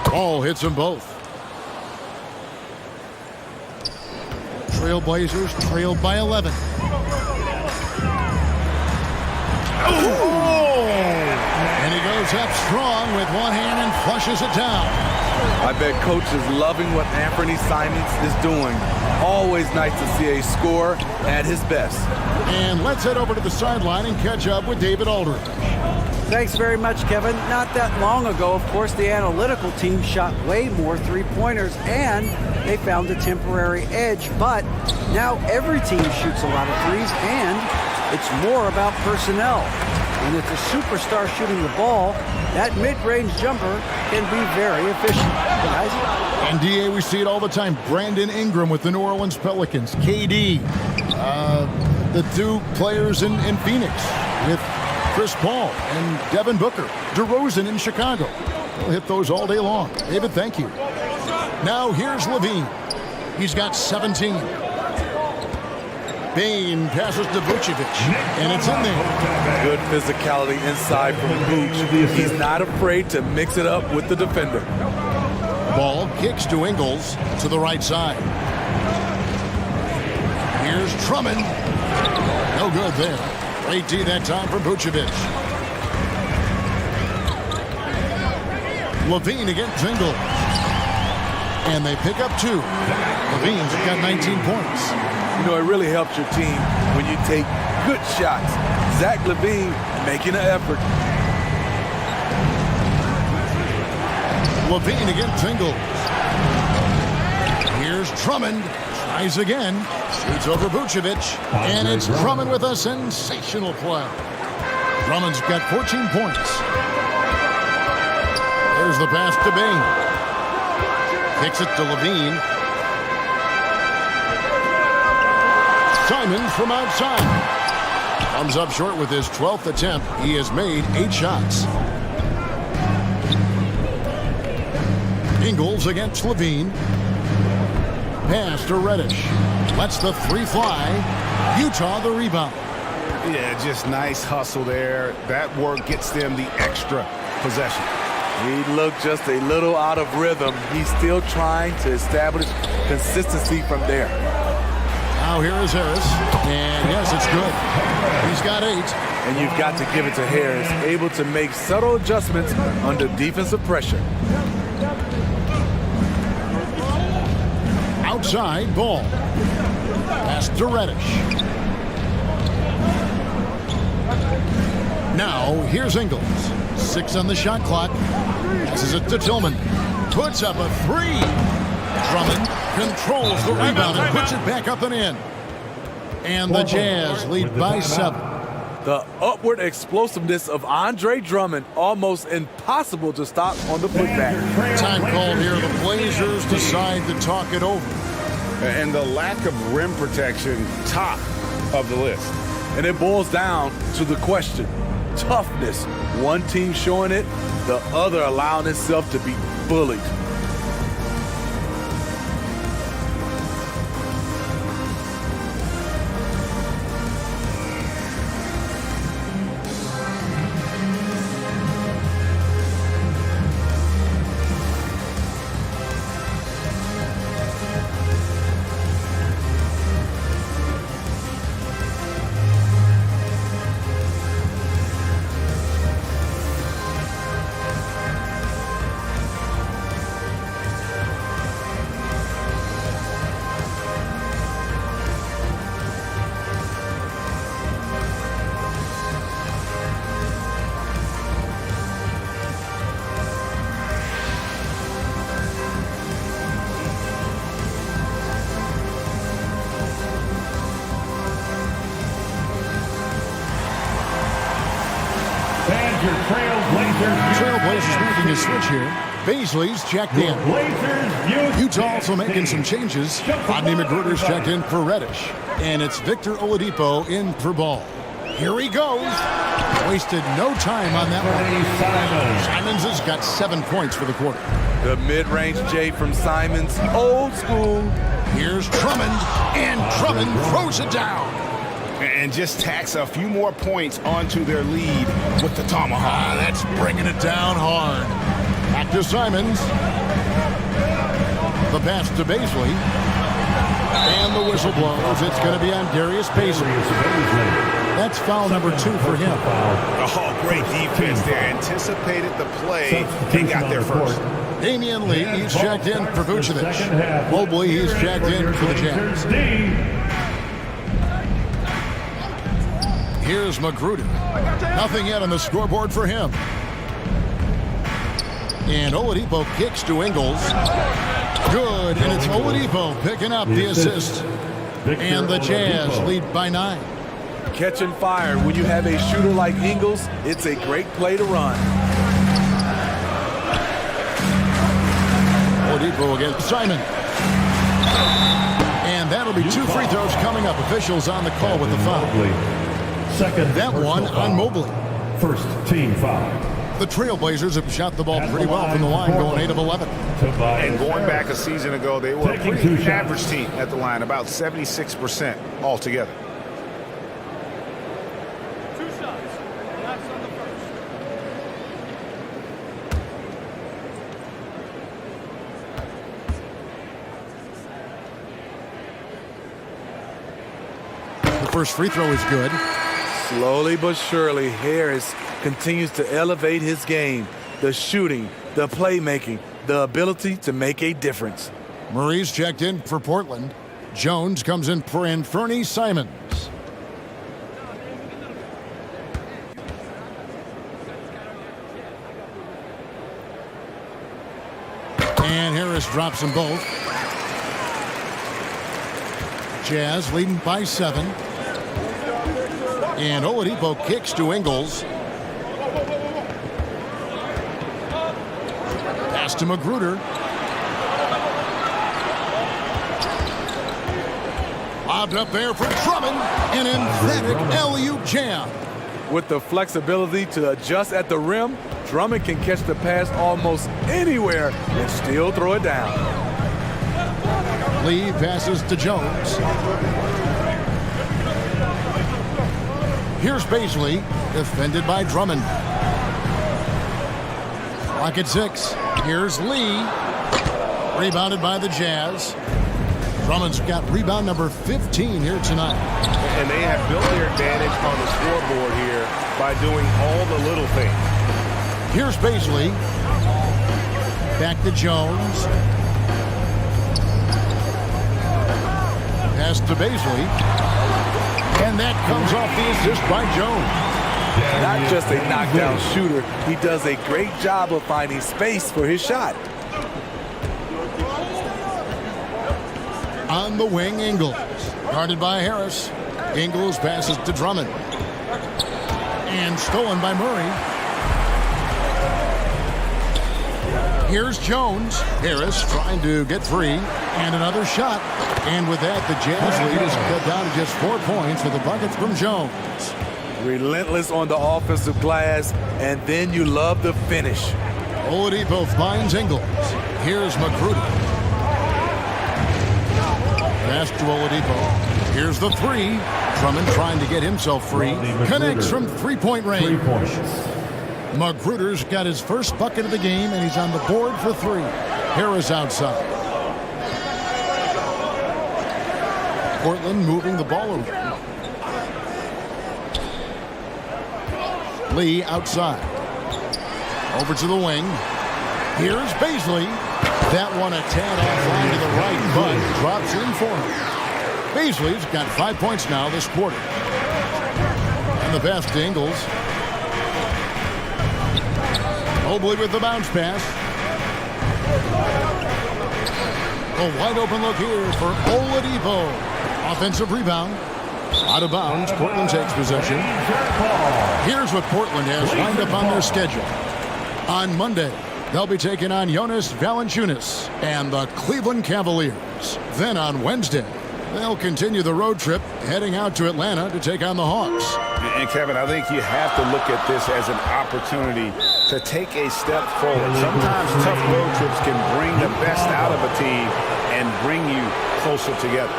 Ball hits them both. Trailblazers trailed by 11. Oh! And he goes up strong with one hand and flushes it down. I bet Coach is loving what Anthony Simons is doing. Always nice to see a scorer at his best. And let's head over to the sideline and catch up with David Aldridge. Thanks very much, Kevin. Not that long ago, of course, the analytical team shot way more three-pointers, and they found a temporary edge. But now every team shoots a lot of threes, and it's more about personnel. When it's a superstar shooting the ball, that mid-range jumper can be very efficient. Guys? And DA, we see it all the time. Brandon Ingram with the New Orleans Pelicans. KD, the 2 players in Phoenix with Chris Paul and Devin Booker. DeRozan in Chicago. We'll hit those all day long. David, thank you. Now here's Levine. He's got 17. Bain passes to Vucevic, and it's in there. Good physicality inside from Vuce. He's not afraid to mix it up with the defender. Ball kicks to Ingles to the right side. Here's Drummond. No good there. Great D that time for Vucevic. Levine against Ingles. And they pick up 2. Levine's got 19 points. You know, it really helps your team when you take good shots. Zach LaVine making an effort. Levine against Ingles. Here's Drummond. Tries again. Shoots over Vucevic. And it's Drummond with a sensational play. Drummond's got 14 points. There's the pass to Bain. Kicks it to Levine. Simons from outside. Comes up short with his 12th attempt. He has made 8 shots. Ingles against Levine. Pass to Reddish. Lets the 3 fly. Utah the rebound. Yeah, just nice hustle there. That work gets them the extra possession. He looked just a little out of rhythm. He's still trying to establish consistency from there. Now here is Harris. And yes, it's good. He's got 8. And you've got to give it to Harris, able to make subtle adjustments under defensive pressure. Outside ball. Pass to Reddish. Now here's Ingles. 6 on the shot clock. Passes it to Tillman. Puts up a 3. Drummond controls the rebound and puts it back up and in. And the Jazz lead by 7. The upward explosiveness of Andre Drummond, almost impossible to stop on the putback. Time called here. The Blazers decide to talk it over. And the lack of rim protection, top of the list. And it boils down to the question. Toughness. One team showing it, the other allowing itself to be bullied. Trailblazers making a switch here. Baisley's checked in. Utah also making some changes. Rodney McGruder's checked in for Reddish. And it's Victor Oladipo in for Ball. Here he goes. Wasted no time on that one. Simons has got 7 points for the quarter. The mid-range J from Simons, old school. Here's Drummond, and Drummond throws it down. And just tacks a few more points onto their lead with the tomahawk. That's bringing it down hard. Back to Simons. The pass to Baisley. And the whistle blows. It's going to be on Darius Baisley. That's foul number 2 for him. Oh, great defense there. Anticipated the play and got there first. Damian Lee, he's checked in for Vucevic. Mobley, he's checked in for the Jazz. Here's Magruder. Nothing yet on the scoreboard for him. And Oladipo kicks to Ingles. Good, and it's Oladipo picking up the assist. And the Jazz lead by 9. Catching fire. When you have a shooter like Ingles, it's a great play to run. Oladipo against Simon. And that'll be 2 free throws coming up. Officials on the call with the foul. Second, that one on Mobley. First team foul. The Trailblazers have shot the ball pretty well from the line, going 8 of 11. And going back a season ago, they were a pretty average team at the line, about 76% altogether. 2 shots. That's on the first. The first free throw is good. Slowly but surely, Harris continues to elevate his game. The shooting, the playmaking, the ability to make a difference. Murray's checked in for Portland. Jones comes in for Anthony Simons. And Harris drops them both. Jazz leading by 7. And Oladipo kicks to Ingles. Pass to Magruder. Lobbed up there for Drummond. An emphatic alley-oop jam. With the flexibility to adjust at the rim, Drummond can catch the pass almost anywhere and still throw it down. Lee passes to Jones. Here's Baisley, defended by Drummond. Clock at 6. Here's Lee, rebounded by the Jazz. Drummond's got rebound number 15 here tonight. And they have built their advantage on the scoreboard here by doing all the little things. Here's Baisley. Back to Jones. Pass to Baisley. And that comes off the assist by Jones. Not just a knockdown shooter, he does a great job of finding space for his shot. On the wing, Ingles. Guarded by Harris. Ingles passes to Drummond. And stolen by Murray. Here's Jones. Harris trying to get free. And another shot. And with that, the Jazz lead is cut down to just 4 points with a bucket from Jones. Relentless on the offensive glass, and then you love the finish. Oladipo finds Ingles. Here's Magruder. Pass to Oladipo. Here's the 3. Drummond trying to get himself free. Connects from three-point range. 3 points. Magruder's got his first bucket of the game, and he's on the board for 3. Harris outside. Portland moving the ball over. Lee outside. Over to the wing. Here's Baisley. That one a tad offline to the right, but drops in for him. Baisley's got 5 points now this quarter. And the pass to Ingles. Mobley with the bounce pass. A wide open look here for Oladipo. Offensive rebound. Out of bounds. Portland takes possession. Here's what Portland has lined up on their schedule. On Monday, they'll be taking on Jonas Valanciunas and the Cleveland Cavaliers. Then on Wednesday, they'll continue the road trip, heading out to Atlanta to take on the Hawks. And Kevin, I think you have to look at this as an opportunity to take a step forward. Sometimes tough road trips can bring the best out of a team and bring you closer together.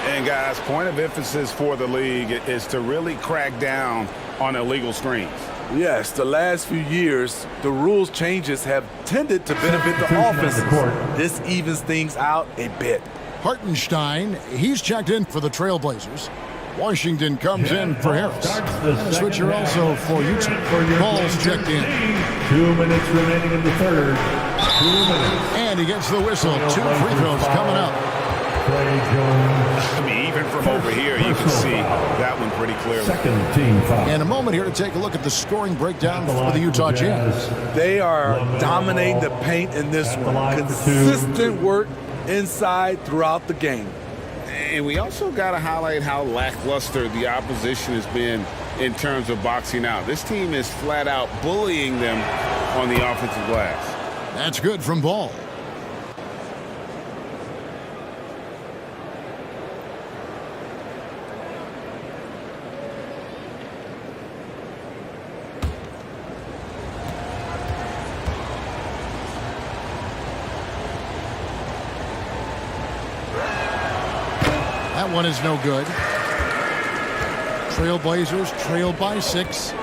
And guys, point of emphasis for the league is to really crack down on illegal screens. Yes, the last few years, the rules changes have tended to benefit the offense. This evens things out a bit. Hartenstein, he's checked in for the Trailblazers. Washington comes in for Harris. And a switcher also for Utah. Ball's checked in. 2 minutes remaining in the third. 2 minutes. And he gets the whistle. 2 free throws coming up. I mean, even from over here, you can see that one pretty clearly. Second team foul. And a moment here to take a look at the scoring breakdown for the Utah Jazz. They are dominating the paint in this one. Consistent work inside throughout the game. And we also got to highlight how lackluster the opposition has been in terms of boxing out. This team is flat out bullying them on the offensive glass. That's good from Ball. That one is no good. Trailblazers trail by 6.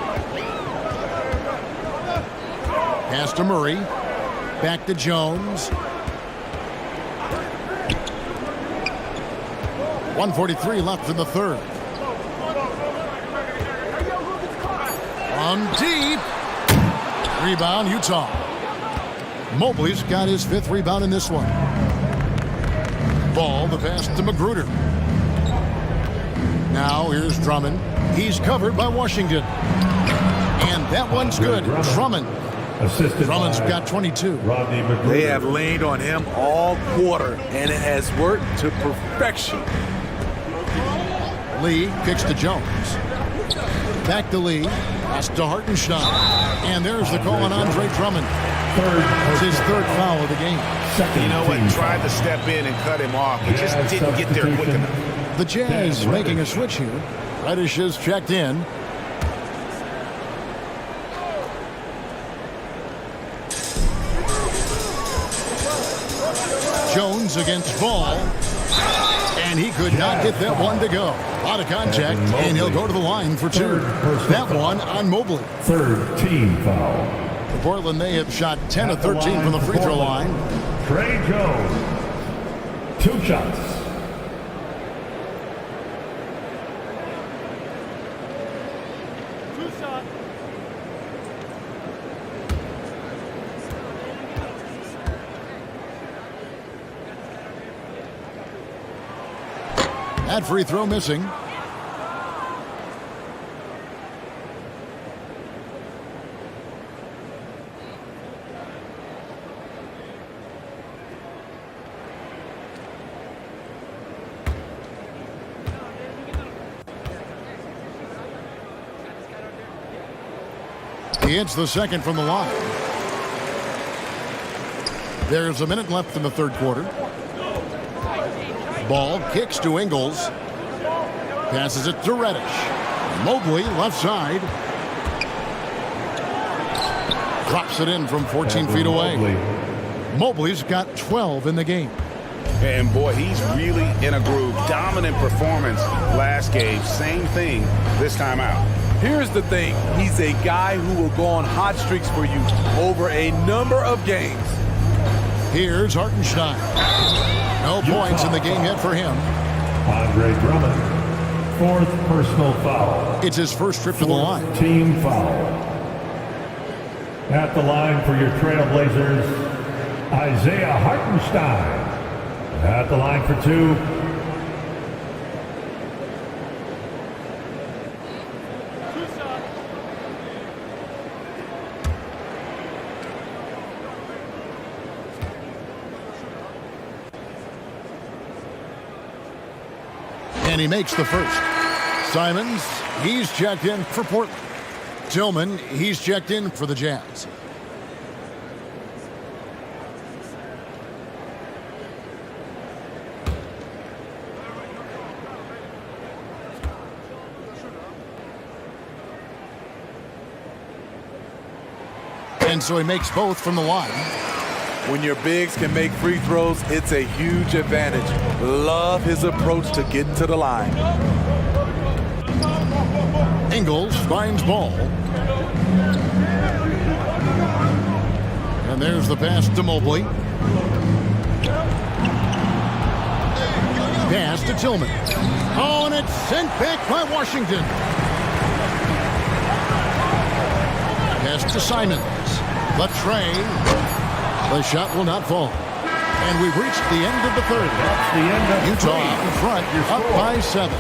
Pass to Murray. Back to Jones. 1:43 left in the third. From deep. Rebound, Utah. Mobley's got his 5th rebound in this one. Ball, the pass to Magruder. Now here's Drummond. He's covered by Washington. And that one's good. Drummond. Drummond's got 22. They have leaned on him all quarter, and it has worked to perfection. Lee kicks to Jones. Back to Lee. Pass to Hartenstein. And there's the call on Andre Drummond. It's his 3rd foul of the game. You know what? Tried to step in and cut him off, but just didn't get there quick enough. The Jazz making a switch here. Reddish is checked in. Jones against Ball. And he could not get that one to go. Out of contact, and he'll go to the line for 2. That one on Mobley. 3rd team foul. For Portland, they have shot 10 of 13 from the free throw line. Trey Jones. 2 shots. That free throw missing. He hits the 2nd from the line. There's a minute left in the 3rd quarter. Ball kicks to Ingles. Passes it to Reddish. Mobley left side. Drops it in from 14 feet away. Mobley's got 12 in the game. And boy, he's really in a groove. Dominant performance last game. Same thing this time out. Here's the thing. He's a guy who will go on hot streaks for you over a number of games. Here's Hartenstein. No points in the game yet for him. Andre Drummond, 4th personal foul. It's his 1st trip to the line. Team foul. At the line for your Trailblazers, Isaiah Hartenstein. At the line for 2. And he makes the 1st. Simons, he's checked in for Portland. Tillman, he's checked in for the Jazz. And so he makes both from the line. When your bigs can make free throws, it's a huge advantage. Love his approach to getting to the line. Ingles finds Ball. And there's the pass to Mobley. Pass to Tillman. Oh, and it's sent back by Washington. Pass to Simons. Latrey. The shot will not fall. And we've reached the end of the 3rd. That's the end of Utah in front, up by 7.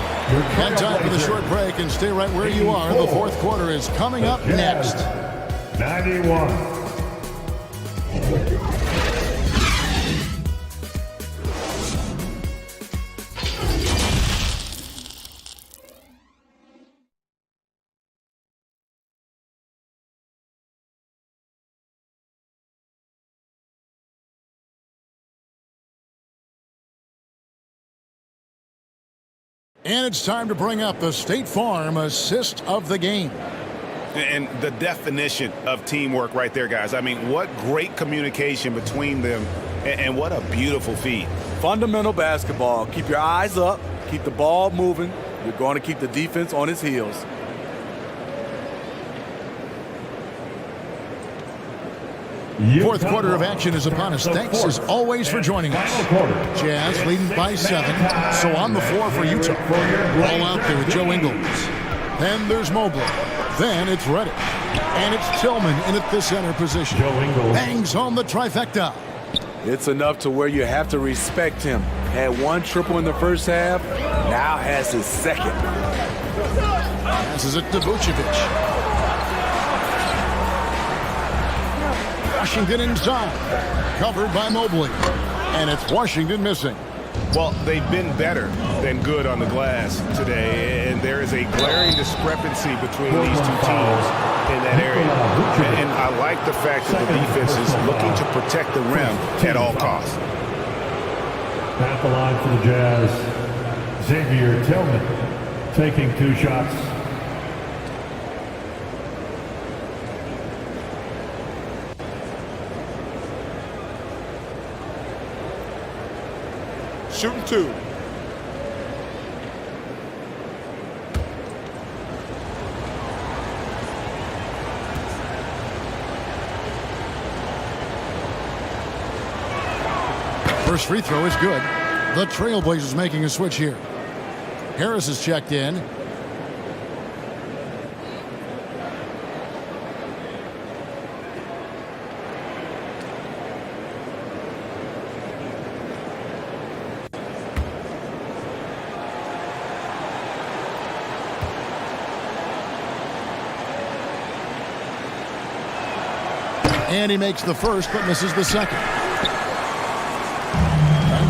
And time for the short break, and stay right where you are. The 4th quarter is coming up next. 91. And it's time to bring up the State Farm assist of the game. And the definition of teamwork right there, guys. I mean, what great communication between them, and what a beautiful feed. Fundamental basketball. Keep your eyes up. Keep the ball moving. You're going to keep the defense on its heels. Fourth quarter of action is upon us. Thanks as always for joining us. Jazz leading by 7. So on the floor for Utah. Ball out there with Joe Ingles. Then there's Mobley. Then it's Reddish. And it's Tillman in at the center position. Bangs home the trifecta. It's enough to where you have to respect him. Had one triple in the first half, now has his second. Passes it to Vucevic. Washington inside. Covered by Mobley. And it's Washington missing. Well, they've been better than good on the glass today, and there is a glaring discrepancy between these two teams in that area. And I like the fact that the defense is looking to protect the rim at all costs. At the line for the Jazz, Xavier Tillman taking 2 shots. Shooting 2. First free throw is good. The Trailblazers making a switch here. Harris is checked in. And he makes the first, but misses the second. And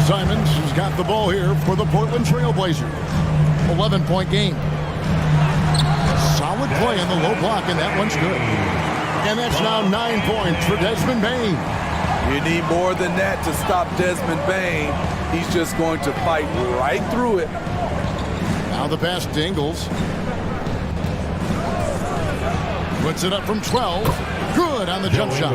Simons has got the ball here for the Portland Trailblazers. 11-point game. Solid play in the low block, and that one's good. And that's now 9 points for Desmond Bane. You need more than that to stop Desmond Bane. He's just going to fight right through it. Now the pass to Ingles. Puts it up from 12. Good on the jump shot.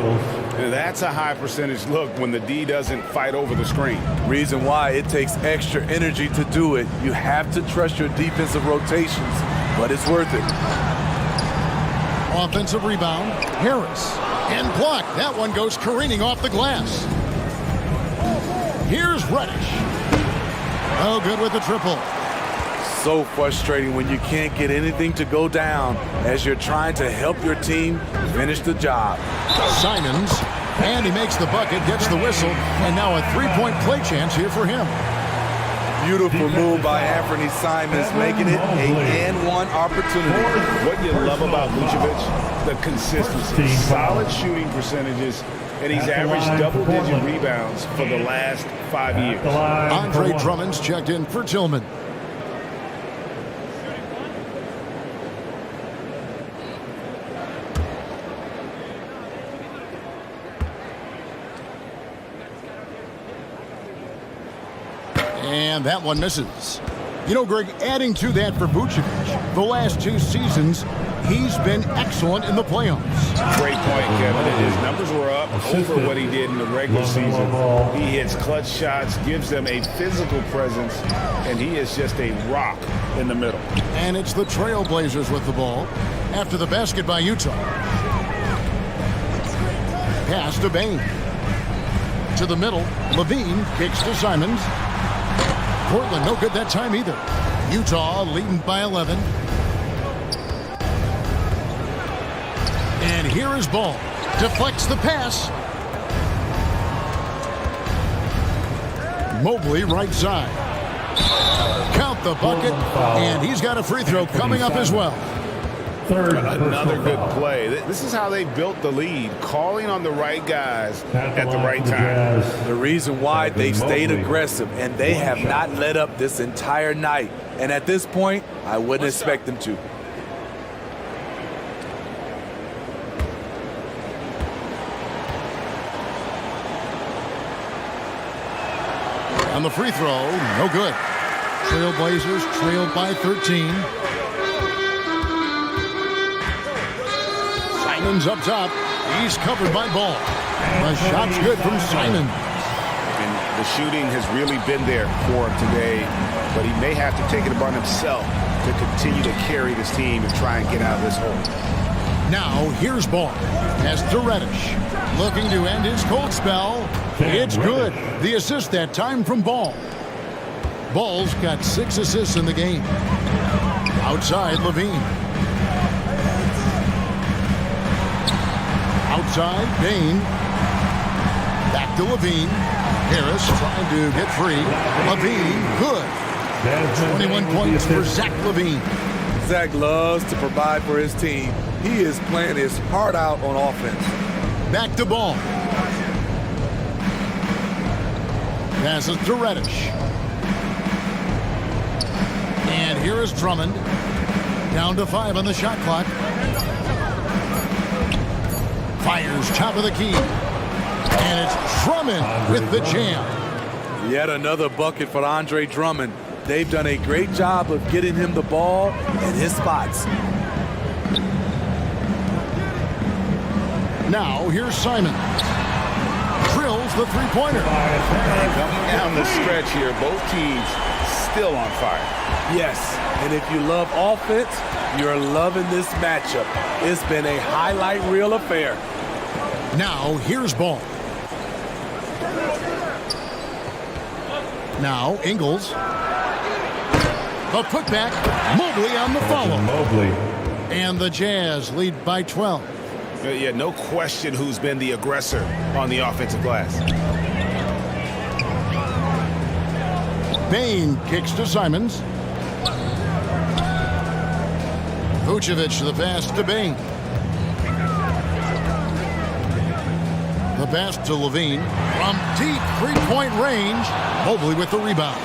That's a high percentage look when the D doesn't fight over the screen. Reason why it takes extra energy to do it. You have to trust your defensive rotations, but it's worth it. Offensive rebound, Harris. And blocked. That one goes careening off the glass. Here's Reddish. Oh, good with the triple. So frustrating when you can't get anything to go down as you're trying to help your team finish the job. Simons, and he makes the bucket, gets the whistle, and now a 3-point play chance here for him. Beautiful move by Anthony Simons, making it a and-one opportunity. What you love about Vucevic, the consistency, solid shooting percentages, and he's averaged double-digit rebounds for the last 5 years. Andre Drummond's checked in for Tillman. And that one misses. You know, Greg, adding to that for Vucevic, the last 2 seasons, he's been excellent in the playoffs. Great point, Kevin. His numbers were up over what he did in the regular season. He hits clutch shots, gives them a physical presence, and he is just a rock in the middle. And it's the Trailblazers with the ball after the basket by Utah. Pass to Bane. To the middle, Levine kicks to Simons. Portland no good that time either. Utah leading by 11. And here is Ball. Deflects the pass. Mobley right side. Count the bucket. And he's got a free throw coming up as well. Another good play. This is how they built the lead, calling on the right guys at the right time. The reason why they've stayed aggressive, and they have not let up this entire night. And at this point, I wouldn't expect them to. On the free throw, no good. Trailblazers trailed by 13. Simons up top. He's covered by Ball. The shot's good from Simons. And the shooting has really been there for him today, but he may have to take it upon himself to continue to carry this team and try and get out of this hole. Now here's Ball. Pass to Reddish. Looking to end his cold spell. It's good. The assist that time from Ball. Ball's got 6 assists in the game. Outside, Levine. Outside, Bain. Back to Levine. Harris trying to get free. Levine, good. 21 points for Zach Levine. Zach loves to provide for his team. He is playing his heart out on offense. Back to Ball. Passes to Reddish. And here is Drummond. Down to 5 on the shot clock. Fires top of the key. And it's Drummond with the jam. Yet another bucket for Andre Drummond. They've done a great job of getting him the ball in his spots. Now here's Simon. Drills the three-pointer. Coming down the stretch here, both teams still on fire. Yes, and if you love offense, you're loving this matchup. It's been a highlight reel affair. Now here's Ball. Now Ingles. The putback. Mobley on the follow. Mobley. And the Jazz lead by 12. Yeah, no question who's been the aggressor on the offensive glass. Bain kicks to Simons. Vucevic the pass to Bain. The pass to Levine. From deep three-point range. Mobley with the rebound.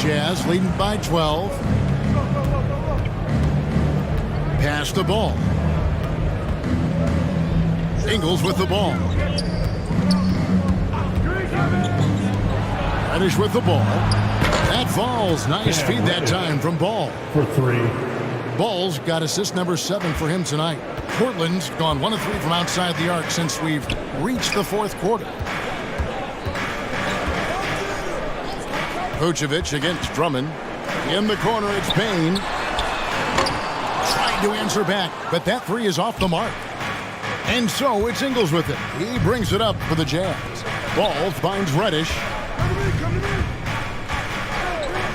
Jazz leading by 12. Pass the ball. Ingles with the ball. Reddish with the ball. That falls. Nice feed that time from Ball. For 3. Ball's got assist number 7 for him tonight. Portland's gone 1 of 3 from outside the arc since we've reached the fourth quarter. Vucevic against Drummond. In the corner, it's Bain. Trying to answer back, but that 3 is off the mark. And so it's Ingles with it. He brings it up for the Jazz. Ball finds Reddish.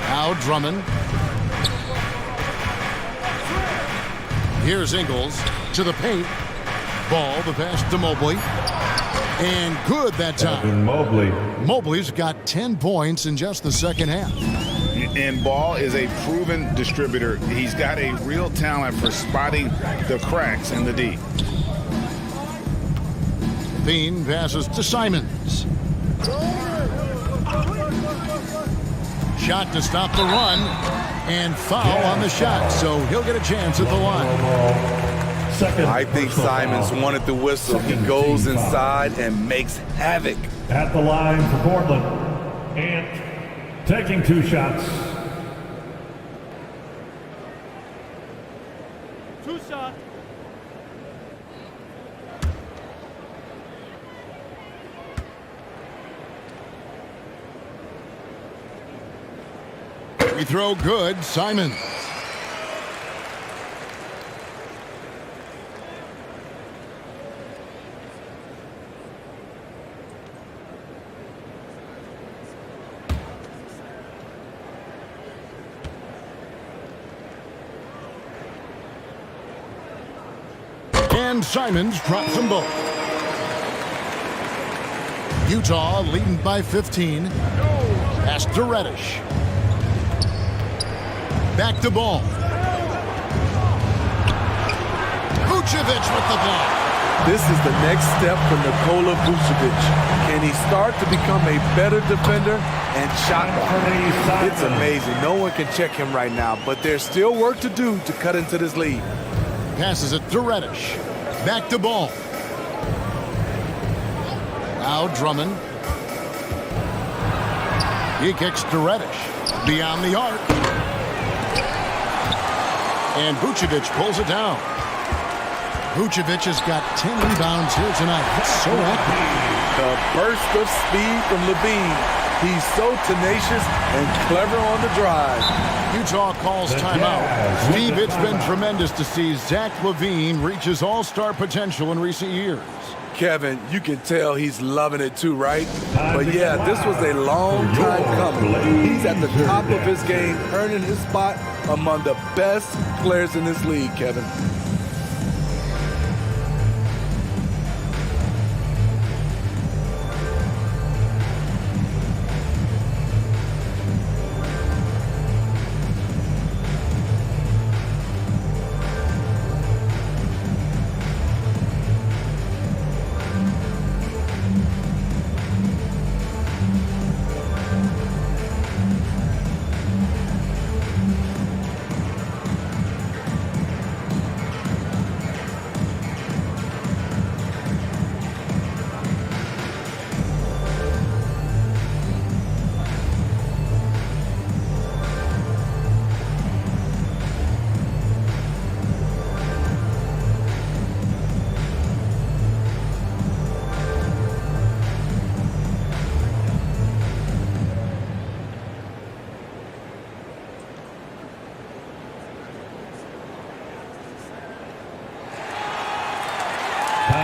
Now Drummond. Here's Ingles to the paint. Ball, the pass to Mobley. And good that time. Mobley's got 10 points in just the second half. And Ball is a proven distributor. He's got a real talent for spotting the cracks in the D. Bean passes to Simons. Shot to stop the run. And foul on the shot, so he'll get a chance at the line. I think Simons wanted the whistle. He goes inside and makes havoc. At the line for Portland. And taking 2 shots. 2 shots. Free throw good, Simons. And Simons drops them both. Utah leading by 15. Pass to Reddish. Back to Ball. Vucevic with the ball. This is the next step for Nikola Vucevic. Can he start to become a better defender and shot blocker? It's amazing. No one can check him right now, but there's still work to do to cut into this lead. Passes it to Reddish. Back to Ball. Now Drummond. He kicks to Reddish. Beyond the arc. And Vucevic pulls it down. Vucevic has got 10 rebounds here tonight. It's so active. The burst of speed from Levine. He's so tenacious and clever on the drive. Utah calls timeout. Steve, it's been tremendous to see Zach Levine reach his all-star potential in recent years. Kevin, you can tell he's loving it too, right? But yeah, this was a long time coming. He's at the top of his game, earning his spot among the best players in this league, Kevin.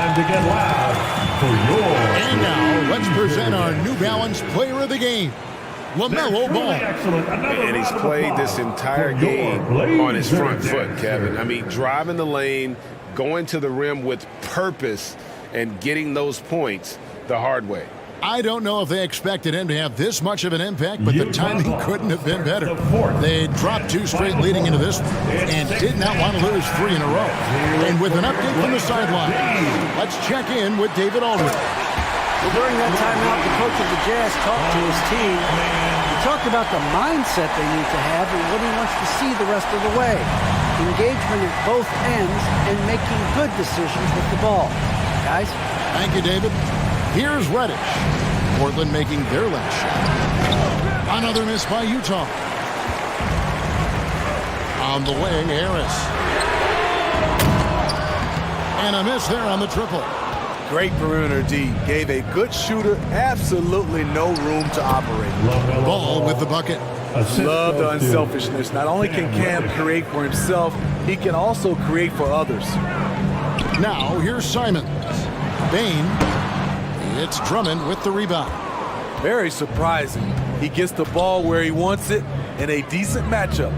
time to get loud for your... And now, let's present our New Balance Player of the Game, LaMelo Ball. And he's played this entire game on his front foot, Kevin. I mean, driving the lane, going to the rim with purpose, and getting those points the hard way. I don't know if they expected him to have this much of an impact, but the timing couldn't have been better. They dropped 2 straight leading into this one and did not want to lose 3 in a row. And with an update from the sideline, let's check in with David Aldridge. Well, during that timeout, the coach of the Jazz talked to his team. He talked about the mindset they need to have and what he wants to see the rest of the way. Engagement at both ends and making good decisions with the ball. Guys? Thank you, David. Here's Reddish. Portland making their last shot. Another miss by Utah. On the wing, Harris. And a miss there on the triple. Great perimeter D. Gave a good shooter absolutely no room to operate. Ball with the bucket. Love the unselfishness. Not only can Cam create for himself, he can also create for others. Now, here's Simons. Bain. It's Drummond with the rebound. Very surprising. He gets the ball where he wants it in a decent matchup.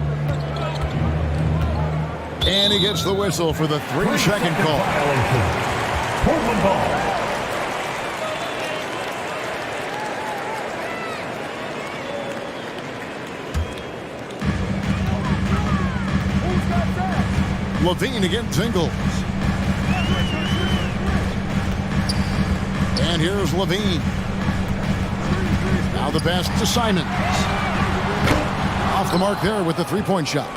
And he gets the whistle for the 3-second call. Portland ball. Levine against Ingles. And here's Levine. Now the pass to Simons. Off the mark there with the 3-point shot.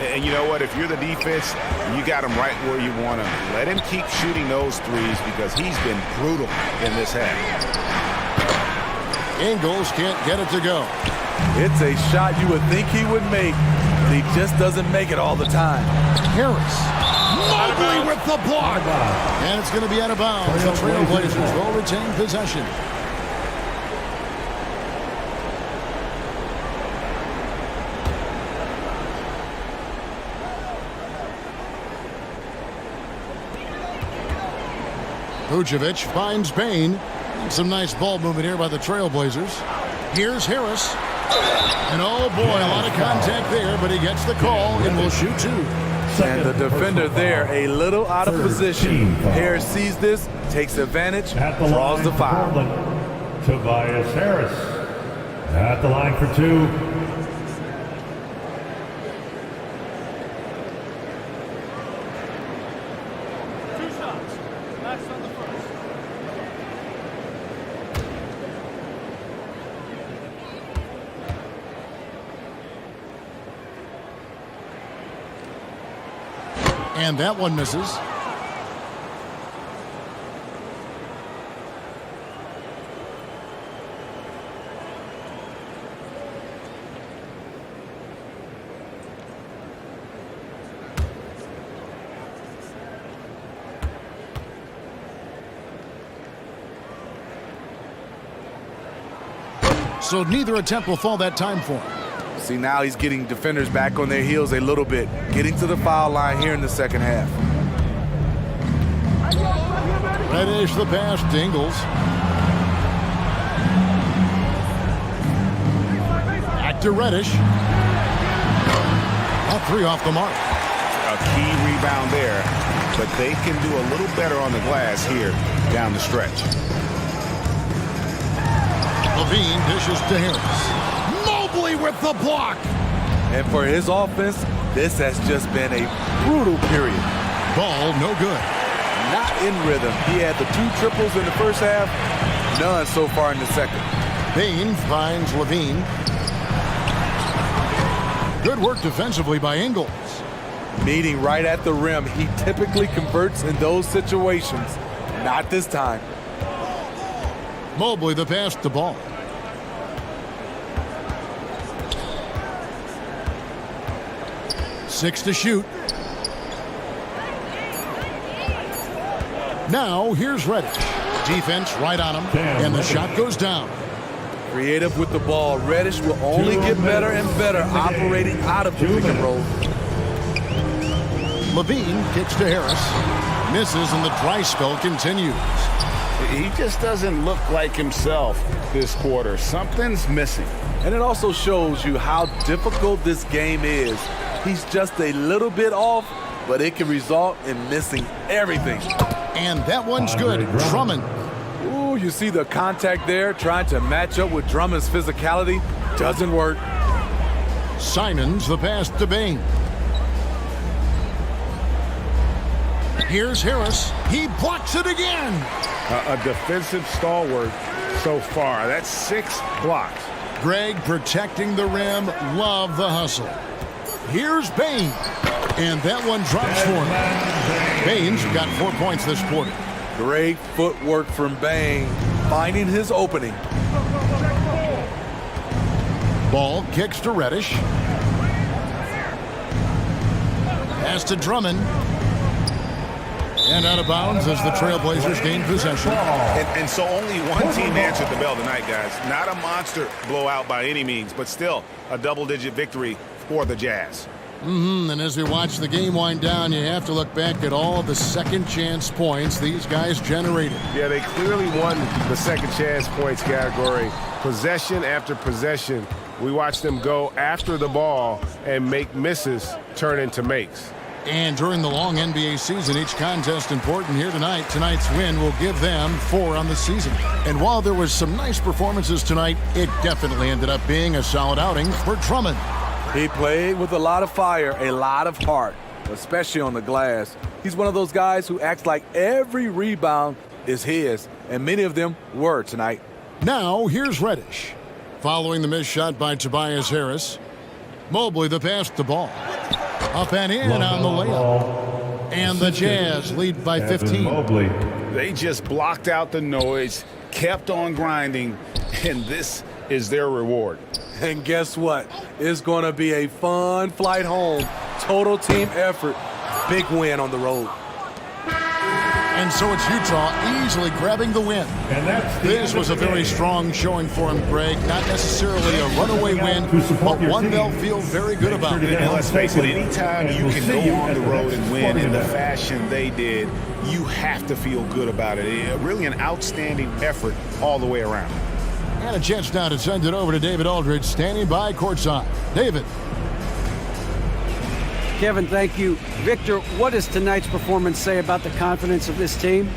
And you know what? If you're the defense, you got him right where you want him. Let him keep shooting those threes because he's been brutal in this half. Ingles can't get it to go. It's a shot you would think he would make, but he just doesn't make it all the time. Harris. Mobley with the block. And it's going to be out of bounds. The Trailblazers will retain possession. Vucevic finds Bain. Some nice ball movement here by the Trailblazers. Here's Harris. And oh boy, a lot of contact there, but he gets the call and will shoot 2. And the defender there, a little out of position. Harris sees this, takes advantage, draws the foul. Tobias Harris at the line for 2. And that one misses. So neither attempt will fall that time for him. See, now he's getting defenders back on their heels a little bit, getting to the foul line here in the second half. Reddish the pass to Ingles. Back to Reddish. A 3 off the mark. A key rebound there, but they can do a little better on the glass here down the stretch. Levine dishes to Harris. Mobley with the block. And for his offense, this has just been a brutal period. Ball no good. Not in rhythm. He had the 2 triples in the first half, none so far in the second. Bain finds Levine. Good work defensively by Ingles. Meeting right at the rim. He typically converts in those situations. Not this time. Mobley the pass to Ball. Six to shoot. Now here's Reddish. Defense right on him, and the shot goes down. Creative with the ball. Reddish will only get better and better operating out of the pick and roll. Levine kicks to Harris. Misses, and the dry spell continues. He just doesn't look like himself this quarter. Something's missing. And it also shows you how difficult this game is. He's just a little bit off, but it can result in missing everything. And that one's good. Drummond. Ooh, you see the contact there, trying to match up with Drummond's physicality. Doesn't work. Simons the pass to Bain. Here's Harris. He blocks it again. A defensive stalwart so far. That's 6 blocks. Greg protecting the rim. Love the hustle. Here's Bain. And that one drops for him. Bain's got 4 points this quarter. Great footwork from Bain, finding his opening. Ball kicks to Reddish. Pass to Drummond. And out of bounds as the Trailblazers gain possession. And so only one team answered the bell tonight, guys. Not a monster blowout by any means, but still a double-digit victory for the Jazz. And as we watch the game wind down, you have to look back at all the second chance points these guys generated. Yeah, they clearly won the second chance points category. Possession after possession, we watched them go after the ball and make misses turn into makes. And during the long NBA season, each contest important here tonight. Tonight's win will give them 4 on the season. And while there was some nice performances tonight, it definitely ended up being a solid outing for Drummond. He played with a lot of fire, a lot of heart, especially on the glass. He's one of those guys who acts like every rebound is his, and many of them were tonight. Now, here's Reddish. Following the missed shot by Tobias Harris. Mobley the pass to Ball. Up and in on the layup. And the Jazz lead by 15. Mobley. They just blocked out the noise, kept on grinding, and this is their reward. And guess what? It's going to be a fun flight home. Total team effort. Big win on the road. And so it's Utah easily grabbing the win. This was a very strong showing for him, Greg. Not necessarily a runaway win, but one they'll feel very good about. And let's face it, anytime you can go on the road and win in the fashion they did, you have to feel good about it. Really an outstanding effort all the way around. And a chance now to send it over to David Aldridge, standing by courtside. David. Kevin, thank you. Victor, what does tonight's performance say about the confidence of this team?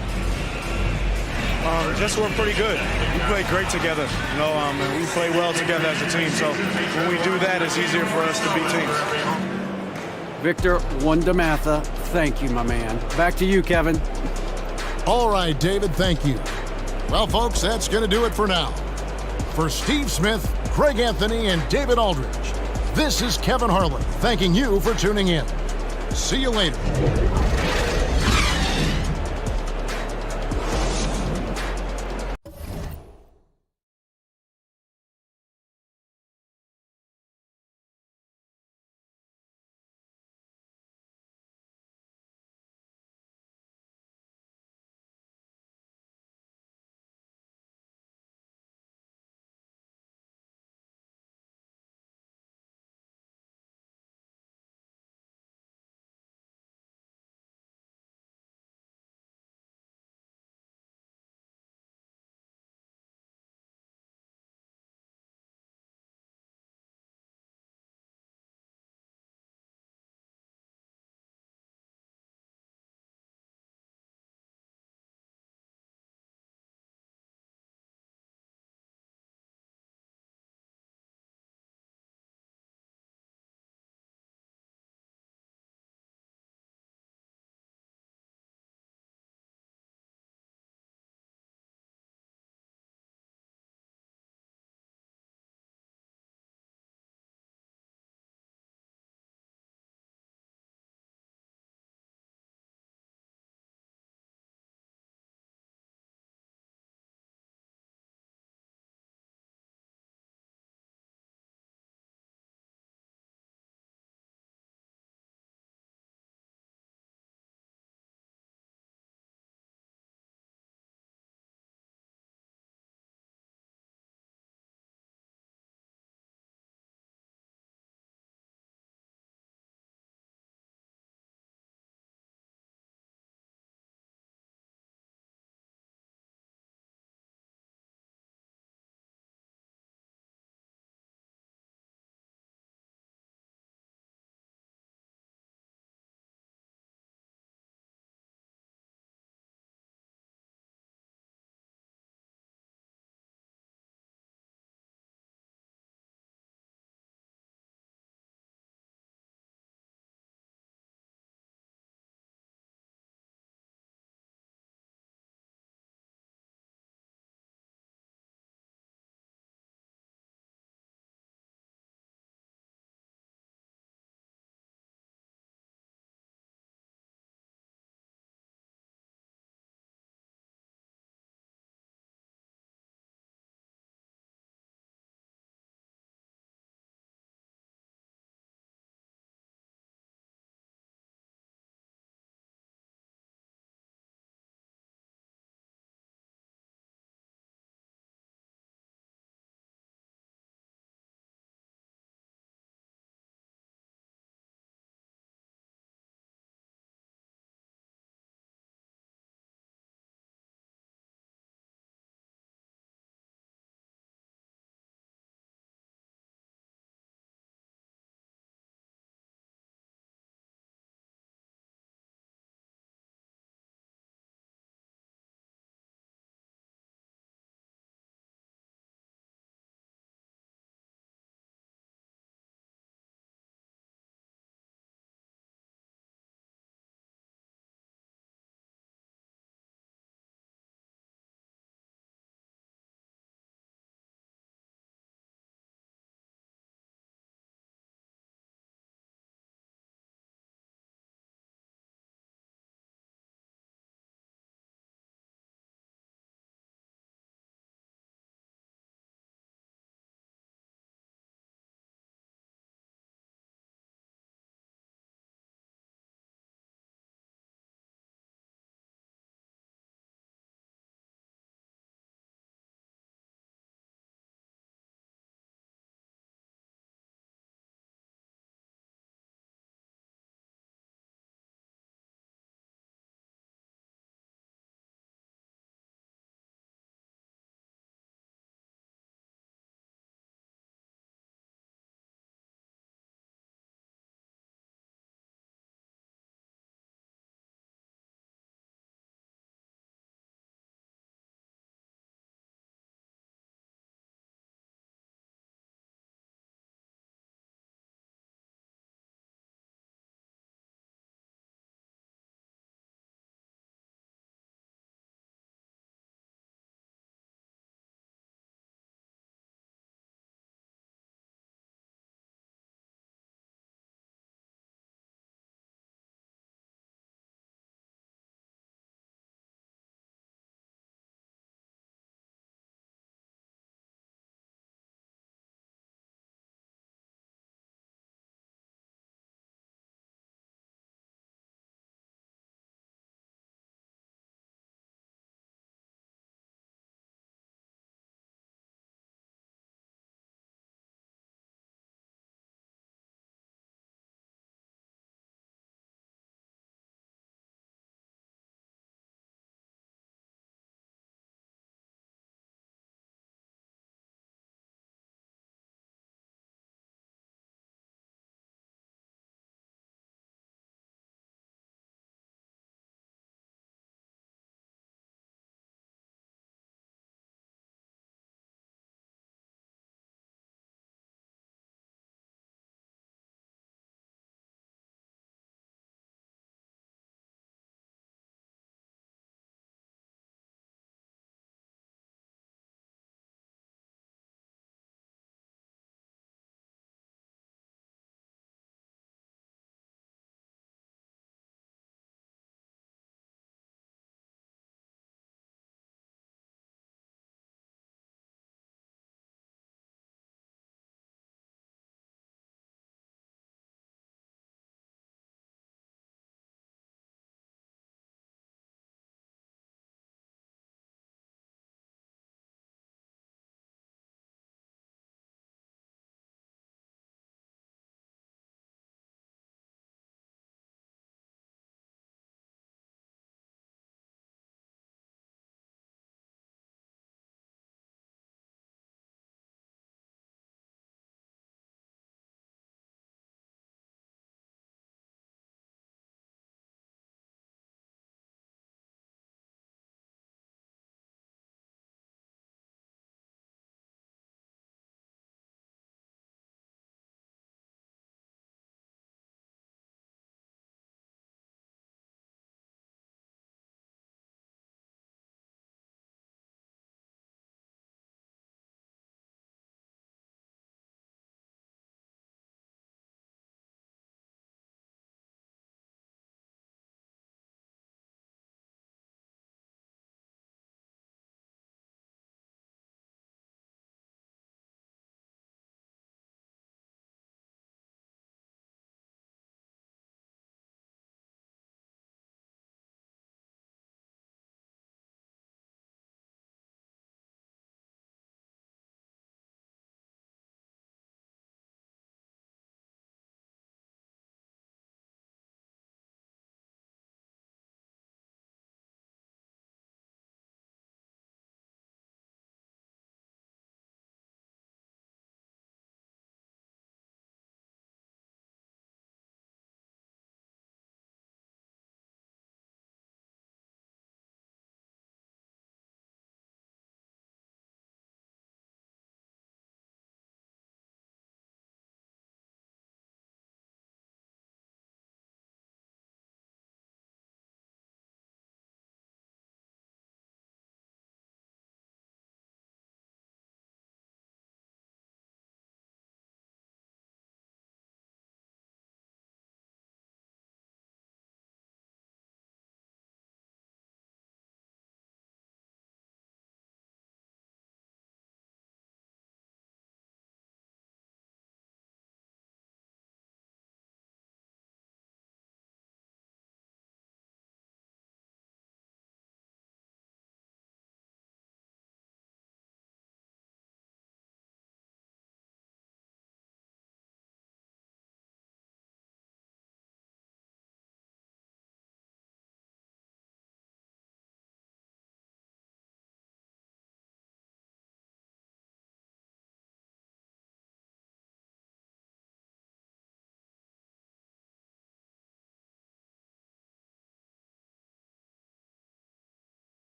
Just we're pretty good. We play great together. And we play well together as a team. So when we do that, it's easier for us to beat teams. Victor Wondermatha, thank you, my man. Back to you, Kevin. All right, David, thank you. Well, folks, that's going to do it for now. For Steve Smith, Craig Anthony, and David Aldridge, this is Kevin Harlan thanking you for tuning in. See you later.